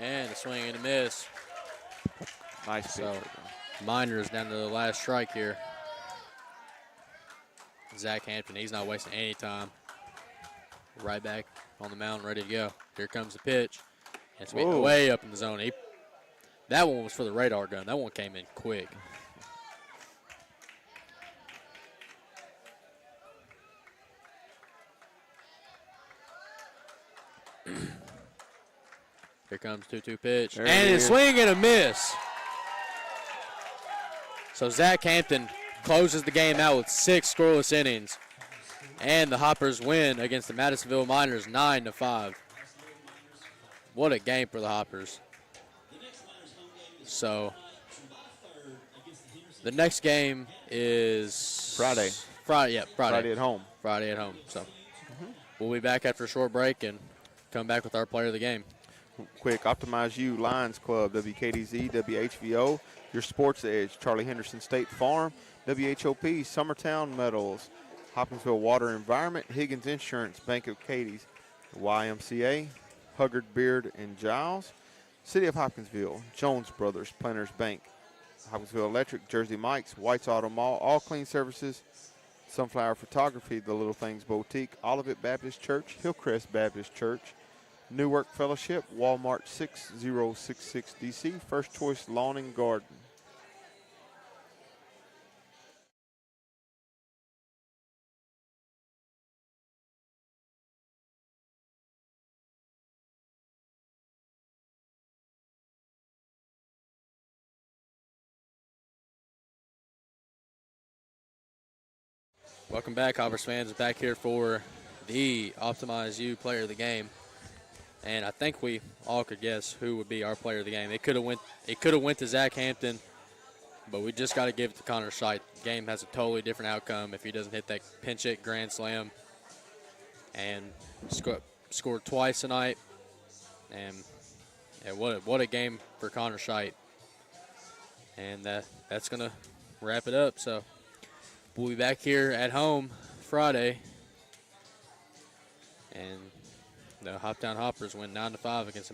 And a swing and a miss. Nice pitch. So right there. Miners down to the last strike here. Zach Hampton, he's not wasting any time. Right back on the mound, ready to go. Here comes the pitch. It's Whoa. way up in the zone. That one was for the radar gun. That one came in quick. Here comes 2-2 pitch. There And it it's is. swing and a miss. So Zach Hampton closes the game out with 6 scoreless innings. And the Hoppers win against the Madisonville Miners 9-5. What a game for the Hoppers. So the next game is Friday. Friday at home. Friday at home. So we'll be back after a short break and come back with our player of the game. Quick, Optimize You, Lions Club, WKDZ, WHVO, Your Sports Edge, Charlie Henderson State Farm, WHOP, Summertown Metals, Hopkinsville Water Environment, Higgins Insurance, Bank of Katie's, YMCA, Huggard Beard and Giles, City of Hopkinsville, Jones Brothers, Planters Bank, Hopkinsville Electric, Jersey Mike's, White's Auto Mall, All Clean Services, Sunflower Photography, The Little Things Boutique, Olivet Baptist Church, Hillcrest Baptist Church, Newark Fellowship, Walmart 6066 DC, First Choice Lawn and Garden. Welcome back, Hoppers fans. Back here for the Optimize You player of the game. And I think we all could guess who would be our player of the game. It could have went to Zach Hampton, but we just got to give it to Connor Scheidt. The game has a totally different outcome if he doesn't hit that pinch hit grand slam. And scored twice tonight. And yeah, what a game for Connor Scheidt. And that's going to wrap it up. So we'll be back here at home Friday. And the Hoptown Hoppers win 9-5 against the